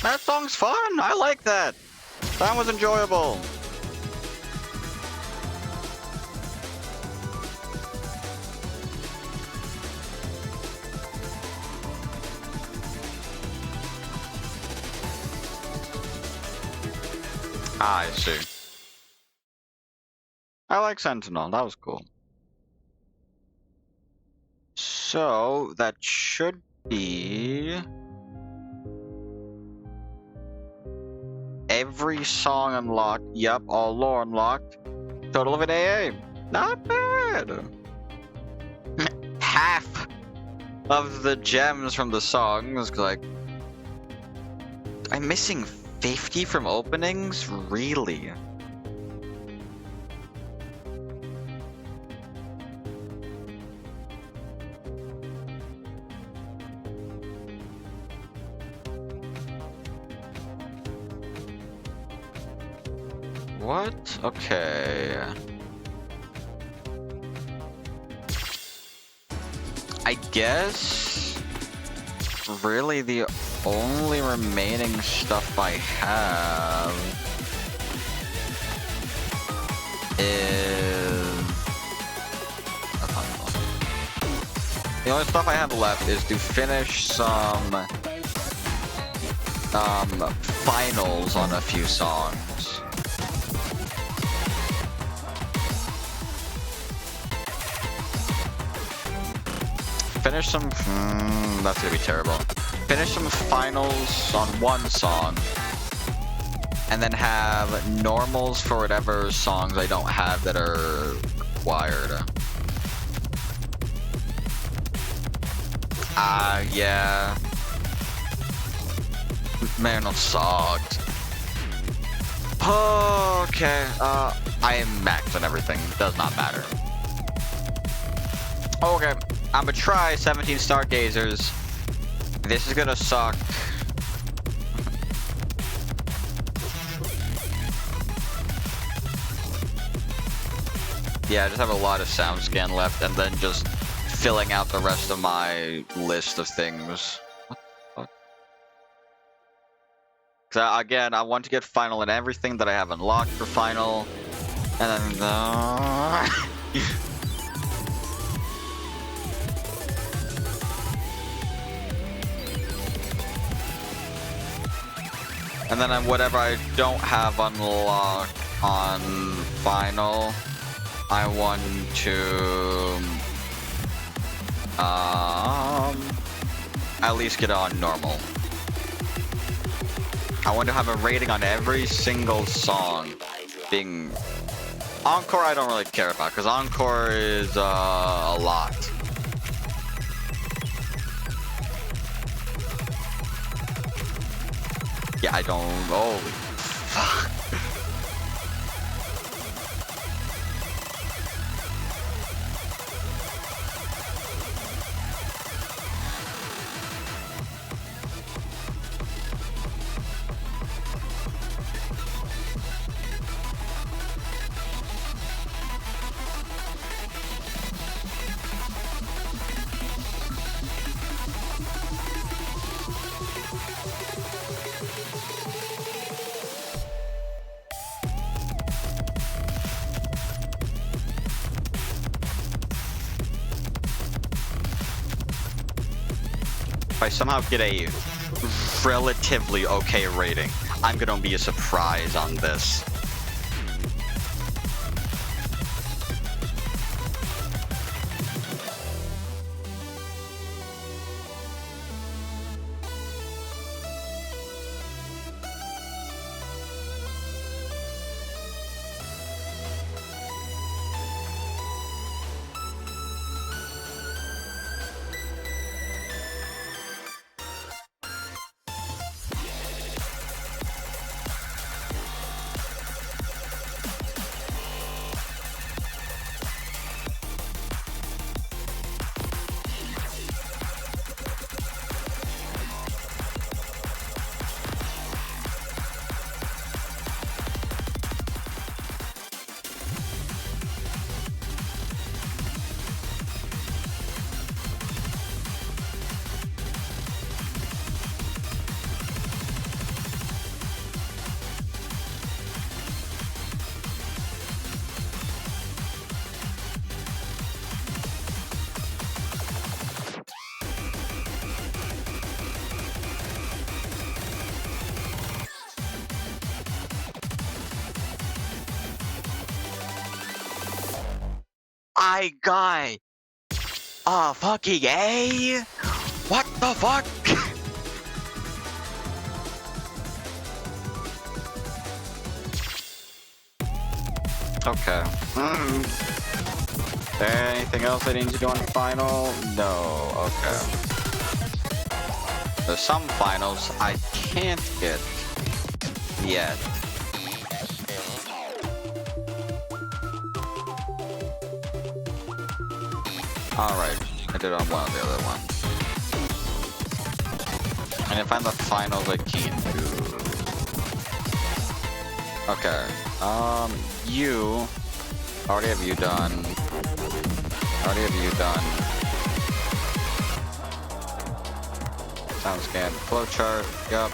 That song's fun. I like that. That was enjoyable. I see. I like Sentinel. That was cool. So that should be every song unlocked. Yep, all lore unlocked. Total of an AA. Not bad. Half of the gems from the songs. Like, I'm missing 50 from openings? Really? What? Okay. I guess really the only remaining stuff I have is the only stuff I have left is to finish some finals on a few songs. Finish some. That's gonna be terrible. Finish some finals on one song, and then have normals for whatever songs I don't have that are required. Yeah. Man, that sucked. Okay. I am maxed on everything. Does not matter. Okay. I'm gonna try 17 Stargazers. This is gonna suck. Yeah, I just have a lot of sound scan left, and then just filling out the rest of my list of things. What the fuck? 'Cause again, I want to get final in everything that I have unlocked for final, and then and then whatever I don't have unlocked on final, I want to at least get on normal. I want to have a rating on every single song. Being Encore, I don't really care about because Encore is a lot. Yeah, I don't. Holy fuck. If I somehow get a relatively okay rating, I'm gonna be a surprise on this. my guy! Oh, fucking A? What the fuck? Okay. Anything else I need to do on final? No. Okay. There's some finals I can't get yet. Alright, I did on one of the other ones. And if I'm the finals, I can't do. Okay. You. Already have you done. Already have you done. Sound scan. Flowchart. Yup.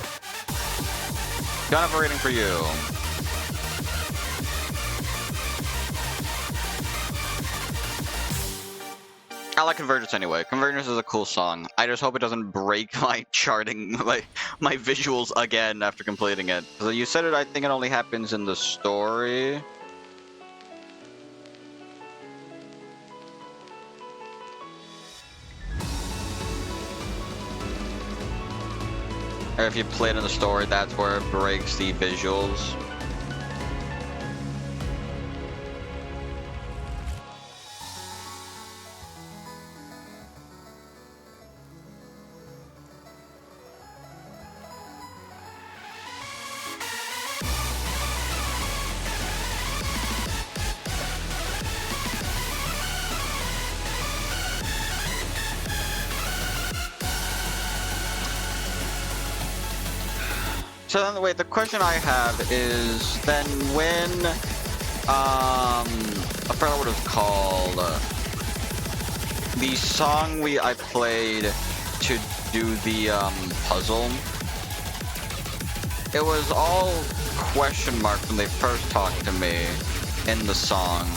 Don't have a rating for you. I like Convergence anyway. Convergence is a cool song. I just hope it doesn't break my charting, like my visuals again after completing it. So you said it, I think it only happens in the story. Or if you play it in the story, that's where it breaks the visuals. So then, wait, the question I have is then when, I forgot what it's called, the song I played to do the, puzzle, it was all question marks when they first talked to me in the song.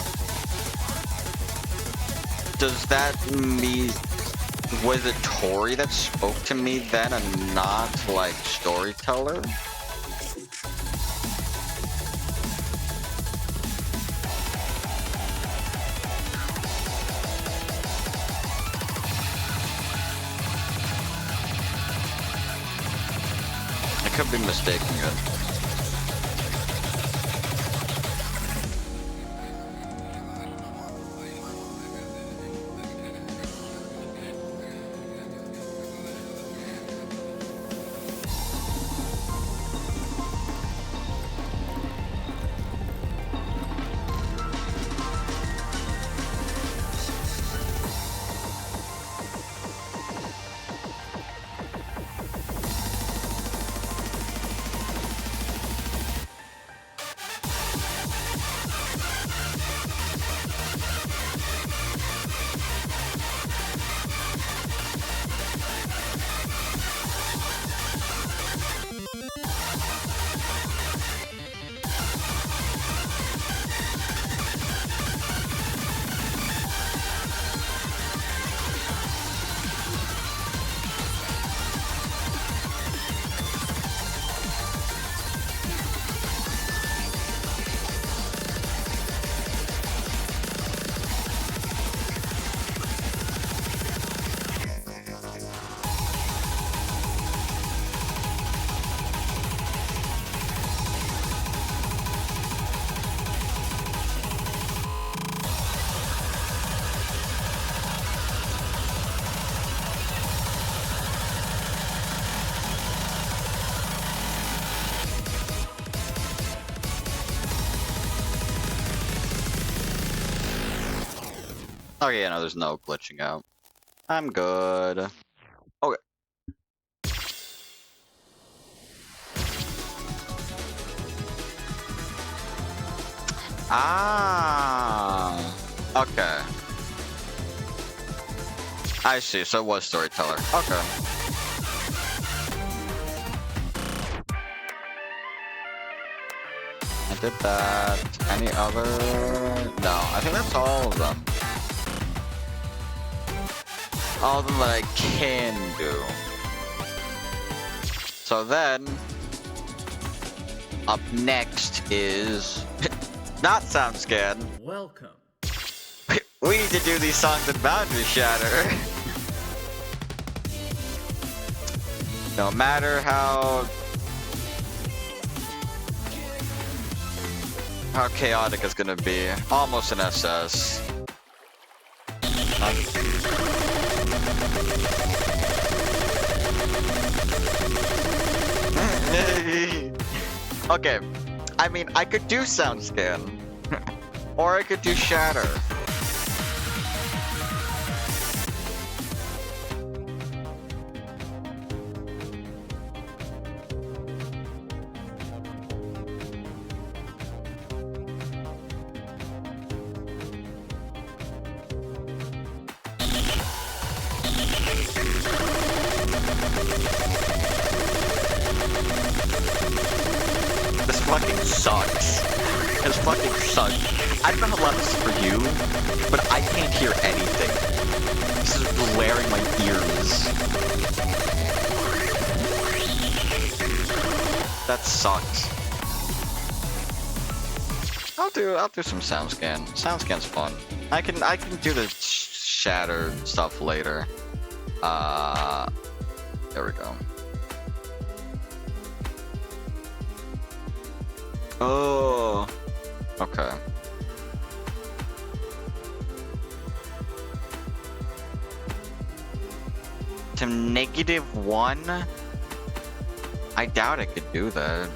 Does that mean, was it Tori that spoke to me then and not, like, Storyteller? I could be mistaking it. Okay, yeah, no, there's no glitching out. I'm good. Okay. Ah. Okay. I see, so it was Storyteller. Okay. I did that. Any other? No, I think that's all of them. All of them that I can do. So then, up next is not sound scan. Welcome. We need to do these songs in Boundary Shatter. No matter how chaotic it's gonna be. Almost an SS. Okay, I mean, I could do sound scan, or I could do shatter. This fucking sucks. This fucking sucks. I don't know how loud this is for you, but I can't hear anything. This is blaring my ears. That sucks. I'll do some sound scan. Sound scan's fun. I can do the shatter stuff later. There we go. Oh, okay. To -1? I doubt I could do that.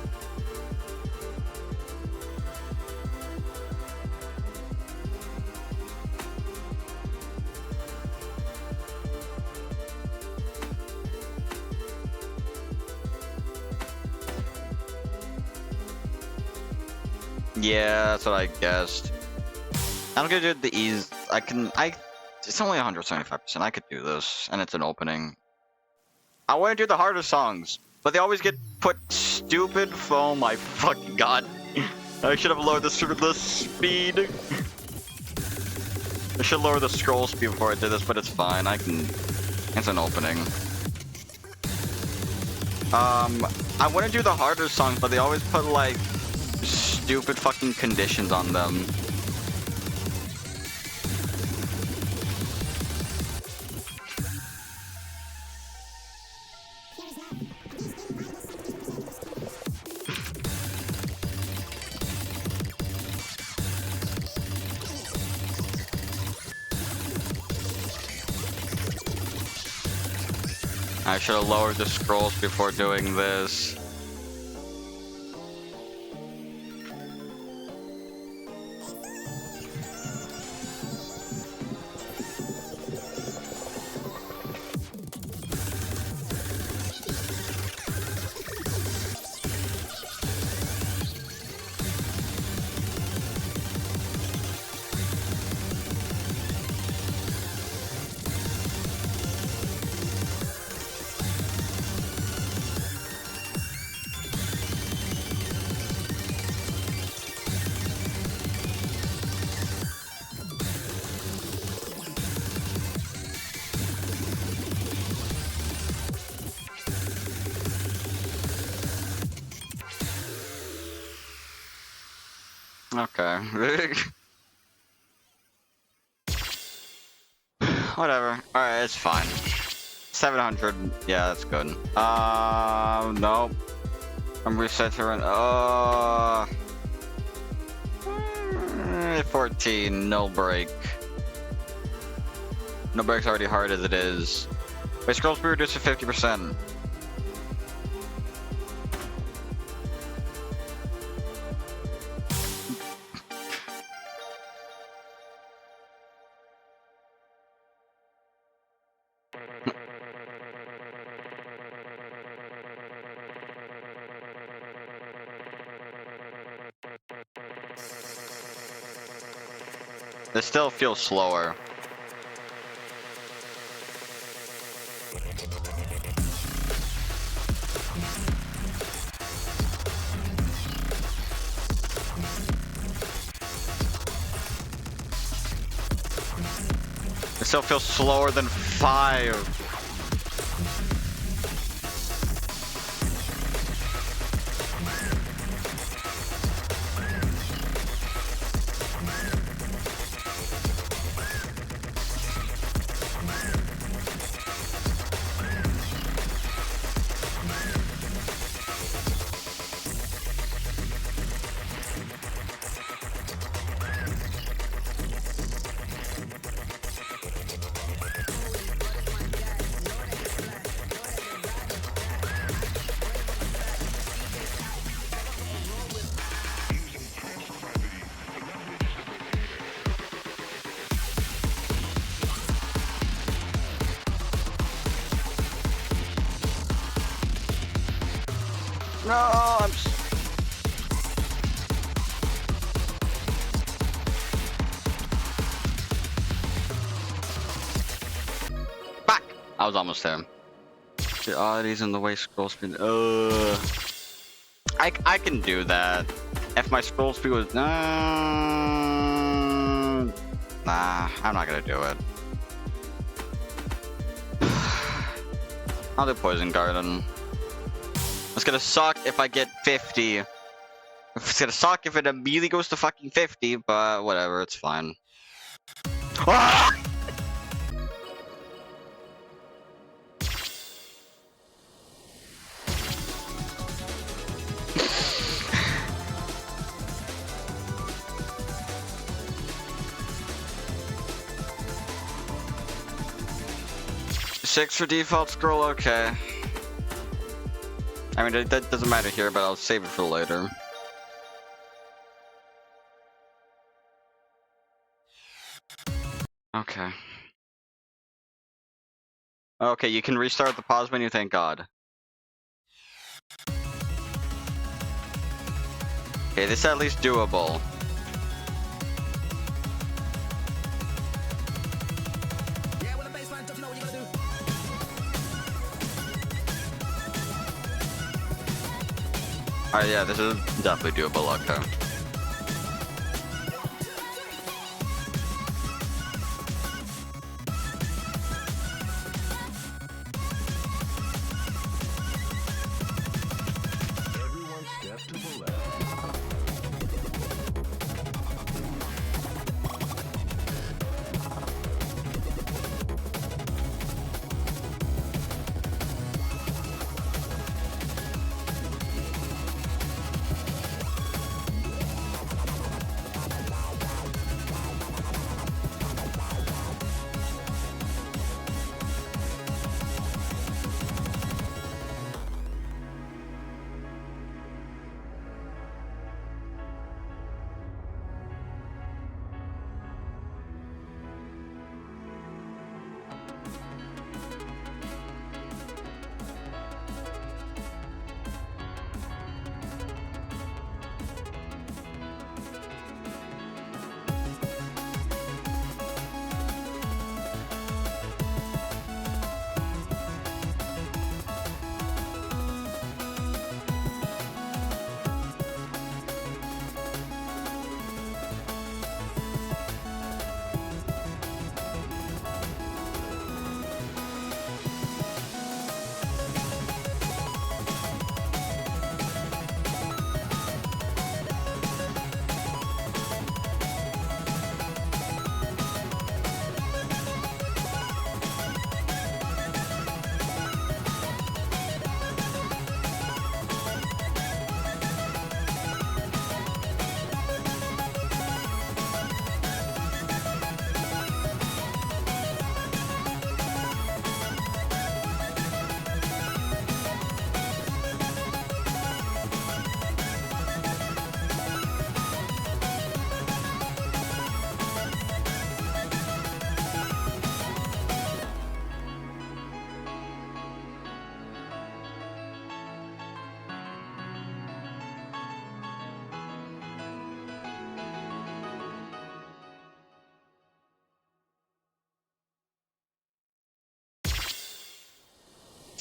Yeah, that's what I guessed. I'm gonna do the ease. It's only 175%. I could do this, and it's an opening. I want to do the harder songs, but they always get put stupid. Oh my fucking god! I should have lowered the speed. I should lower the scroll speed before I did this, but it's fine. It's an opening. I want to do the harder songs, but they always put like stupid fucking conditions on them. I should have lowered the scrolls before doing this. Okay. Whatever. Alright, it's fine. 700. Yeah, that's good. Nope. I'm reset to run. 14. No break. No break's already hard as it is. Wait, scroll speed reduced to 50%. It still feels slower. It still feels slower than 5. No, Back! I was almost there. The oddities in the way scroll speed. I can do that. If my scroll speed was nah, I'm not gonna do it. I'll do Poison Garden. It's gonna suck if I get 50. It's gonna suck if it immediately goes to fucking 50, but whatever, it's fine. Ah! Six for default scroll, okay. I mean, that doesn't matter here, but I'll save it for later. Okay. Okay, you can restart the pause menu, thank God. Okay, this is at least doable. Alright, yeah, this is definitely doable, okay. Everyone step to the left.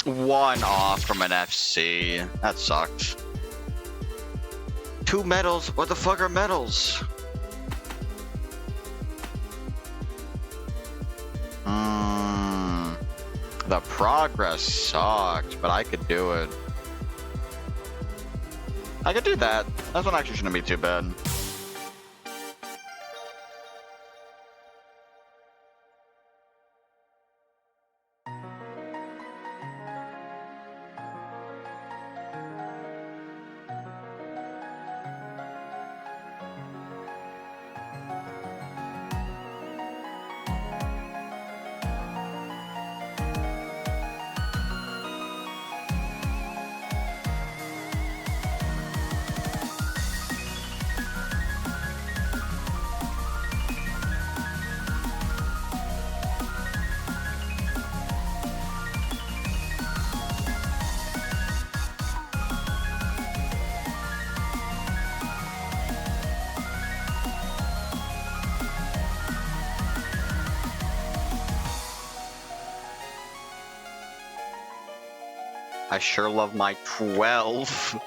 One off from an FC. That sucks. 2 medals? What the fuck are medals? The progress sucks, but I could do it. I could do that. That one actually shouldn't be too bad. I sure love my 12.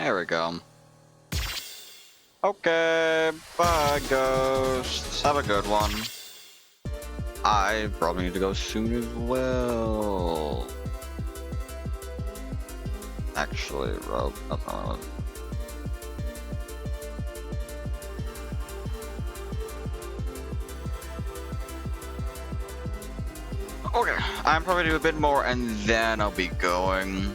There we go. Okay, bye ghosts. Have a good one. I probably need to go soon as well. Actually, Rogue, that's not what I was. Okay, I'm probably do a bit more and then I'll be going.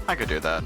I could do that.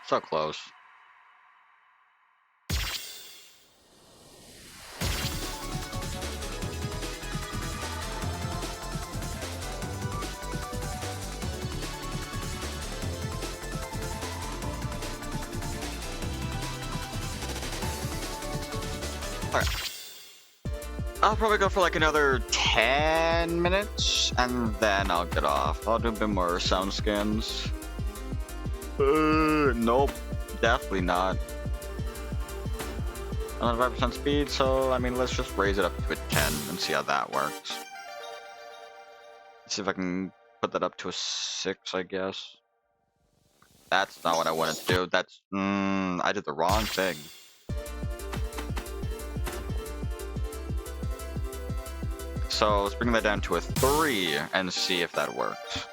So close. Okay. I'll probably go for like another 10 minutes and then I'll get off. I'll do a bit more sound scans. Nope, definitely not. Another 5% speed, so I mean, let's just raise it up to a 10 and see how that works. See if I can put that up to a 6, I guess. That's not what I wanted to do. That's, I did the wrong thing. So let's bring that down to a 3 and see if that works.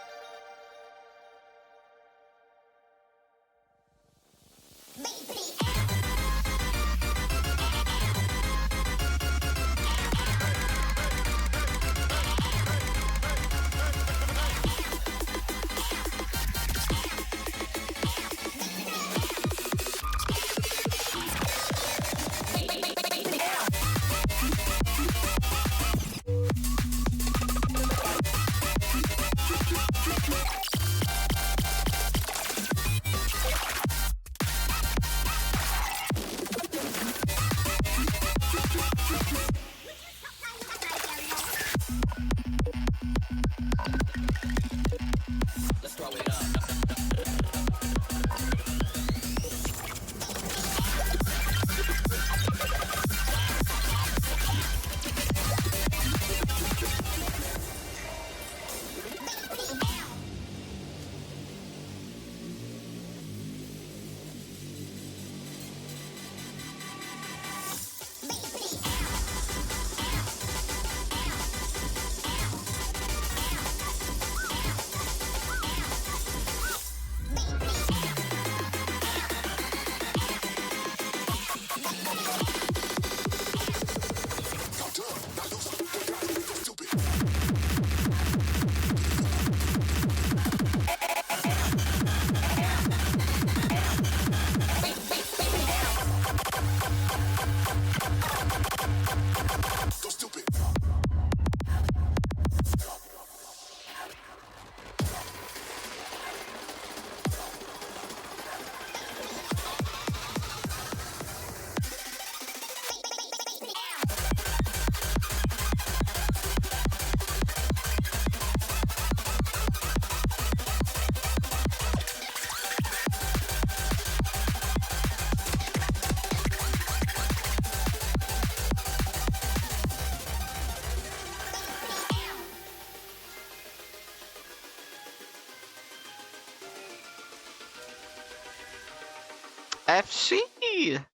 FC!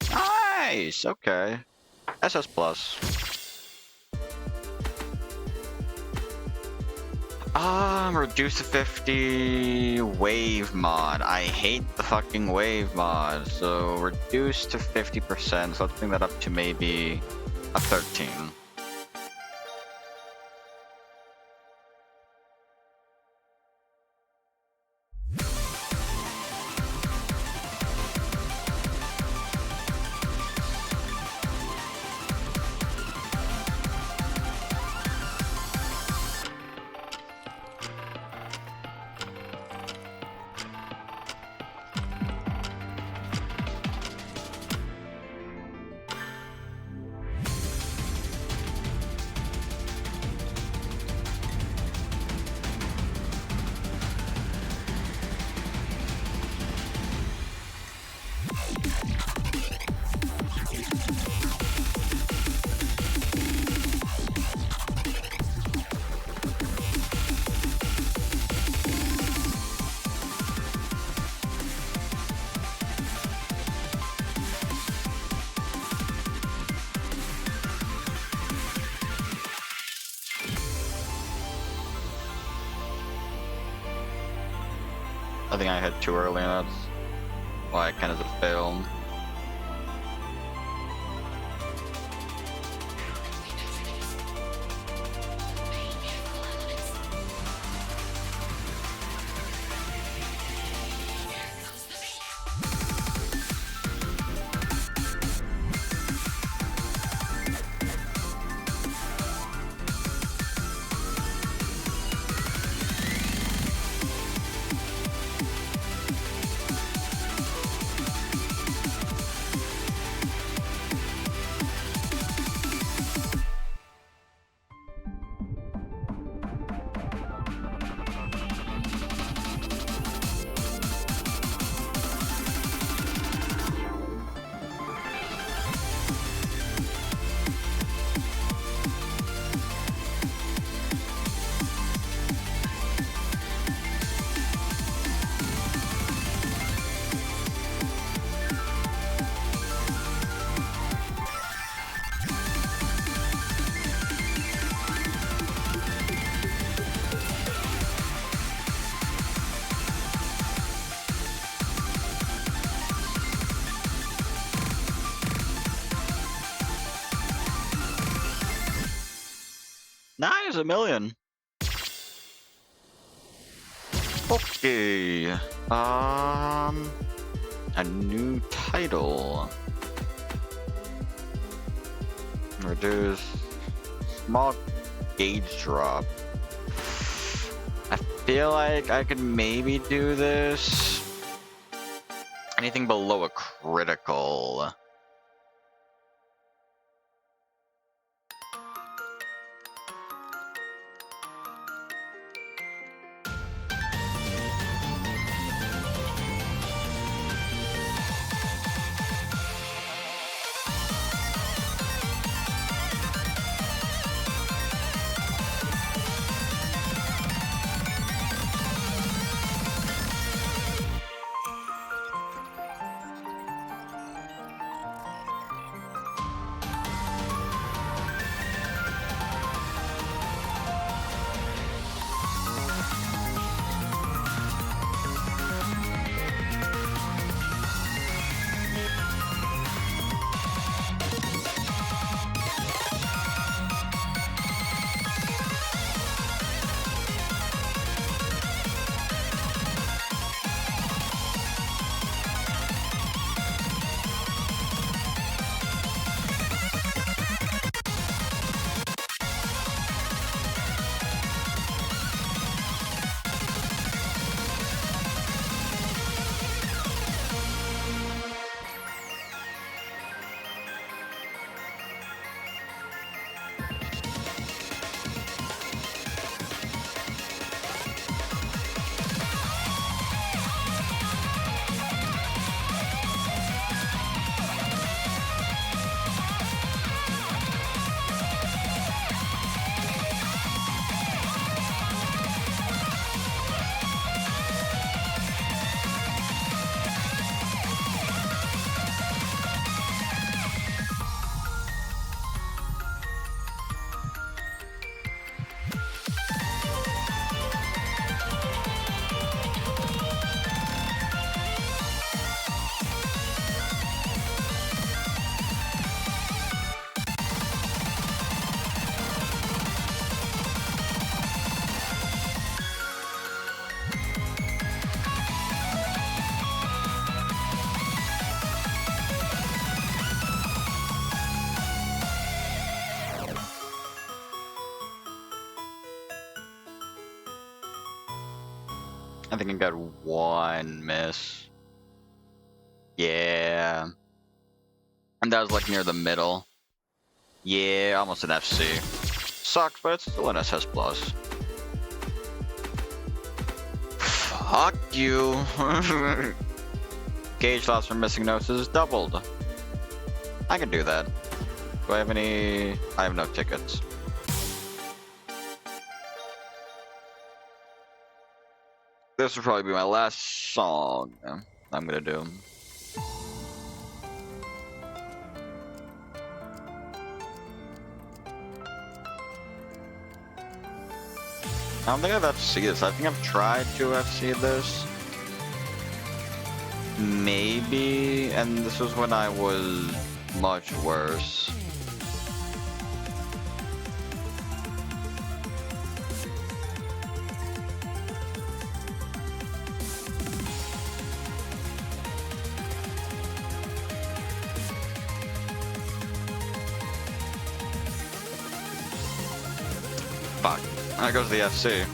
Nice! Okay. SS plus. Reduce to 50 wave mod. I hate the fucking wave mod. So reduce to 50%. So let's bring that up to maybe a 13. I think I hit too early, and that's why I kind of failed. Nice, 1,000,000. Okay. A new title. Reduce small gauge drop. I feel like I could maybe do this. Anything below a critical. I think I got one miss. Yeah. And that was like near the middle. Yeah, almost an FC. Sucks, but it's still an SS plus. Fuck you. Gauge loss for missing notes is doubled. I can do that. Do I have any? I have no tickets. This will probably be my last song I'm gonna do. I don't think I've FC this. I think I've tried to FC this. Maybe, and this was when I was much worse. Fuck. There goes the FC.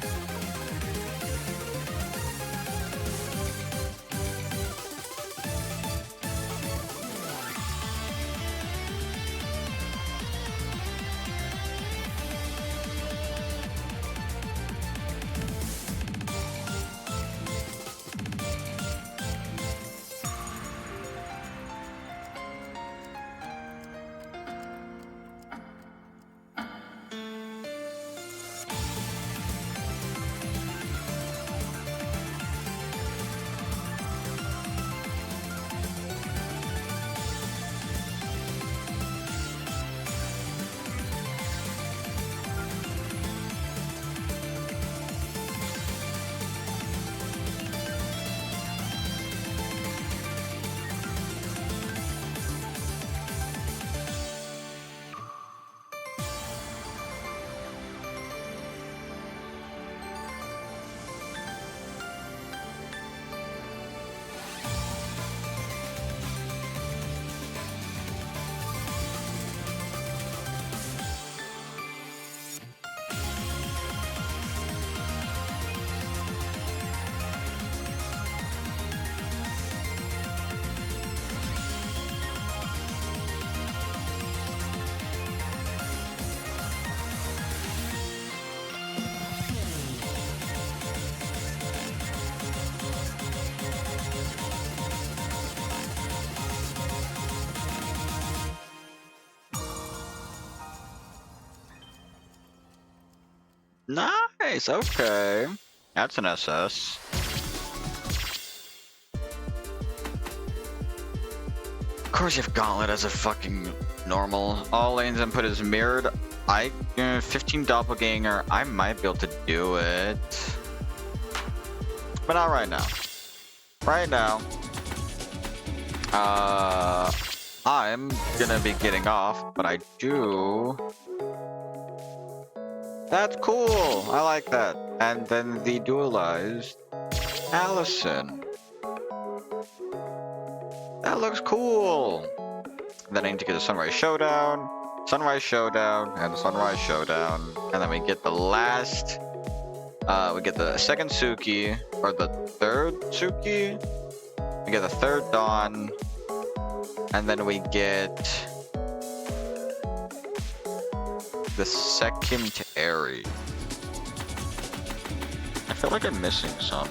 Nice, okay. That's an SS. Of course you have Gauntlet as a fucking normal. All lanes input is mirrored. 15 Doppelganger, I might be able to do it. But not right now. Right now, I'm gonna be getting off, but I do... That's cool! I like that. And then the dualized Allison. That looks cool! Then I need to get the Sunrise Showdown, and the Sunrise Showdown. And then we get the last... we get the second Suki, or the third Suki. We get the third Dawn. And then we get... the second Airy. I feel like I'm missing some.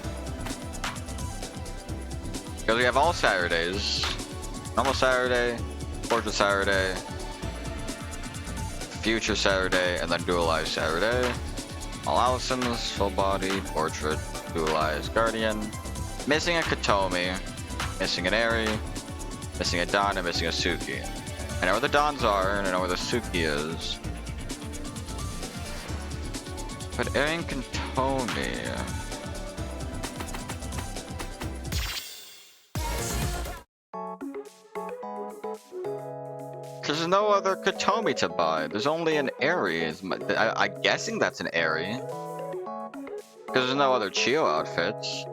Because we have all Saturdays. Normal Saturday, Portrait Saturday, Future Saturday, and then Dualized Saturday. All Allisons, Full Body, Portrait, Dualized Guardian. Missing a Katomi, missing an Airy, missing a Dawn, and missing a Suki. I know where the Dons are, and I know where the Suki is. But Airy and Katomi... There's no other Katomi to buy. There's only an Airy. I'm guessing that's an Airy. Because there's no other Chio outfits.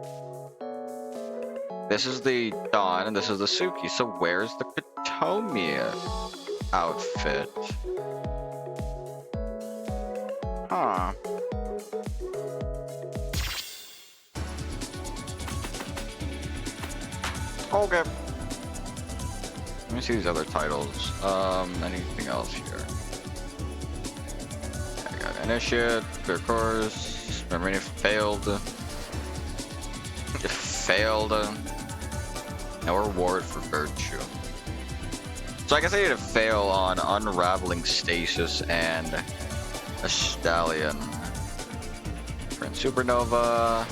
This is the Dawn and this is the Suki. So where's the Katomi outfit? Huh. Okay. Let me see these other titles. Anything else here? I got Initiate, Clear Course, Marina failed. It failed. No reward for Virtue. So I guess I need to fail on Unraveling Stasis and a Stallion. Print Supernova.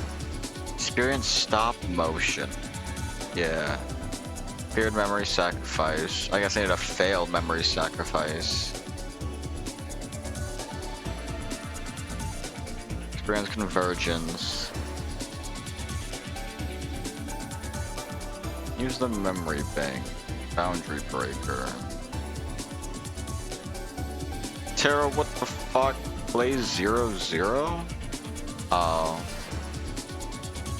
Experience Stop Motion. Yeah. Feared Memory Sacrifice. I guess I need a failed Memory Sacrifice. Experience Convergence. Use the Memory Bank. Boundary Breaker. Terra, what the fuck? Blaze 0-0? Oh.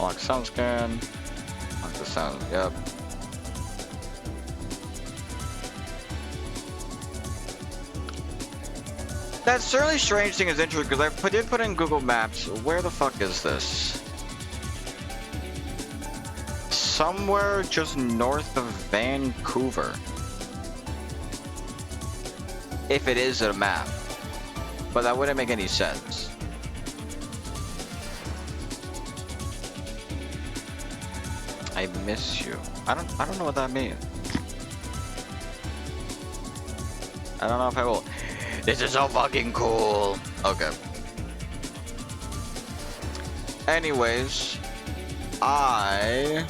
Lock Sound Scan. Lock the sound, yep. That certainly strange thing is interesting because I did put in Google Maps. Where the fuck is this? Somewhere just north of Vancouver. If it is a map. But that wouldn't make any sense. I miss you. I don't know what that means. I don't know if I will. This is so fucking cool. Okay. Anyways, I'm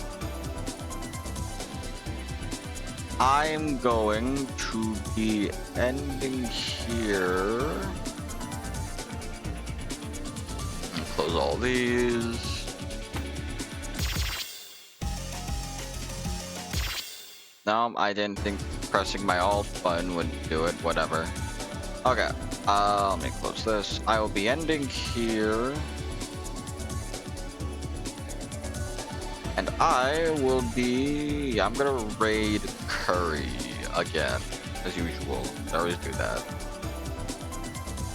going to be ending here. And close all these. No, I didn't think pressing my alt button would do it. Whatever. Okay, let me close this. I will be ending here. And I'm gonna raid Curry again, as usual. I always do that.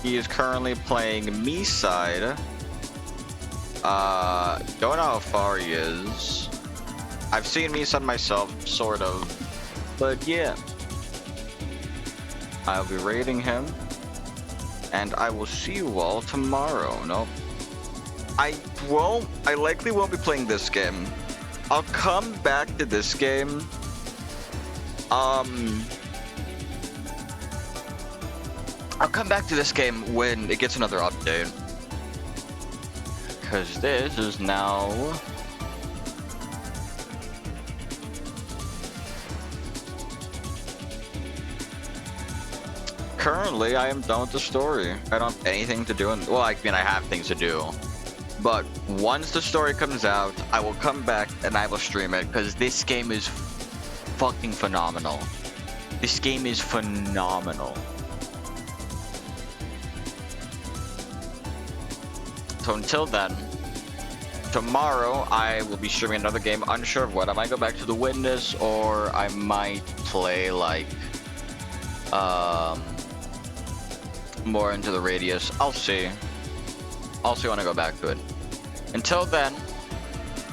He is currently playing me side. Don't know how far he is. I've seen me side myself, sort of. But yeah. I'll be raiding him, and I will see you all tomorrow. Nope. I likely won't be playing this game. I'll come back to this game. I'll come back to this game when it gets another update. because this is now... Currently, I am done with the story. I don't have anything to do. Well, I mean, I have things to do. But once the story comes out, I will come back and I will stream it because this game is fucking phenomenal. This game is phenomenal. So until then, tomorrow I will be streaming another game. Unsure of what. I might go back to the Witness, or I might play like more into the Radius. I'll see. I'll see when I go back to it. Until then,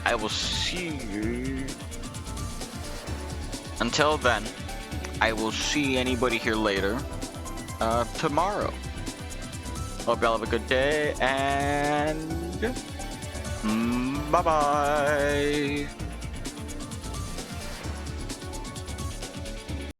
I will see you. Until then, I will see anybody here later tomorrow. Hope y'all have a good day, and bye bye.